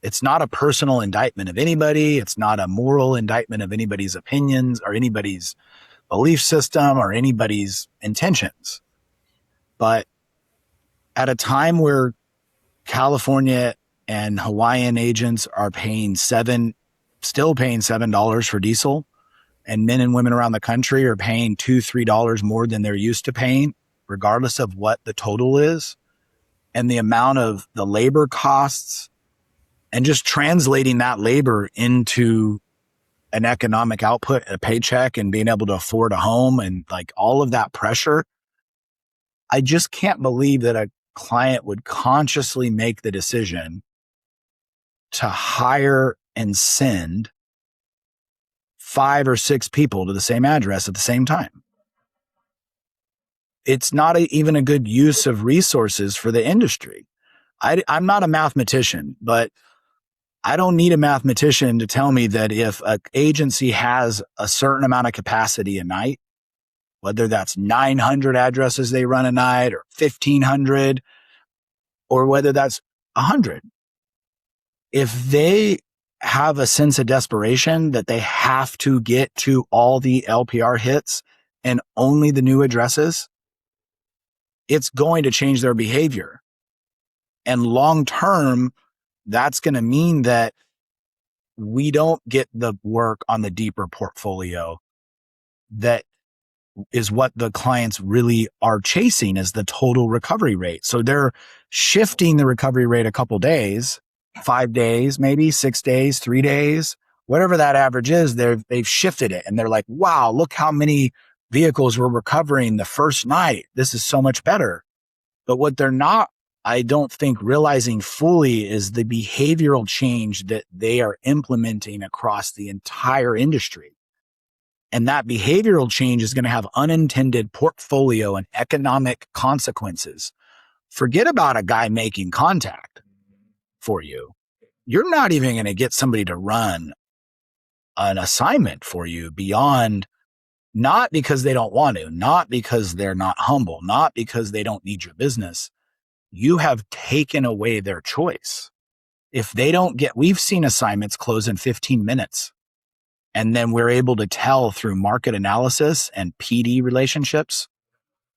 Speaker 1: It's not a personal indictment of anybody. It's not a moral indictment of anybody's opinions or anybody's belief system or anybody's intentions. But at a time where California and Hawaiian agents are still paying $7 for diesel, and men and women around the country are paying $2, $3 more than they're used to paying, regardless of what the total is, and the amount of the labor costs, and just translating that labor into an economic output, a paycheck, and being able to afford a home and like all of that pressure. I just can't believe that a client would consciously make the decision to hire and send 5 or 6 people to the same address at the same time. It's not even a good use of resources for the industry. I'm not a mathematician, but I don't need a mathematician to tell me that if an agency has a certain amount of capacity a night, whether that's 900 addresses they run a night or 1,500, or whether that's 100, if they have a sense of desperation that they have to get to all the LPR hits and only the new addresses, it's going to change their behavior. And long term, that's going to mean that we don't get the work on the deeper portfolio that is what the clients really are chasing, is the total recovery rate. So they're shifting the recovery rate a couple days, 5 days, maybe 6 days, 3 days, whatever that average is, they've shifted it. And they're like, wow, look how many vehicles we're recovering the first night. This is so much better. But what they're not, I don't think, realizing fully is the behavioral change that they are implementing across the entire industry. And that behavioral change is going to have unintended portfolio and economic consequences. Forget about a guy making contact for you. You're not even going to get somebody to run an assignment for you beyond, not because they don't want to, not because they're not humble, not because they don't need your business. You have taken away their choice. If they don't we've seen assignments close in 15 minutes. And then we're able to tell through market analysis and PD relationships.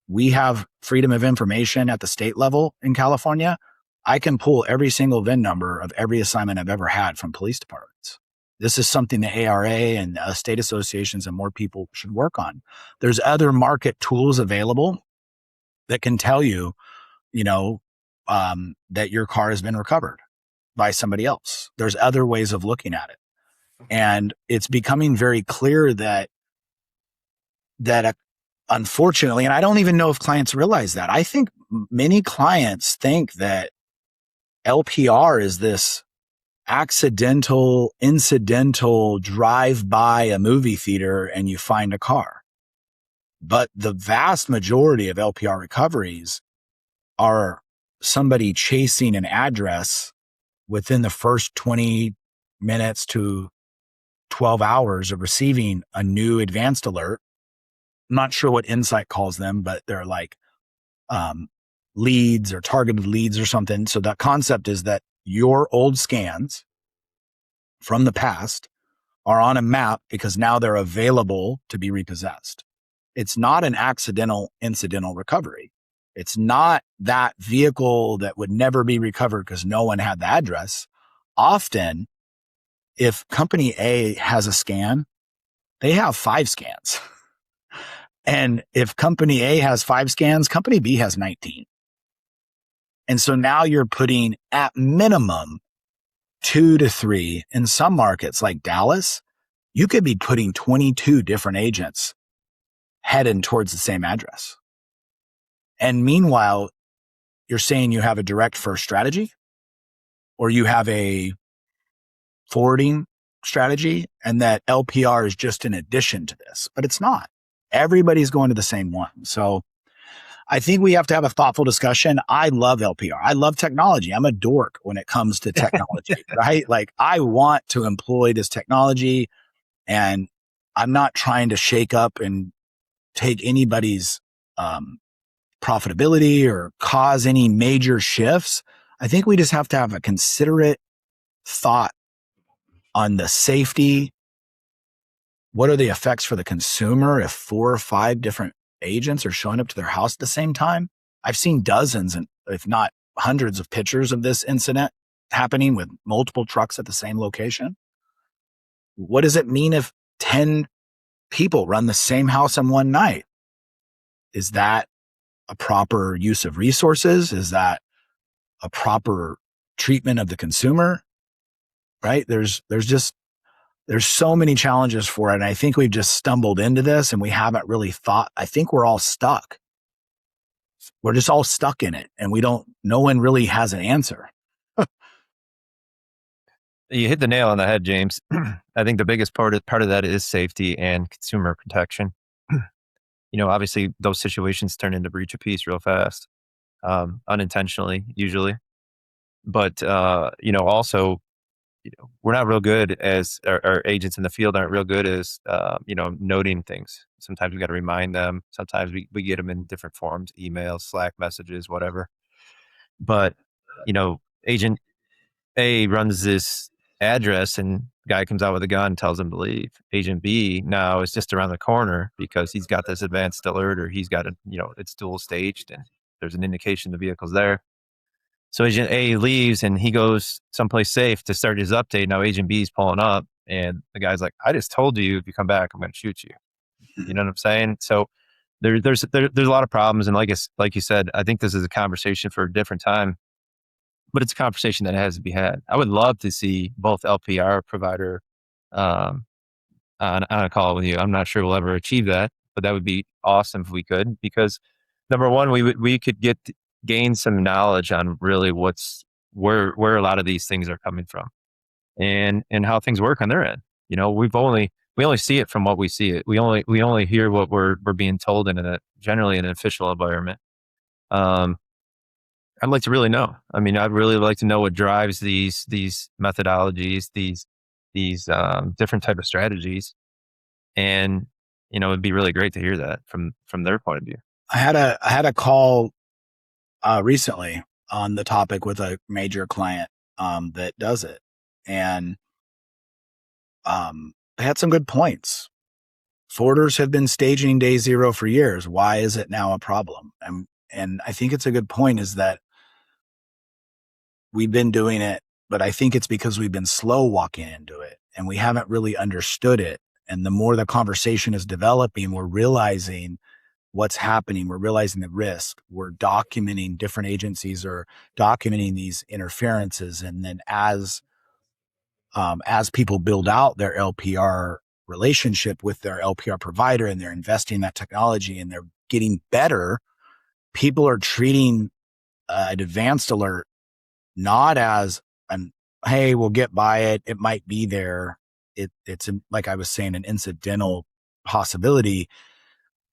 Speaker 1: We have freedom of information at the state level in California. I can pull every single VIN number of every assignment I've ever had from police departments. This is something the ARA and state associations and more people should work on. There's other market tools available that can tell you, that your car has been recovered by somebody else. There's other ways of looking at it. And it's becoming very clear that unfortunately, and I don't even know if clients realize that. I think many clients think that LPR is this incidental drive by a movie theater and you find a car. But the vast majority of LPR recoveries are somebody chasing an address within the first 20 minutes to 12 hours of receiving a new advanced alert. I'm not sure what Insight calls them, but they're like leads or targeted leads or something. So that concept is that your old scans from the past are on a map because now they're available to be repossessed. It's not an incidental recovery. It's not that vehicle that would never be recovered because no one had the address. Often, if company A has a scan, they have 5 scans. And if company A has 5 scans, company B has 19. And so now you're putting at minimum 2 to 3. In some markets like Dallas, you could be putting 22 different agents heading towards the same address. And meanwhile, you're saying you have a direct first strategy or you have a forwarding strategy and that LPR is just an addition to this, but it's not. Everybody's going to the same one. So I think we have to have a thoughtful discussion. I love LPR. I love technology. I'm a dork when it comes to technology, right? Like I want to employ this technology and I'm not trying to shake up and take anybody's profitability or cause any major shifts. I think we just have to have a considerate thought on the safety. What are the effects for the consumer if 4 or 5 different agents are showing up to their house at the same time? I've seen dozens and if not hundreds of pictures of this incident happening with multiple trucks at the same location. What does it mean if 10 people run the same house in one night? Is that a proper use of resources? Is that a proper treatment of the consumer? Right? There's so many challenges for it. And I think we've just stumbled into this and we haven't really thought. I think we're all stuck. We're just all stuck in it and no one really has an answer.
Speaker 2: You hit the nail on the head, James. I think the biggest part of that is safety and consumer protection. Obviously those situations turn into breach of peace real fast, unintentionally usually. But, also, we're not real good as our agents in the field aren't real good as, noting things. Sometimes we got to remind them. Sometimes we get them in different forms, emails, Slack messages, whatever. But, agent A runs this address and guy comes out with a gun, tells him to leave. Agent B now is just around the corner because he's got this advanced alert or he's got it's dual staged and there's an indication the vehicle's there. So agent A leaves and he goes someplace safe to start his update. Now agent B is pulling up and the guy's like, I just told you, if you come back, I'm going to shoot you. You know what I'm saying? So there's a lot of problems. And like you said, I think this is a conversation for a different time, but it's a conversation that has to be had. I would love to see both LPR provider on a call with you. I'm not sure we'll ever achieve that, but that would be awesome if we could, because number one, we could gain some knowledge on really where a lot of these things are coming from and how things work on their end. We only see it from what we see it. We only hear what we're being told generally in an official environment. I'd like to really know. I mean, I'd really like to know what drives these methodologies, these different type of strategies. And, it'd be really great to hear that from their point of view.
Speaker 1: I had a call recently on the topic with a major client that does it. And they had some good points. Forwarders have been staging day zero for years. Why is it now a problem? And I think it's a good point is that we've been doing it, but I think it's because we've been slow walking into it and we haven't really understood it. And the more the conversation is developing, we're realizing what's happening. We're realizing the risk. We're documenting, different agencies are documenting these interferences. And then as people build out their LPR relationship with their LPR provider and they're investing in that technology and they're getting better, people are treating an advanced alert not as an, hey, we'll get by it. It might be there. It's like I was saying, an incidental possibility.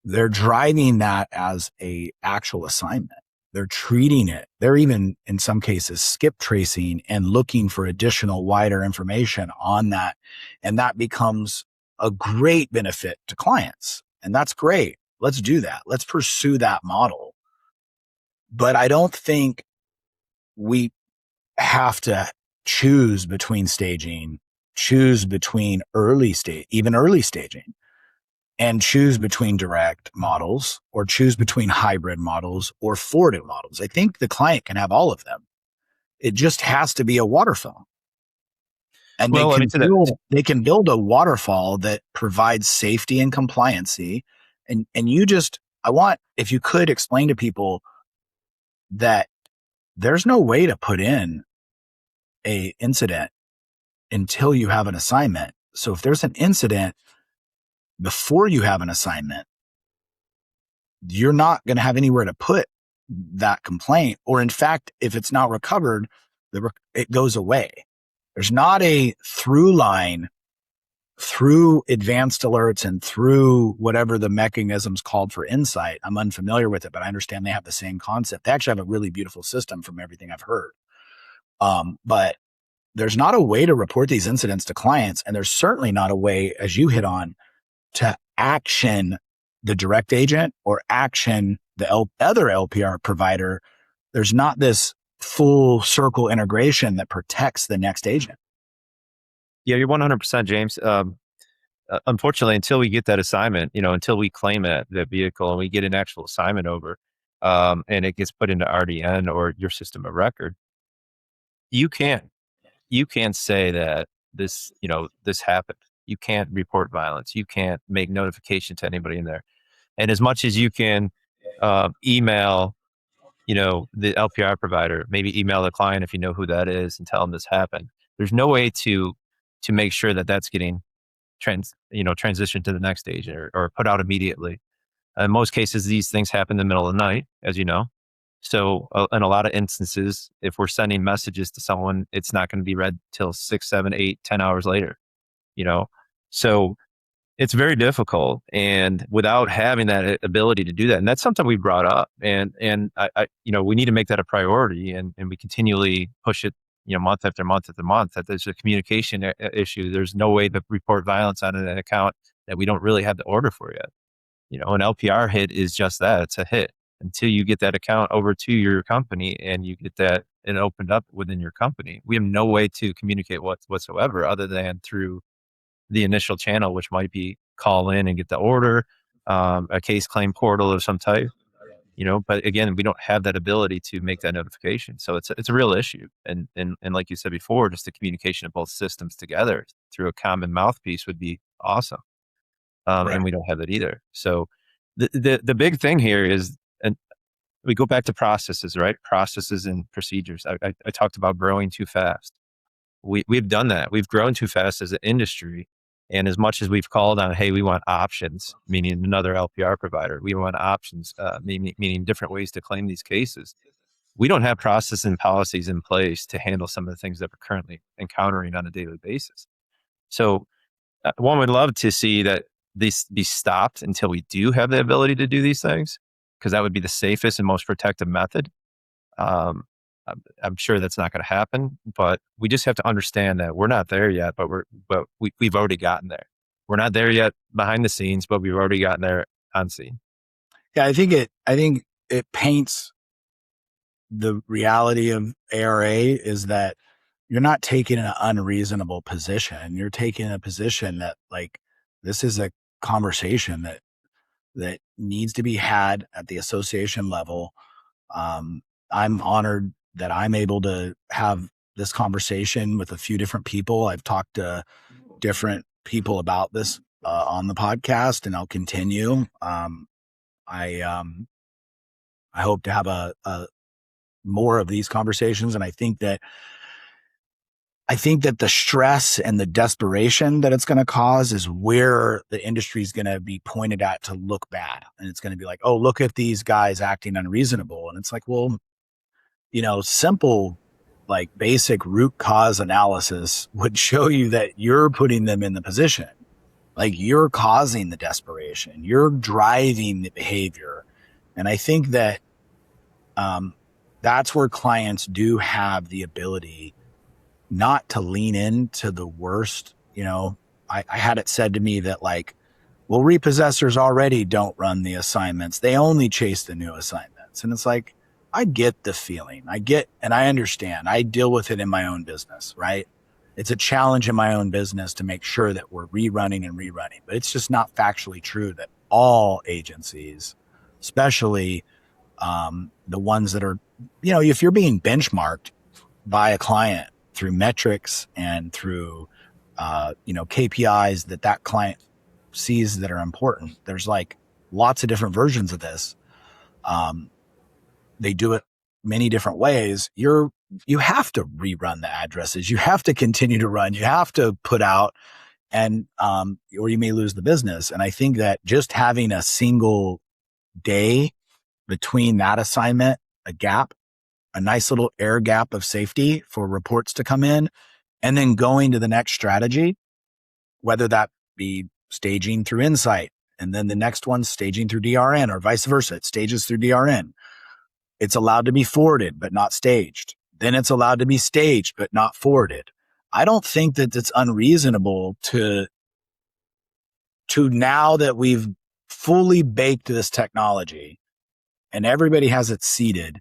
Speaker 1: They're driving that as a actual assignment. They're treating it. They're even in some cases skip tracing and looking for additional wider information on that. And that becomes a great benefit to clients. And that's great. Let's do that. Let's pursue that model. But I don't think we have to choose between staging, choose between even early staging, and choose between direct models or choose between hybrid models or forwarded models. I think the client can have all of them. It just has to be a waterfall. And
Speaker 2: Well, let me say that.
Speaker 1: they can build a waterfall that provides safety and compliancy. And I want, if you could explain to people that there's no way to put in a incident until you have an assignment. So if there's an incident before you have an assignment, you're not going to have anywhere to put that complaint. Or in fact, if it's not recovered, it goes away. There's not a through line through advanced alerts and through whatever the mechanisms called for insight. I'm unfamiliar with it, but I understand they have the same concept. They actually have a really beautiful system from everything I've heard. But there's not a way to report these incidents to clients. And there's certainly not a way, as you hit on, to action the direct agent or action the other LPR provider. There's not this full circle integration that protects the next agent.
Speaker 2: Yeah, you're 100%, James. Unfortunately, until we get that assignment, until we claim it, the vehicle, and we get an actual assignment over, and it gets put into RDN or your system of record, you can't say that this happened. You can't report violence. You can't make notification to anybody in there. And as much as you can email, the LPR provider, maybe email the client if you know who that is and tell them this happened. There's no way to make sure that that's getting transitioned to the next stage or put out immediately. In most cases, these things happen in the middle of the night, as you know. So in a lot of instances, if we're sending messages to someone, it's not going to be read till 6, 7, 8, 10 hours later, So it's very difficult. And without having that ability to do that, and that's something we brought up, and I we need to make that a priority, and we continually push it, month after month after month, that there's a communication issue. There's no way to report violence on an account that we don't really have the order for yet. An LPR hit is just that. It's a hit until you get that account over to your company and you get that and opened up within your company. We have no way to communicate whatsoever other than through the initial channel, which might be call in and get the order, a case claim portal of some type, but again, we don't have that ability to make that notification. So it's a real issue. And like you said before, just the communication of both systems together through a common mouthpiece would be awesome.
Speaker 1: Right.
Speaker 2: And we don't have that either. So the big thing here is, and we go back to processes, right? Processes and procedures. I talked about growing too fast. We've done that. We've grown too fast as an industry. And as much as we've called on, hey, we want options, meaning another LPR provider, we want options, meaning different ways to claim these cases. We don't have processes and policies in place to handle some of the things that we're currently encountering on a daily basis. So one would love to see that these be stopped until we do have the ability to do these things, because that would be the safest and most protective method. I'm sure that's not going to happen, but we just have to understand that we're not there yet, but we've already gotten there. We're not there yet behind the scenes, but we've already gotten there on scene.
Speaker 1: Yeah, I think it paints the reality of ARA is that you're not taking an unreasonable position. You're taking a position that, like, this is a conversation that needs to be had at the association level. I'm honored that I'm able to have this conversation with a few different people. I've talked to different people about this on the podcast, and I'll continue. I hope to have a more of these conversations, and I think that the stress and the desperation that it's going to cause is where the industry is going to be pointed at to look bad. And it's going to be like, oh, look at these guys acting unreasonable. And it's like, well, simple, like basic root cause analysis would show you that you're putting them in the position. Like you're causing the desperation, you're driving the behavior. And I think that that's where clients do have the ability not to lean into the worst. I had it said to me that like, well, repossessors already don't run the assignments. They only chase the new assignments. And it's like, I get the feeling. And I understand. I deal with it in my own business, right? It's a challenge in my own business to make sure that we're rerunning, but it's just not factually true that all agencies, especially the ones that are, if you're being benchmarked by a client through metrics and through, KPIs that client sees that are important. There's like lots of different versions of this. They do it many different ways. You have to rerun the addresses. You have to continue to run. You have to put out and, or you may lose the business. And I think that just having a single day between that assignment, a nice little air gap of safety for reports to come in, and then going to the next strategy, whether that be staging through Insight, and then the next one staging through DRN, or vice versa. It stages through DRN. It's allowed to be forwarded, but not staged. Then it's allowed to be staged, but not forwarded. I don't think that it's unreasonable to now that we've fully baked this technology and everybody has it seated,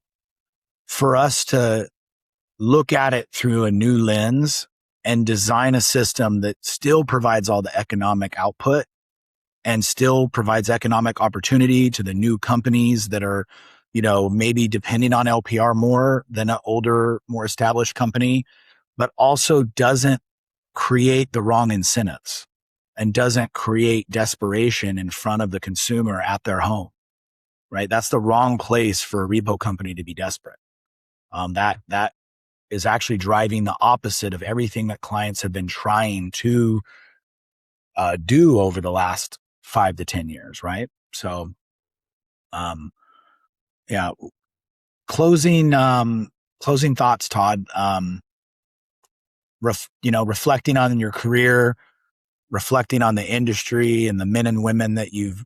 Speaker 1: for us to look at it through a new lens and design a system that still provides all the economic output and still provides economic opportunity to the new companies that are, maybe depending on LPR more than an older, more established company, but also doesn't create the wrong incentives and doesn't create desperation in front of the consumer at their home, right? That's the wrong place for a repo company to be desperate. That is actually driving the opposite of everything that clients have been trying to do over the last 5 to 10 years, right? So, yeah. Closing thoughts, Todd. Reflecting on your career, reflecting on the industry and the men and women that you've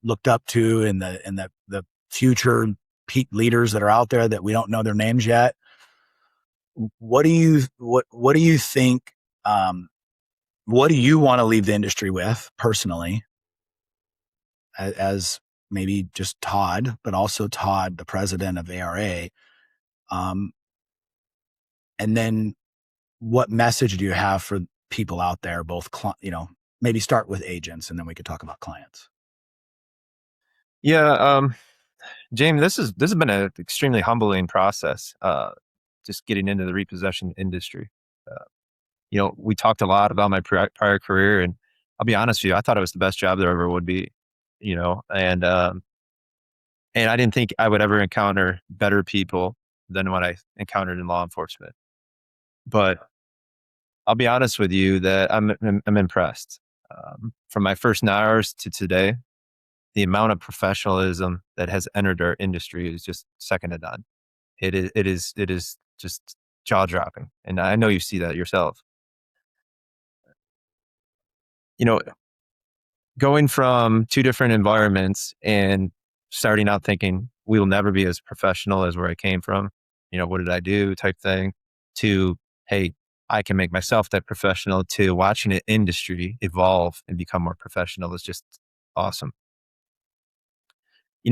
Speaker 1: looked up to, and the future peak leaders that are out there that we don't know their names yet. What do you think? What do you want to leave the industry with personally, as maybe just Todd, but also Todd, the president of ARA? And then what message do you have for people out there, both, maybe start with agents and then we could talk about clients.
Speaker 2: Yeah. James, this has been an extremely humbling process. Just getting into the repossession industry. We talked a lot about my prior career, and I'll be honest with you, I thought it was the best job there ever would be, and I didn't think I would ever encounter better people than what I encountered in law enforcement. But I'll be honest with you that I'm impressed. From my first hours to today, the amount of professionalism that has entered our industry is just second to none. It is just jaw dropping, and I know you see that yourself. Going from two different environments and starting out thinking we will never be as professional as where I came from. What did I do type thing, to, hey, I can make myself that professional, to watching an industry evolve and become more professional is just awesome.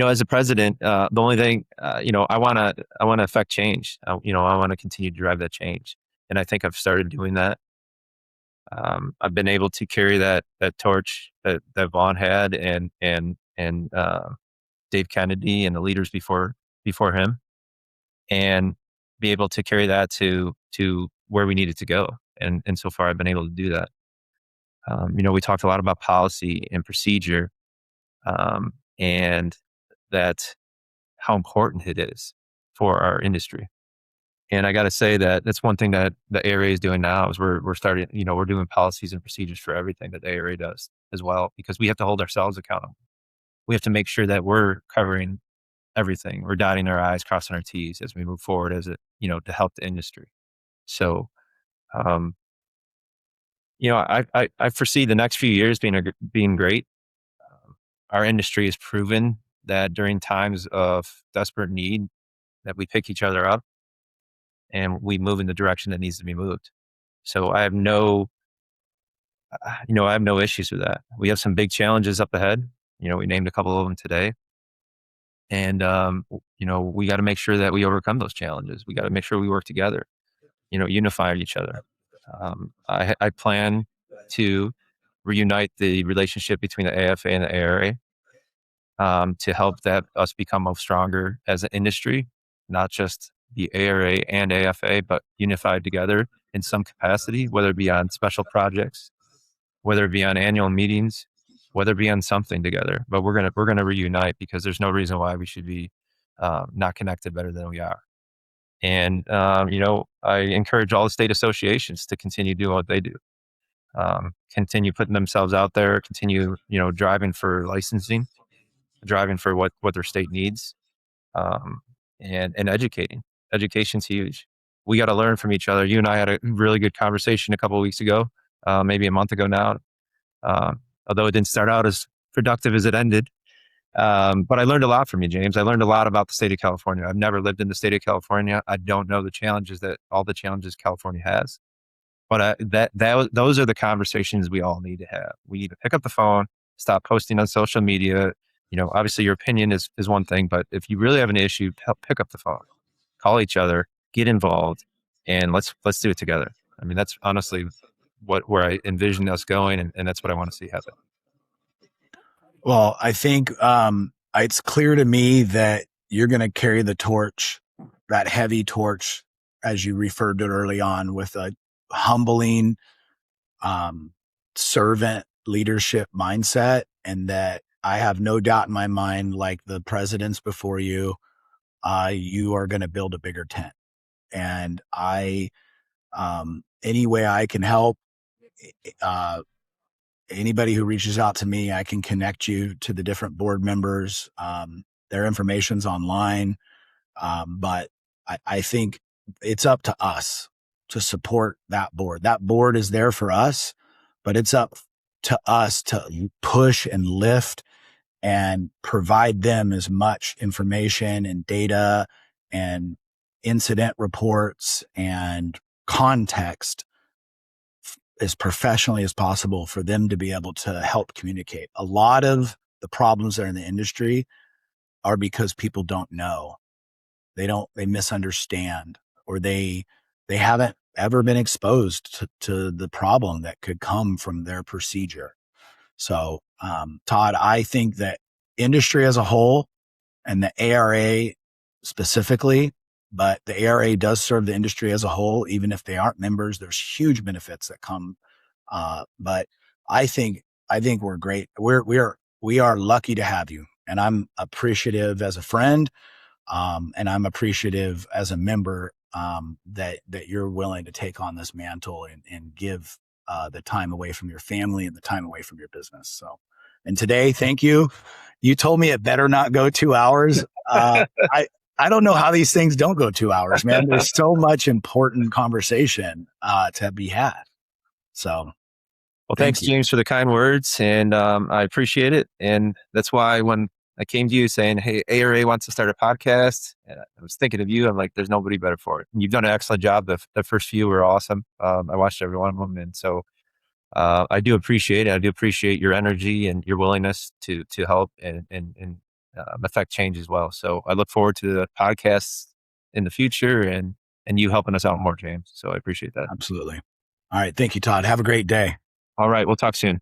Speaker 2: As a president, the only thing, I want to affect change. I want to continue to drive that change. And I think I've started doing that. I've been able to carry that torch that Vaughn had, and Dave Kennedy and the leaders before him, and be able to carry that to where we needed to go. And so far I've been able to do that. We talked a lot about policy and procedure, and that how important it is for our industry. And I got to say that that's one thing that the ARA is doing now, is we're starting, we're doing policies and procedures for everything that the ARA does as well, because we have to hold ourselves accountable. We have to make sure that we're covering everything. We're dotting our I's, crossing our T's as we move forward as a, to help the industry. So, um, I foresee the next few years being great. Our industry has proven that during times of desperate need, that we pick each other up and we move in the direction that needs to be moved. So I have no issues with that. We have some big challenges up ahead. We named a couple of them today, and we got to make sure that we overcome those challenges. We got to make sure we work together. Unify each other. I plan to reunite the relationship between the AFA and the ARA to help that us become stronger as an industry, not just the ARA and AFA, but unified together in some capacity, whether it be on special projects, whether it be on annual meetings, whether it be on something together. But we're gonna reunite, because there's no reason why we should be not connected better than we are. And I encourage all the state associations to continue doing what they do. Continue putting themselves out there, continue, driving for licensing, driving for what their state needs, and educating. Education's huge. We got to learn from each other. You and I had a really good conversation a couple of weeks ago, maybe a month ago now, although it didn't start out as productive as it ended. But I learned a lot from you, James. I learned a lot about the state of California. I've never lived in the state of California. I don't know all the challenges California has. But those are the conversations we all need to have. We need to pick up the phone, stop posting on social media. Obviously your opinion is one thing, but if you really have an issue, pick up the phone, call each other, get involved, and let's do it together. I mean, that's honestly where I envision us going, and that's what I want to see happen.
Speaker 1: Well, I think it's clear to me that you're going to carry the torch, that heavy torch, as you referred to it early on, with a humbling, servant leadership mindset, and that I have no doubt in my mind, like the presidents before you, you are going to build a bigger tent. And any way I can help, anybody who reaches out to me, I can connect you to the different board members. Their information's online. But I think it's up to us to support that board. That board is there for us, but it's up to us to push and lift and provide them as much information and data and incident reports and context as professionally as possible for them to be able to help communicate. A lot of the problems that are in the industry are because people don't know. They misunderstand, or they haven't ever been exposed to the problem that could come from their procedure. So, Todd, I think that industry as a whole, and the ARA specifically, but the ARA does serve the industry as a whole, even if they aren't members. There's huge benefits that come. But I think we're great. We are lucky to have you, and I'm appreciative as a friend, and I'm appreciative as a member, that you're willing to take on this mantle and give the time away from your family and the time away from your business. So, and today, thank you. You told me it better not go 2 hours. I don't know how these things don't go 2 hours, man. There's so much important conversation to be had. So,
Speaker 2: well, thanks, James, for the kind words, and I appreciate it. And that's why when I came to you saying, "Hey, ARA wants to start a podcast," and I was thinking of you. I'm like, "There's nobody better for it." And you've done an excellent job. The first few were awesome. I watched every one of them, and so I do appreciate it. I do appreciate your energy and your willingness to help and affect change as well. So I look forward to the podcasts in the future and you helping us out more, James. So I appreciate that.
Speaker 1: Absolutely. All right. Thank you, Todd. Have a great day.
Speaker 2: All right. We'll talk soon.